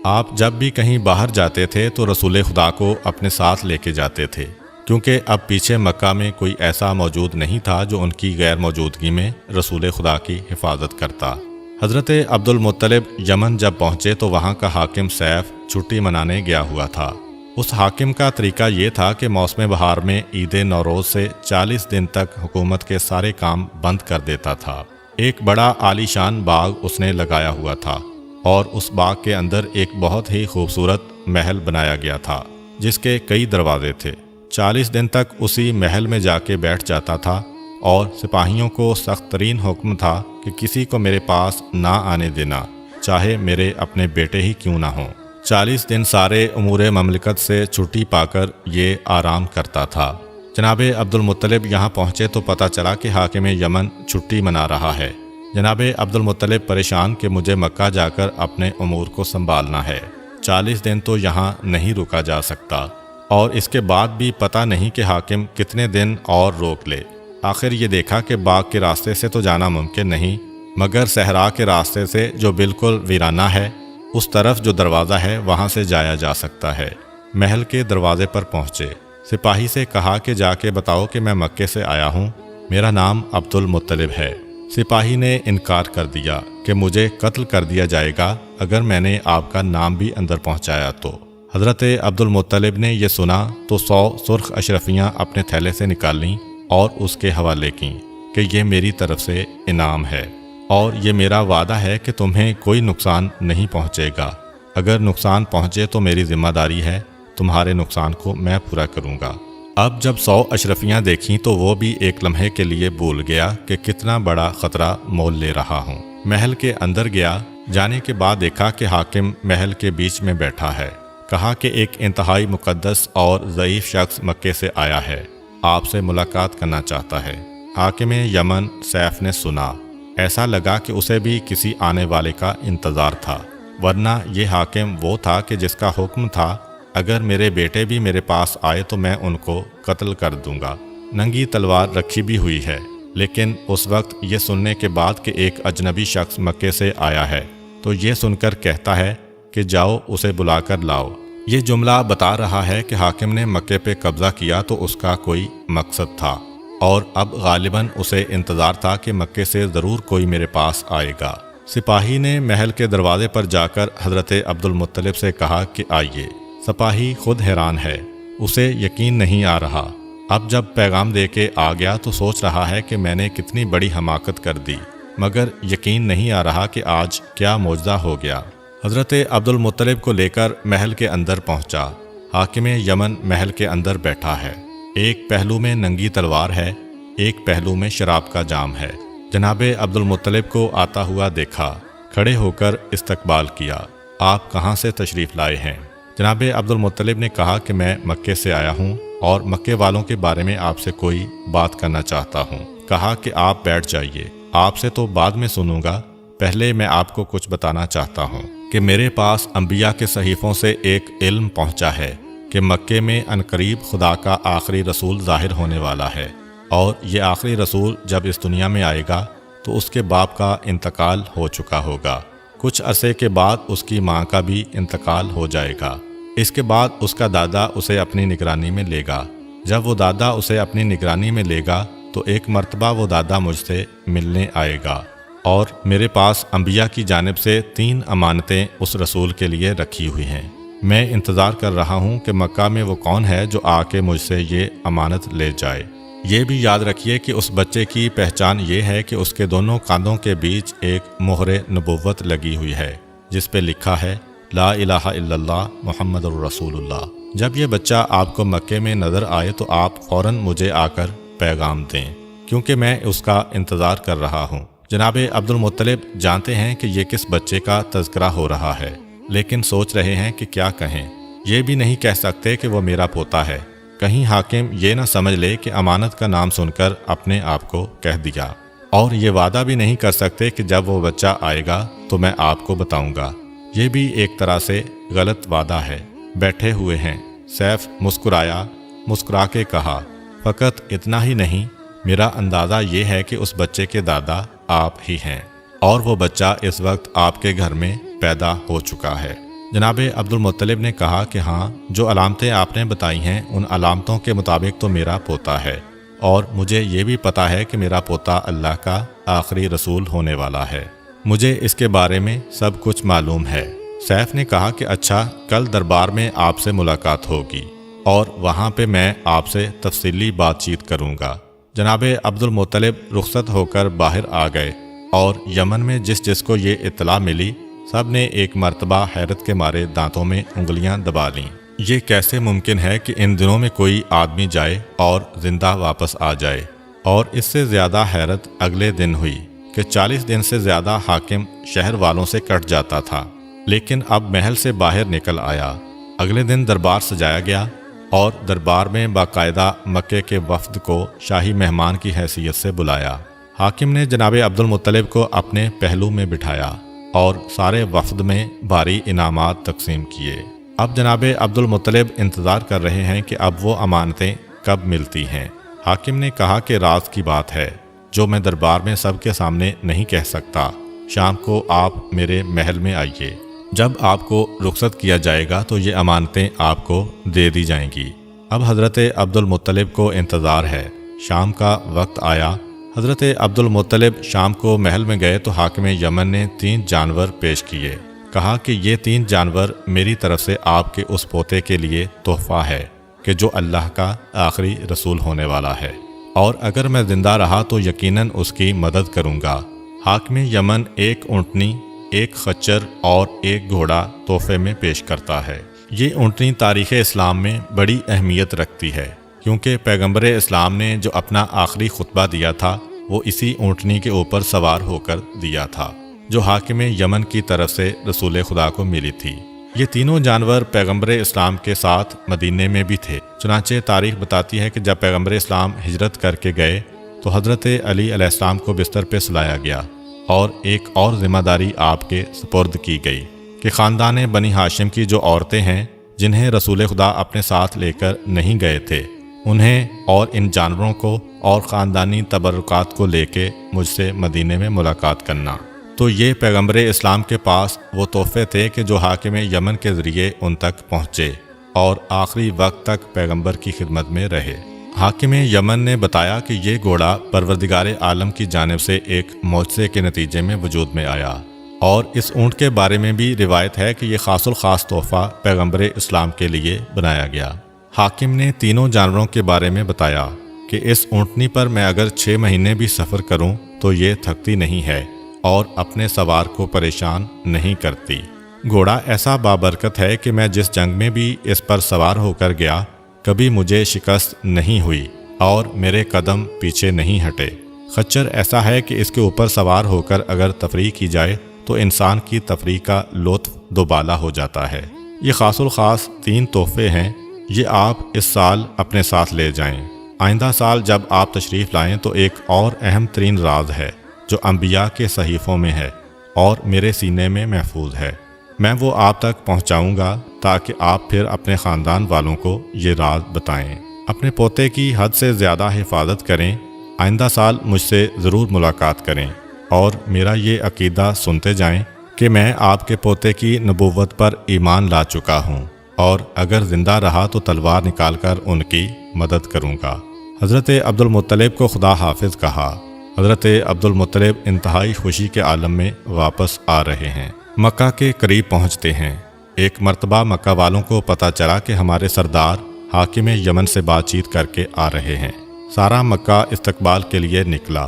آپ جب بھی کہیں باہر جاتے تھے تو رسول خدا کو اپنے ساتھ لے کے جاتے تھے، کیونکہ اب پیچھے مکہ میں کوئی ایسا موجود نہیں تھا جو ان کی غیر موجودگی میں رسول خدا کی حفاظت کرتا۔ حضرت عبد المطلب یمن جب پہنچے تو وہاں کا حاکم سیف چھٹی منانے گیا ہوا تھا۔ اس حاکم کا طریقہ یہ تھا کہ موسم بہار میں عید نوروز سے 40 دن تک حکومت کے سارے کام بند کر دیتا تھا۔ ایک بڑا عالی شان باغ اس نے لگایا ہوا تھا اور اس باغ کے اندر ایک بہت ہی خوبصورت محل بنایا گیا تھا جس کے کئی دروازے تھے۔ 40 دن تک اسی محل میں جا کے بیٹھ جاتا تھا اور سپاہیوں کو سخت ترین حکم تھا کہ کسی کو میرے پاس نہ آنے دینا، چاہے میرے اپنے بیٹے ہی کیوں نہ ہوں۔ 40 دن سارے امور مملکت سے چھٹی پا کر یہ آرام کرتا تھا۔ جناب عبد المطلب یہاں پہنچے تو پتہ چلا کہ حاکم یمن چھٹی منا رہا ہے۔ جناب عبد المطلب پریشان کہ مجھے مکہ جا کر اپنے امور کو سنبھالنا ہے، 40 دن تو یہاں نہیں رکا جا سکتا، اور اس کے بعد بھی پتہ نہیں کہ حاکم کتنے دن اور روک لے۔ آخر یہ دیکھا کہ باغ کے راستے سے تو جانا ممکن نہیں، مگر صحرا کے راستے سے جو بالکل ویرانہ ہے اس طرف جو دروازہ ہے وہاں سے جایا جا سکتا ہے۔ محل کے دروازے پر پہنچے، سپاہی سے کہا کہ جا کے بتاؤ کہ میں مکے سے آیا ہوں، میرا نام عبد المطلب ہے۔ سپاہی نے انکار کر دیا کہ مجھے قتل کر دیا جائے گا اگر میں نے آپ کا نام بھی اندر پہنچایا تو۔ حضرت عبد المطلب نے یہ سنا تو 100 سرخ اشرفیاں اپنے تھیلے سے نکال لیں اور اس کے حوالے کیں کہ یہ میری طرف سے انعام ہے اور یہ میرا وعدہ ہے کہ تمہیں کوئی نقصان نہیں پہنچے گا، اگر نقصان پہنچے تو میری ذمہ داری ہے، تمہارے نقصان کو میں پورا کروں گا۔ اب جب 100 اشرفیاں دیکھیں تو وہ بھی ایک لمحے کے لیے بھول گیا کہ کتنا بڑا خطرہ مول لے رہا ہوں۔ محل کے اندر گیا، جانے کے بعد دیکھا کہ حاکم محل کے بیچ میں بیٹھا ہے۔ کہا کہ ایک انتہائی مقدس اور ضعیف شخص مکے سے آیا ہے، آپ سے ملاقات کرنا چاہتا ہے۔ حاکم یمن سیف نے سنا، ایسا لگا کہ اسے بھی کسی آنے والے کا انتظار تھا، ورنہ یہ حاکم وہ تھا کہ جس کا حکم تھا اگر میرے بیٹے بھی میرے پاس آئے تو میں ان کو قتل کر دوں گا۔ ننگی تلوار رکھی بھی ہوئی ہے، لیکن اس وقت یہ سننے کے بعد کہ ایک اجنبی شخص مکے سے آیا ہے تو یہ سن کر کہتا ہے کہ جاؤ اسے بلا کر لاؤ۔ یہ جملہ بتا رہا ہے کہ حاکم نے مکے پہ قبضہ کیا تو اس کا کوئی مقصد تھا، اور اب غالباً اسے انتظار تھا کہ مکے سے ضرور کوئی میرے پاس آئے گا۔ سپاہی نے محل کے دروازے پر جا کر حضرت عبد المطلب سے کہا کہ آئیے۔ سپاہی خود حیران ہے، اسے یقین نہیں آ رہا۔ اب جب پیغام دے کے آ گیا تو سوچ رہا ہے کہ میں نے کتنی بڑی حماقت کر دی، مگر یقین نہیں آ رہا کہ آج کیا معجزہ ہو گیا۔ حضرت عبد المطلب کو لے کر محل کے اندر پہنچا۔ حاکم یمن محل کے اندر بیٹھا ہے، ایک پہلو میں ننگی تلوار ہے، ایک پہلو میں شراب کا جام ہے۔ جناب عبد المطلب کو آتا ہوا دیکھا، کھڑے ہو کر استقبال کیا۔ آپ کہاں سے تشریف لائے ہیں؟ جناب عبد المطلب نے کہا کہ میں مکے سے آیا ہوں اور مکے والوں کے بارے میں آپ سے کوئی بات کرنا چاہتا ہوں۔ کہا کہ آپ بیٹھ جائیے، آپ سے تو بعد میں سنوں گا، پہلے میں آپ کو کچھ بتانا چاہتا ہوں کہ میرے پاس انبیاء کے صحیفوں سے ایک علم پہنچا ہے کہ مکے میں عنقریب خدا کا آخری رسول ظاہر ہونے والا ہے، اور یہ آخری رسول جب اس دنیا میں آئے گا تو اس کے باپ کا انتقال ہو چکا ہوگا، کچھ عرصے کے بعد اس کی ماں کا بھی انتقال ہو جائے گا، اس کے بعد اس کا دادا اسے اپنی نگرانی میں لے گا۔ جب وہ دادا اسے اپنی نگرانی میں لے گا تو ایک مرتبہ وہ دادا مجھ سے ملنے آئے گا، اور میرے پاس انبیاء کی جانب سے 3 امانتیں اس رسول کے لیے رکھی ہوئی ہیں۔ میں انتظار کر رہا ہوں کہ مکہ میں وہ کون ہے جو آ کے مجھ سے یہ امانت لے جائے۔ یہ بھی یاد رکھیے کہ اس بچے کی پہچان یہ ہے کہ اس کے دونوں کاندھوں کے بیچ ایک مہر نبوت لگی ہوئی ہے جس پہ لکھا ہے لا الہ الا اللہ محمد الرسول اللہ۔ جب یہ بچہ آپ کو مکے میں نظر آئے تو آپ فوراً مجھے آ کر پیغام دیں، کیونکہ میں اس کا انتظار کر رہا ہوں۔ جناب عبد المطلب جانتے ہیں کہ یہ کس بچے کا تذکرہ ہو رہا ہے، لیکن سوچ رہے ہیں کہ کیا کہیں۔ یہ بھی نہیں کہہ سکتے کہ وہ میرا پوتا ہے، کہیں حاکم یہ نہ سمجھ لے کہ امانت کا نام سن کر اپنے آپ کو کہہ دیا، اور یہ وعدہ بھی نہیں کر سکتے کہ جب وہ بچہ آئے گا تو میں آپ کو بتاؤں گا۔ یہ بھی ایک طرح سے غلط وعدہ ہے۔ بیٹھے ہوئے ہیں۔ سیف مسکرایا، مسکرا کے کہا فقط اتنا ہی نہیں، میرا اندازہ یہ ہے کہ اس بچے کے دادا آپ ہی ہیں، اور وہ بچہ اس وقت آپ کے گھر میں پیدا ہو چکا ہے۔ جناب عبد المطلب نے کہا کہ ہاں، جو علامتیں آپ نے بتائی ہیں ان علامتوں کے مطابق تو میرا پوتا ہے، اور مجھے یہ بھی پتا ہے کہ میرا پوتا اللہ کا آخری رسول ہونے والا ہے۔ مجھے اس کے بارے میں سب کچھ معلوم ہے۔ سیف نے کہا کہ اچھا، کل دربار میں آپ سے ملاقات ہوگی اور وہاں پہ میں آپ سے تفصیلی بات چیت کروں گا۔ جناب عبد المطلب رخصت ہو کر باہر آ گئے، اور یمن میں جس جس کو یہ اطلاع ملی سب نے ایک مرتبہ حیرت کے مارے دانتوں میں انگلیاں دبا لیں۔ یہ کیسے ممکن ہے کہ ان دنوں میں کوئی آدمی جائے اور زندہ واپس آ جائے؟ اور اس سے زیادہ حیرت اگلے دن ہوئی کہ 40 دن سے زیادہ حاکم شہر والوں سے کٹ جاتا تھا، لیکن اب محل سے باہر نکل آیا۔ اگلے دن دربار سجایا گیا، اور دربار میں باقاعدہ مکے کے وفد کو شاہی مہمان کی حیثیت سے بلایا۔ حاکم نے جناب عبد المطلب کو اپنے پہلو میں بٹھایا اور سارے وفد میں بھاری انعامات تقسیم کیے۔ اب جناب عبد المطلب انتظار کر رہے ہیں کہ اب وہ امانتیں کب ملتی ہیں۔ حاکم نے کہا کہ راز کی بات ہے جو میں دربار میں سب کے سامنے نہیں کہہ سکتا، شام کو آپ میرے محل میں آئیے، جب آپ کو رخصت کیا جائے گا تو یہ امانتیں آپ کو دے دی جائیں گی۔ اب حضرت عبد المطلب کو انتظار ہے۔ شام کا وقت آیا، حضرت عبد المطلب شام کو محل میں گئے تو حاکم یمن نے 3 جانور پیش کیے۔ کہا کہ یہ 3 جانور میری طرف سے آپ کے اس پوتے کے لیے تحفہ ہے کہ جو اللہ کا آخری رسول ہونے والا ہے، اور اگر میں زندہ رہا تو یقیناً اس کی مدد کروں گا۔ حاکم یمن 1 اونٹنی، 1 خچر اور 1 گھوڑا تحفے میں پیش کرتا ہے۔ یہ اونٹنی تاریخ اسلام میں بڑی اہمیت رکھتی ہے، کیونکہ پیغمبر اسلام نے جو اپنا آخری خطبہ دیا تھا وہ اسی اونٹنی کے اوپر سوار ہو کر دیا تھا، جو حاکم یمن کی طرف سے رسول خدا کو ملی تھی۔ یہ تینوں جانور پیغمبر اسلام کے ساتھ مدینے میں بھی تھے۔ چنانچہ تاریخ بتاتی ہے کہ جب پیغمبر اسلام ہجرت کر کے گئے تو حضرت علی علیہ السلام کو بستر پہ سلایا گیا، اور ایک اور ذمہ داری آپ کے سپرد کی گئی کہ خاندان بنی ہاشم کی جو عورتیں ہیں جنہیں رسول خدا اپنے ساتھ لے کر نہیں گئے تھے، انہیں اور ان جانوروں کو اور خاندانی تبرکات کو لے کے مجھ سے مدینے میں ملاقات کرنا۔ تو یہ پیغمبر اسلام کے پاس وہ تحفے تھے کہ جو حاکم یمن کے ذریعے ان تک پہنچے اور آخری وقت تک پیغمبر کی خدمت میں رہے۔ حاکم یمن نے بتایا کہ یہ گھوڑا پروردگار عالم کی جانب سے ایک معجزے کے نتیجے میں وجود میں آیا، اور اس اونٹ کے بارے میں بھی روایت ہے کہ یہ خاص الخاص تحفہ پیغمبر اسلام کے لیے بنایا گیا۔ حاکم نے تینوں جانوروں کے بارے میں بتایا کہ اس اونٹنی پر میں اگر 6 مہینے بھی سفر کروں تو یہ تھکتی نہیں ہے اور اپنے سوار کو پریشان نہیں کرتی۔ گھوڑا ایسا بابرکت ہے کہ میں جس جنگ میں بھی اس پر سوار ہو کر گیا کبھی مجھے شکست نہیں ہوئی اور میرے قدم پیچھے نہیں ہٹے۔ خچر ایسا ہے کہ اس کے اوپر سوار ہو کر اگر تفریح کی جائے تو انسان کی تفریح کا لطف دوبالا ہو جاتا ہے۔ یہ خاص الخاص 3 تحفے ہیں، یہ آپ اس سال اپنے ساتھ لے جائیں۔ آئندہ سال جب آپ تشریف لائیں تو ایک اور اہم ترین راز ہے جو انبیاء کے صحیفوں میں ہے اور میرے سینے میں محفوظ ہے۔ میں وہ آپ تک پہنچاؤں گا تاکہ آپ پھر اپنے خاندان والوں کو یہ راز بتائیں۔ اپنے پوتے کی حد سے زیادہ حفاظت کریں۔ آئندہ سال مجھ سے ضرور ملاقات کریں اور میرا یہ عقیدہ سنتے جائیں کہ میں آپ کے پوتے کی نبوت پر ایمان لا چکا ہوں، اور اگر زندہ رہا تو تلوار نکال کر ان کی مدد کروں گا۔ حضرت عبد المطلب کو خدا حافظ کہا۔ حضرت عبد المطلب انتہائی خوشی کے عالم میں واپس آ رہے ہیں۔ مکہ کے قریب پہنچتے ہیں۔ ایک مرتبہ مکہ والوں کو پتہ چلا کہ ہمارے سردار حاکم یمن سے بات چیت کر کے آ رہے ہیں۔ سارا مکہ استقبال کے لیے نکلا۔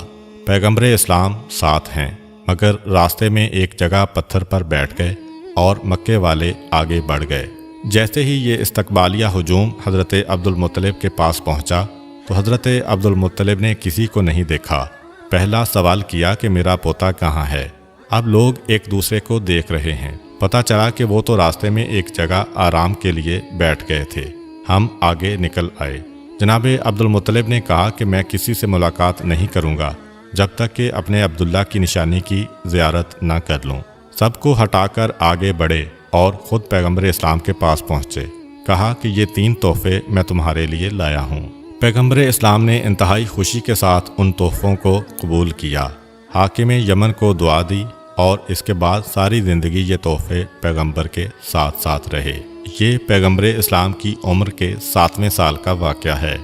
پیغمبر اسلام ساتھ ہیں، مگر راستے میں ایک جگہ پتھر پر بیٹھ گئے اور مکے والے آگے بڑھ گئے۔ جیسے ہی یہ استقبالیہ ہجوم حضرت عبد المطلب کے پاس پہنچا تو حضرت عبد المطلب نے کسی کو نہیں دیکھا۔ پہلا سوال کیا کہ میرا پوتا کہاں ہے؟ اب لوگ ایک دوسرے کو دیکھ رہے ہیں۔ پتہ چلا کہ وہ تو راستے میں ایک جگہ آرام کے لیے بیٹھ گئے تھے۔ ہم آگے نکل آئے۔ جناب عبد المطلب نے کہا کہ میں کسی سے ملاقات نہیں کروں گا جب تک کہ اپنے عبداللہ کی نشانی کی زیارت نہ کر لوں۔ سب کو ہٹا کر آگے بڑھے اور خود پیغمبر اسلام کے پاس پہنچے۔ کہا کہ یہ 3 تحفے میں تمہارے لیے لایا ہوں۔ پیغمبر اسلام نے انتہائی خوشی کے ساتھ ان تحفوں کو قبول کیا۔ حاکم یمن کو دعا دی اور اس کے بعد ساری زندگی یہ تحفے پیغمبر کے ساتھ ساتھ رہے۔ یہ پیغمبر اسلام کی عمر کے 7ویں سال کا واقعہ ہے۔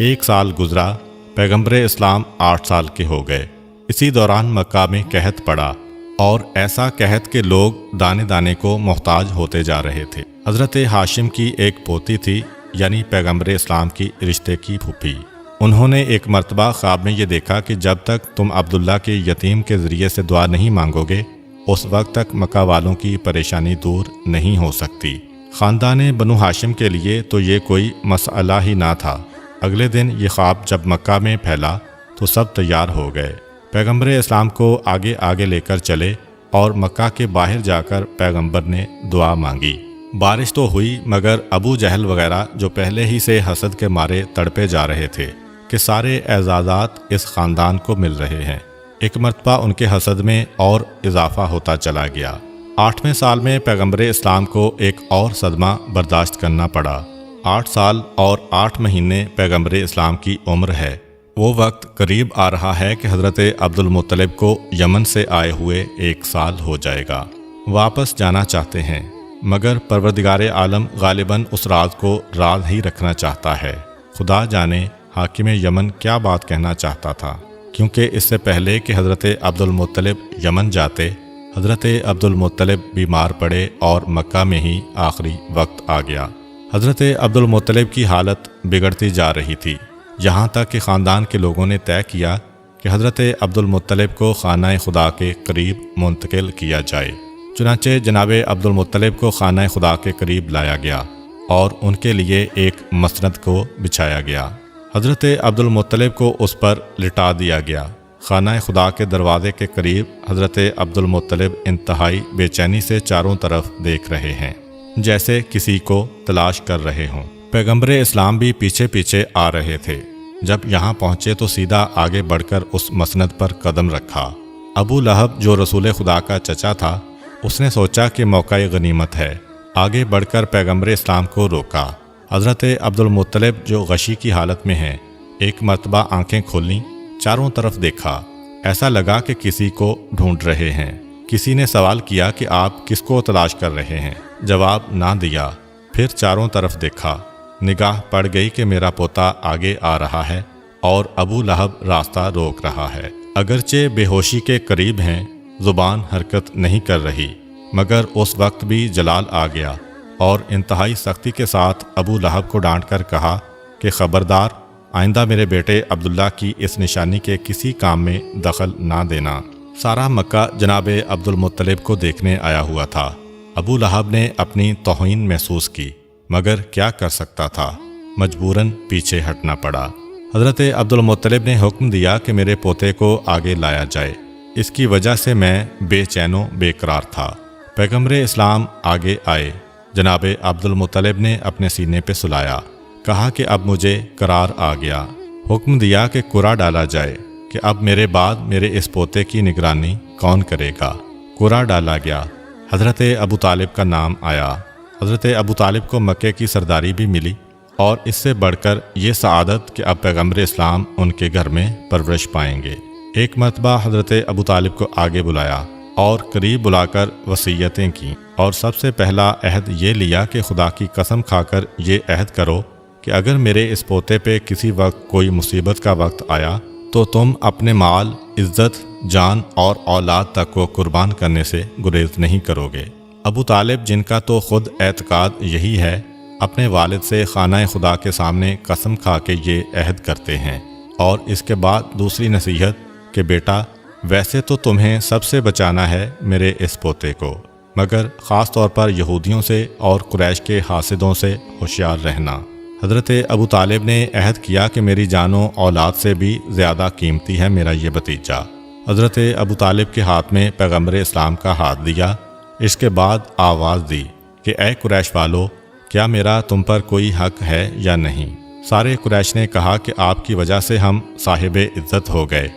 1 سال گزرا، پیغمبر اسلام 8 سال کے ہو گئے۔ اسی دوران مکہ میں قحط پڑا، اور ایسا قحط کہ لوگ دانے دانے کو محتاج ہوتے جا رہے تھے۔ حضرت ہاشم کی ایک پوتی تھی، یعنی پیغمبر اسلام کی رشتے کی پھوپھی۔ انہوں نے ایک مرتبہ خواب میں یہ دیکھا کہ جب تک تم عبداللہ کے یتیم کے ذریعے سے دعا نہیں مانگو گے اس وقت تک مکہ والوں کی پریشانی دور نہیں ہو سکتی۔ خاندان بنو ہاشم کے لیے تو یہ کوئی مسئلہ ہی نہ تھا۔ اگلے دن یہ خواب جب مکہ میں پھیلا تو سب تیار ہو گئے۔ پیغمبر اسلام کو آگے آگے لے کر چلے اور مکہ کے باہر جا کر پیغمبر نے دعا مانگی۔ بارش تو ہوئی، مگر ابو جہل وغیرہ جو پہلے ہی سے حسد کے مارے تڑپے جا رہے تھے کہ سارے اعزازات اس خاندان کو مل رہے ہیں، ایک مرتبہ ان کے حسد میں اور اضافہ ہوتا چلا گیا۔ 8ویں سال میں پیغمبر اسلام کو ایک اور صدمہ برداشت کرنا پڑا۔ 8 سال اور 8 مہینے پیغمبر اسلام کی عمر ہے۔ وہ وقت قریب آ رہا ہے کہ حضرت عبد المطلب کو یمن سے آئے ہوئے 1 سال ہو جائے گا۔ واپس جانا چاہتے ہیں، مگر پروردگار عالم غالباً اس راز کو راز ہی رکھنا چاہتا ہے۔ خدا جانے حاکم یمن کیا بات کہنا چاہتا تھا، کیونکہ اس سے پہلے کہ حضرت عبد المطلب یمن جاتے، حضرت عبد المطلب بیمار پڑے اور مکہ میں ہی آخری وقت آ گیا۔ حضرت عبد المطلب کی حالت بگڑتی جا رہی تھی، یہاں تک کہ خاندان کے لوگوں نے طے کیا کہ حضرت عبد المطلب کو خانہ خدا کے قریب منتقل کیا جائے۔ چنانچہ جناب عبد المطلب کو خانہ خدا کے قریب لایا گیا اور ان کے لیے ایک مسند کو بچھایا گیا۔ حضرت عبد المطلب کو اس پر لٹا دیا گیا۔ خانہ خدا کے دروازے کے قریب حضرت عبد المطلب انتہائی بے چینی سے چاروں طرف دیکھ رہے ہیں، جیسے کسی کو تلاش کر رہے ہوں۔ پیغمبر اسلام بھی پیچھے پیچھے آ رہے تھے۔ جب یہاں پہنچے تو سیدھا آگے بڑھ کر اس مسند پر قدم رکھا۔ ابو لہب جو رسول خدا کا چچا تھا، اس نے سوچا کہ موقع غنیمت ہے، آگے بڑھ کر پیغمبر اسلام کو روکا۔ حضرت عبدالمطلب جو غشی کی حالت میں ہیں، ایک مرتبہ آنکھیں کھولیں، چاروں طرف دیکھا، ایسا لگا کہ کسی کو ڈھونڈ رہے ہیں۔ کسی نے سوال کیا کہ آپ کس کو تلاش کر رہے ہیں؟ جواب نہ دیا۔ پھر چاروں طرف دیکھا، نگاہ پڑ گئی کہ میرا پوتا آگے آ رہا ہے اور ابو لہب راستہ روک رہا ہے۔ اگرچہ بے ہوشی کے قریب ہیں، زبان حرکت نہیں کر رہی، مگر اس وقت بھی جلال آ گیا اور انتہائی سختی کے ساتھ ابو لہب کو ڈانٹ کر کہا کہ خبردار، آئندہ میرے بیٹے عبداللہ کی اس نشانی کے کسی کام میں دخل نہ دینا۔ سارا مکہ جناب عبدالمطلب کو دیکھنے آیا ہوا تھا۔ ابو لہب نے اپنی توہین محسوس کی، مگر کیا کر سکتا تھا؟ مجبوراً پیچھے ہٹنا پڑا۔ حضرت عبدالمطلب نے حکم دیا کہ میرے پوتے کو آگے لایا جائے، اس کی وجہ سے میں بے چین و بے قرار تھا۔ پیغمبر اسلام آگے آئے، جناب عبدالمطلب نے اپنے سینے پہ سلایا، کہا کہ اب مجھے قرار آ گیا۔ حکم دیا کہ قرعہ ڈالا جائے کہ اب میرے بعد میرے اس پوتے کی نگرانی کون کرے گا۔ قرعہ ڈالا گیا، حضرت ابو طالب کا نام آیا۔ حضرت ابو طالب کو مکے کی سرداری بھی ملی، اور اس سے بڑھ کر یہ سعادت کہ اب پیغمبر اسلام ان کے گھر میں پرورش پائیں گے۔ ایک مرتبہ حضرت ابو طالب کو آگے بلایا اور قریب بلا کر وصیتیں کیں، اور سب سے پہلا عہد یہ لیا کہ خدا کی قسم کھا کر یہ عہد کرو کہ اگر میرے اس پوتے پہ کسی وقت کوئی مصیبت کا وقت آیا تو تم اپنے مال، عزت، جان اور اولاد تک کو قربان کرنے سے گریز نہیں کرو گے۔ ابو طالب، جن کا تو خود اعتقاد یہی ہے، اپنے والد سے خانہ خدا کے سامنے قسم کھا کے یہ عہد کرتے ہیں، اور اس کے بعد دوسری نصیحت کہ بیٹا، ویسے تو تمہیں سب سے بچانا ہے میرے اس پوتے کو، مگر خاص طور پر یہودیوں سے اور قریش کے حاسدوں سے ہوشیار رہنا۔ حضرت ابو طالب نے عہد کیا کہ میری جان و اولاد سے بھی زیادہ قیمتی ہے میرا یہ بھتیجا۔ حضرت ابو طالب کے ہاتھ میں پیغمبر اسلام کا ہاتھ دیا، اس کے بعد آواز دی کہ اے قریش والو، کیا میرا تم پر کوئی حق ہے یا نہیں؟ سارے قریش نے کہا کہ آپ کی وجہ سے ہم صاحب عزت ہو گئے،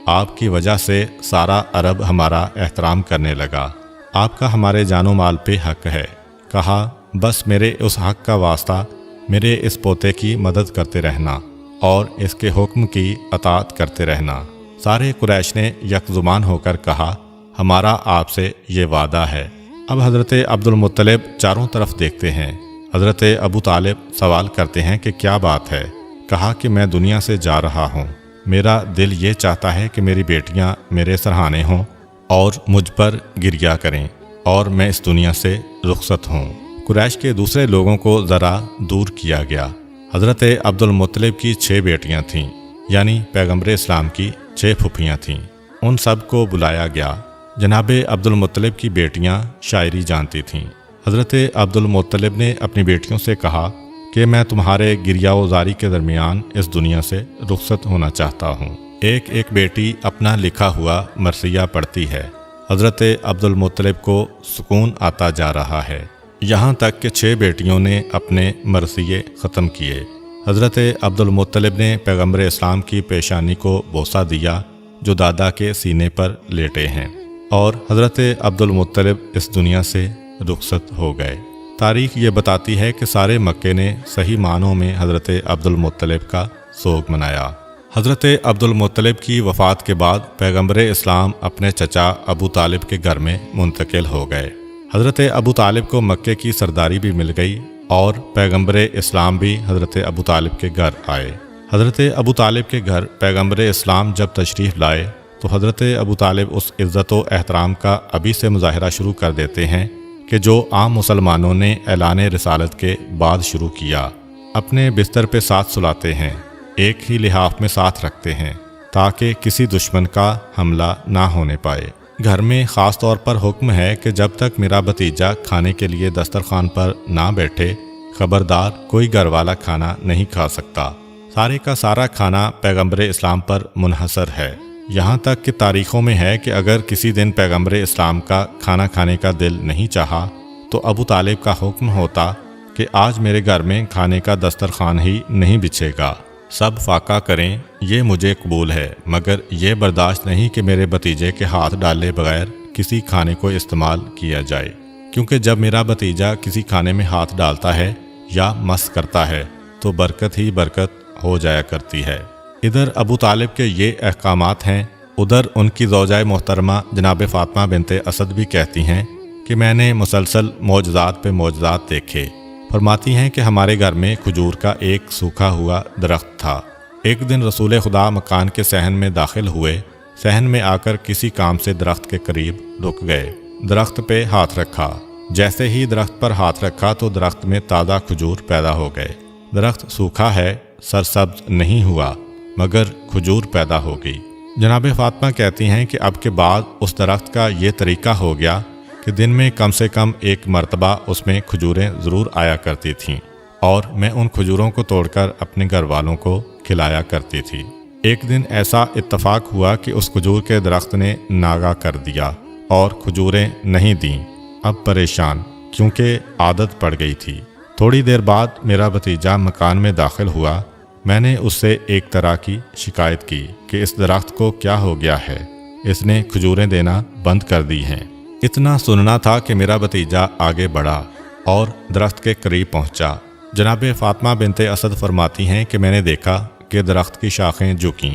آپ کی وجہ سے سارا عرب ہمارا احترام کرنے لگا، آپ کا ہمارے جان و مال پہ حق ہے۔ کہا بس میرے اس حق کا واسطہ میرے اس پوتے کی مدد کرتے رہنا اور اس کے حکم کی اطاعت کرتے رہنا۔ سارے قریش نے یک زبان ہو کر کہا ہمارا آپ سے یہ وعدہ ہے۔ اب حضرت عبدالمطلب چاروں طرف دیکھتے ہیں۔ حضرت ابو طالب سوال کرتے ہیں کہ کیا بات ہے؟ کہا کہ میں دنیا سے جا رہا ہوں، میرا دل یہ چاہتا ہے کہ میری بیٹیاں میرے سرہانے ہوں اور مجھ پر گریا کریں اور میں اس دنیا سے رخصت ہوں۔ قریش کے دوسرے لوگوں کو ذرا دور کیا گیا۔ حضرت عبدالمطلب کی 6 بیٹیاں تھیں، یعنی پیغمبر اسلام کی 6 پھوپھیاں تھیں، ان سب کو بلایا گیا۔ جناب عبدالمطلب کی بیٹیاں شاعری جانتی تھیں۔ حضرت عبدالمطلب نے اپنی بیٹیوں سے کہا کہ میں تمہارے گریا و زاری کے درمیان اس دنیا سے رخصت ہونا چاہتا ہوں۔ ایک ایک بیٹی اپنا لکھا ہوا مرثیہ پڑھتی ہے۔ حضرت عبدالمطلب کو سکون آتا جا رہا ہے، یہاں تک کہ 6 بیٹیوں نے اپنے مرثیے ختم کیے۔ حضرت عبدالمطلب نے پیغمبر اسلام کی پیشانی کو بوسہ دیا جو دادا کے سینے پر لیٹے ہیں، اور حضرت عبدالمطلب اس دنیا سے رخصت ہو گئے۔ تاریخ یہ بتاتی ہے کہ سارے مکے نے صحیح معنوں میں حضرت عبدالمطلب کا سوگ منایا۔ حضرت عبدالمطلب کی وفات کے بعد پیغمبر اسلام اپنے چچا ابو طالب کے گھر میں منتقل ہو گئے۔ حضرت ابو طالب کو مکے کی سرداری بھی مل گئی اور پیغمبر اسلام بھی حضرت ابو طالب کے گھر آئے۔ حضرت ابو طالب کے گھر پیغمبر اسلام جب تشریف لائے تو حضرت ابو طالب اس عزت و احترام کا ابھی سے مظاہرہ شروع کر دیتے ہیں کہ جو عام مسلمانوں نے اعلان رسالت کے بعد شروع کیا۔ اپنے بستر پہ ساتھ سلاتے ہیں، ایک ہی لحاف میں ساتھ رکھتے ہیں تاکہ کسی دشمن کا حملہ نہ ہونے پائے۔ گھر میں خاص طور پر حکم ہے کہ جب تک میرا بھتیجا کھانے کے لیے دسترخوان پر نہ بیٹھے، خبردار کوئی گھر والا کھانا نہیں کھا سکتا۔ سارے کا سارا کھانا پیغمبر اسلام پر منحصر ہے، یہاں تک کہ تاریخوں میں ہے کہ اگر کسی دن پیغمبر اسلام کا کھانا کھانے کا دل نہیں چاہا تو ابو طالب کا حکم ہوتا کہ آج میرے گھر میں کھانے کا دسترخوان ہی نہیں بچھے گا، سب فاقہ کریں، یہ مجھے قبول ہے، مگر یہ برداشت نہیں کہ میرے بھتیجے کے ہاتھ ڈالے بغیر کسی کھانے کو استعمال کیا جائے، کیونکہ جب میرا بھتیجا کسی کھانے میں ہاتھ ڈالتا ہے یا مس کرتا ہے تو برکت ہی برکت ہو جایا کرتی ہے۔ ادھر ابو طالب کے یہ احکامات ہیں، ادھر ان کی زوجہ محترمہ جناب فاطمہ بنت اسد بھی کہتی ہیں کہ میں نے مسلسل معجزات پہ معجزات دیکھے۔ فرماتی ہیں کہ ہمارے گھر میں کھجور کا ایک سوکھا ہوا درخت تھا۔ ایک دن رسول خدا مکان کے صحن میں داخل ہوئے، صحن میں آ کر کسی کام سے درخت کے قریب رک گئے، درخت پہ ہاتھ رکھا۔ جیسے ہی درخت پر ہاتھ رکھا تو درخت میں تازہ کھجور پیدا ہو گئے۔ درخت سوکھا ہے، سرسبز نہیں ہوا، مگر کھجور پیدا ہو گئی۔ جناب فاطمہ کہتی ہیں کہ اب کے بعد اس درخت کا یہ طریقہ ہو گیا کہ دن میں کم سے کم ایک مرتبہ اس میں کھجوریں ضرور آیا کرتی تھیں، اور میں ان کھجوروں کو توڑ کر اپنے گھر والوں کو کھلایا کرتی تھی۔ ایک دن ایسا اتفاق ہوا کہ اس کھجور کے درخت نے ناغہ کر دیا اور کھجوریں نہیں دیں۔ اب پریشان، کیونکہ عادت پڑ گئی تھی۔ تھوڑی دیر بعد میرا بھتیجا مکان میں داخل ہوا۔ میں نے اس سے ایک طرح کی شکایت کی کہ اس درخت کو کیا ہو گیا ہے، اس نے کھجوریں دینا بند کر دی ہیں۔ اتنا سننا تھا کہ میرا بھتیجا آگے بڑھا اور درخت کے قریب پہنچا۔ جناب فاطمہ بنت اسد فرماتی ہیں کہ میں نے دیکھا کہ درخت کی شاخیں جھکیں،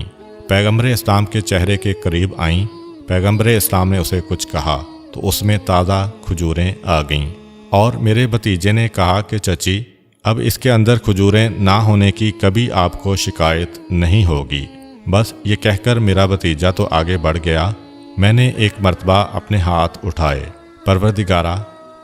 پیغمبر اسلام کے چہرے کے قریب آئیں۔ پیغمبر اسلام نے اسے کچھ کہا تو اس میں تازہ کھجوریں آ گئیں، اور میرے بھتیجے نے کہا کہ چچی، اب اس کے اندر کھجوریں نہ ہونے کی کبھی آپ کو شکایت نہیں ہوگی۔ بس یہ کہہ کر میرا بھتیجا تو آگے بڑھ گیا۔ میں نے ایک مرتبہ اپنے ہاتھ اٹھائے، پروردگارا،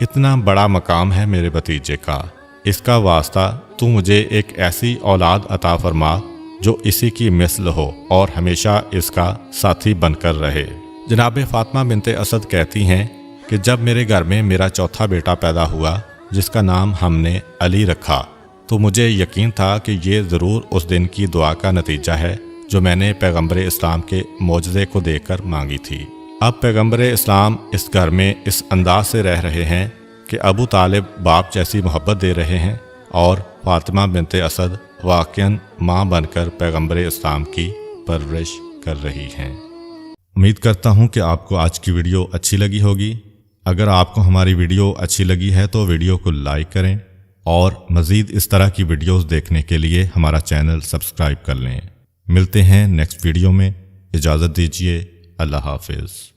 اتنا بڑا مقام ہے میرے بھتیجے کا، اس کا واسطہ تو مجھے ایک ایسی اولاد عطا فرما جو اسی کی مثل ہو اور ہمیشہ اس کا ساتھی بن کر رہے۔ جناب فاطمہ بنت اسد کہتی ہیں کہ جب میرے گھر میں میرا چوتھا بیٹا پیدا ہوا، جس کا نام ہم نے علی رکھا، تو مجھے یقین تھا کہ یہ ضرور اس دن کی دعا کا نتیجہ ہے جو میں نے پیغمبر اسلام کے معجزے کو دیکھ کر مانگی تھی۔ اب پیغمبر اسلام اس گھر میں اس انداز سے رہ رہے ہیں کہ ابو طالب باپ جیسی محبت دے رہے ہیں، اور فاطمہ بنت اسد واقعاً ماں بن کر پیغمبر اسلام کی پرورش کر رہی ہیں۔ امید کرتا ہوں کہ آپ کو آج کی ویڈیو اچھی لگی ہوگی۔ اگر آپ کو ہماری ویڈیو اچھی لگی ہے تو ویڈیو کو لائک کریں، اور مزید اس طرح کی ویڈیوز دیکھنے کے لیے ہمارا چینل سبسکرائب کر لیں۔ ملتے ہیں نیکسٹ ویڈیو میں، اجازت دیجیے، اللہ حافظ۔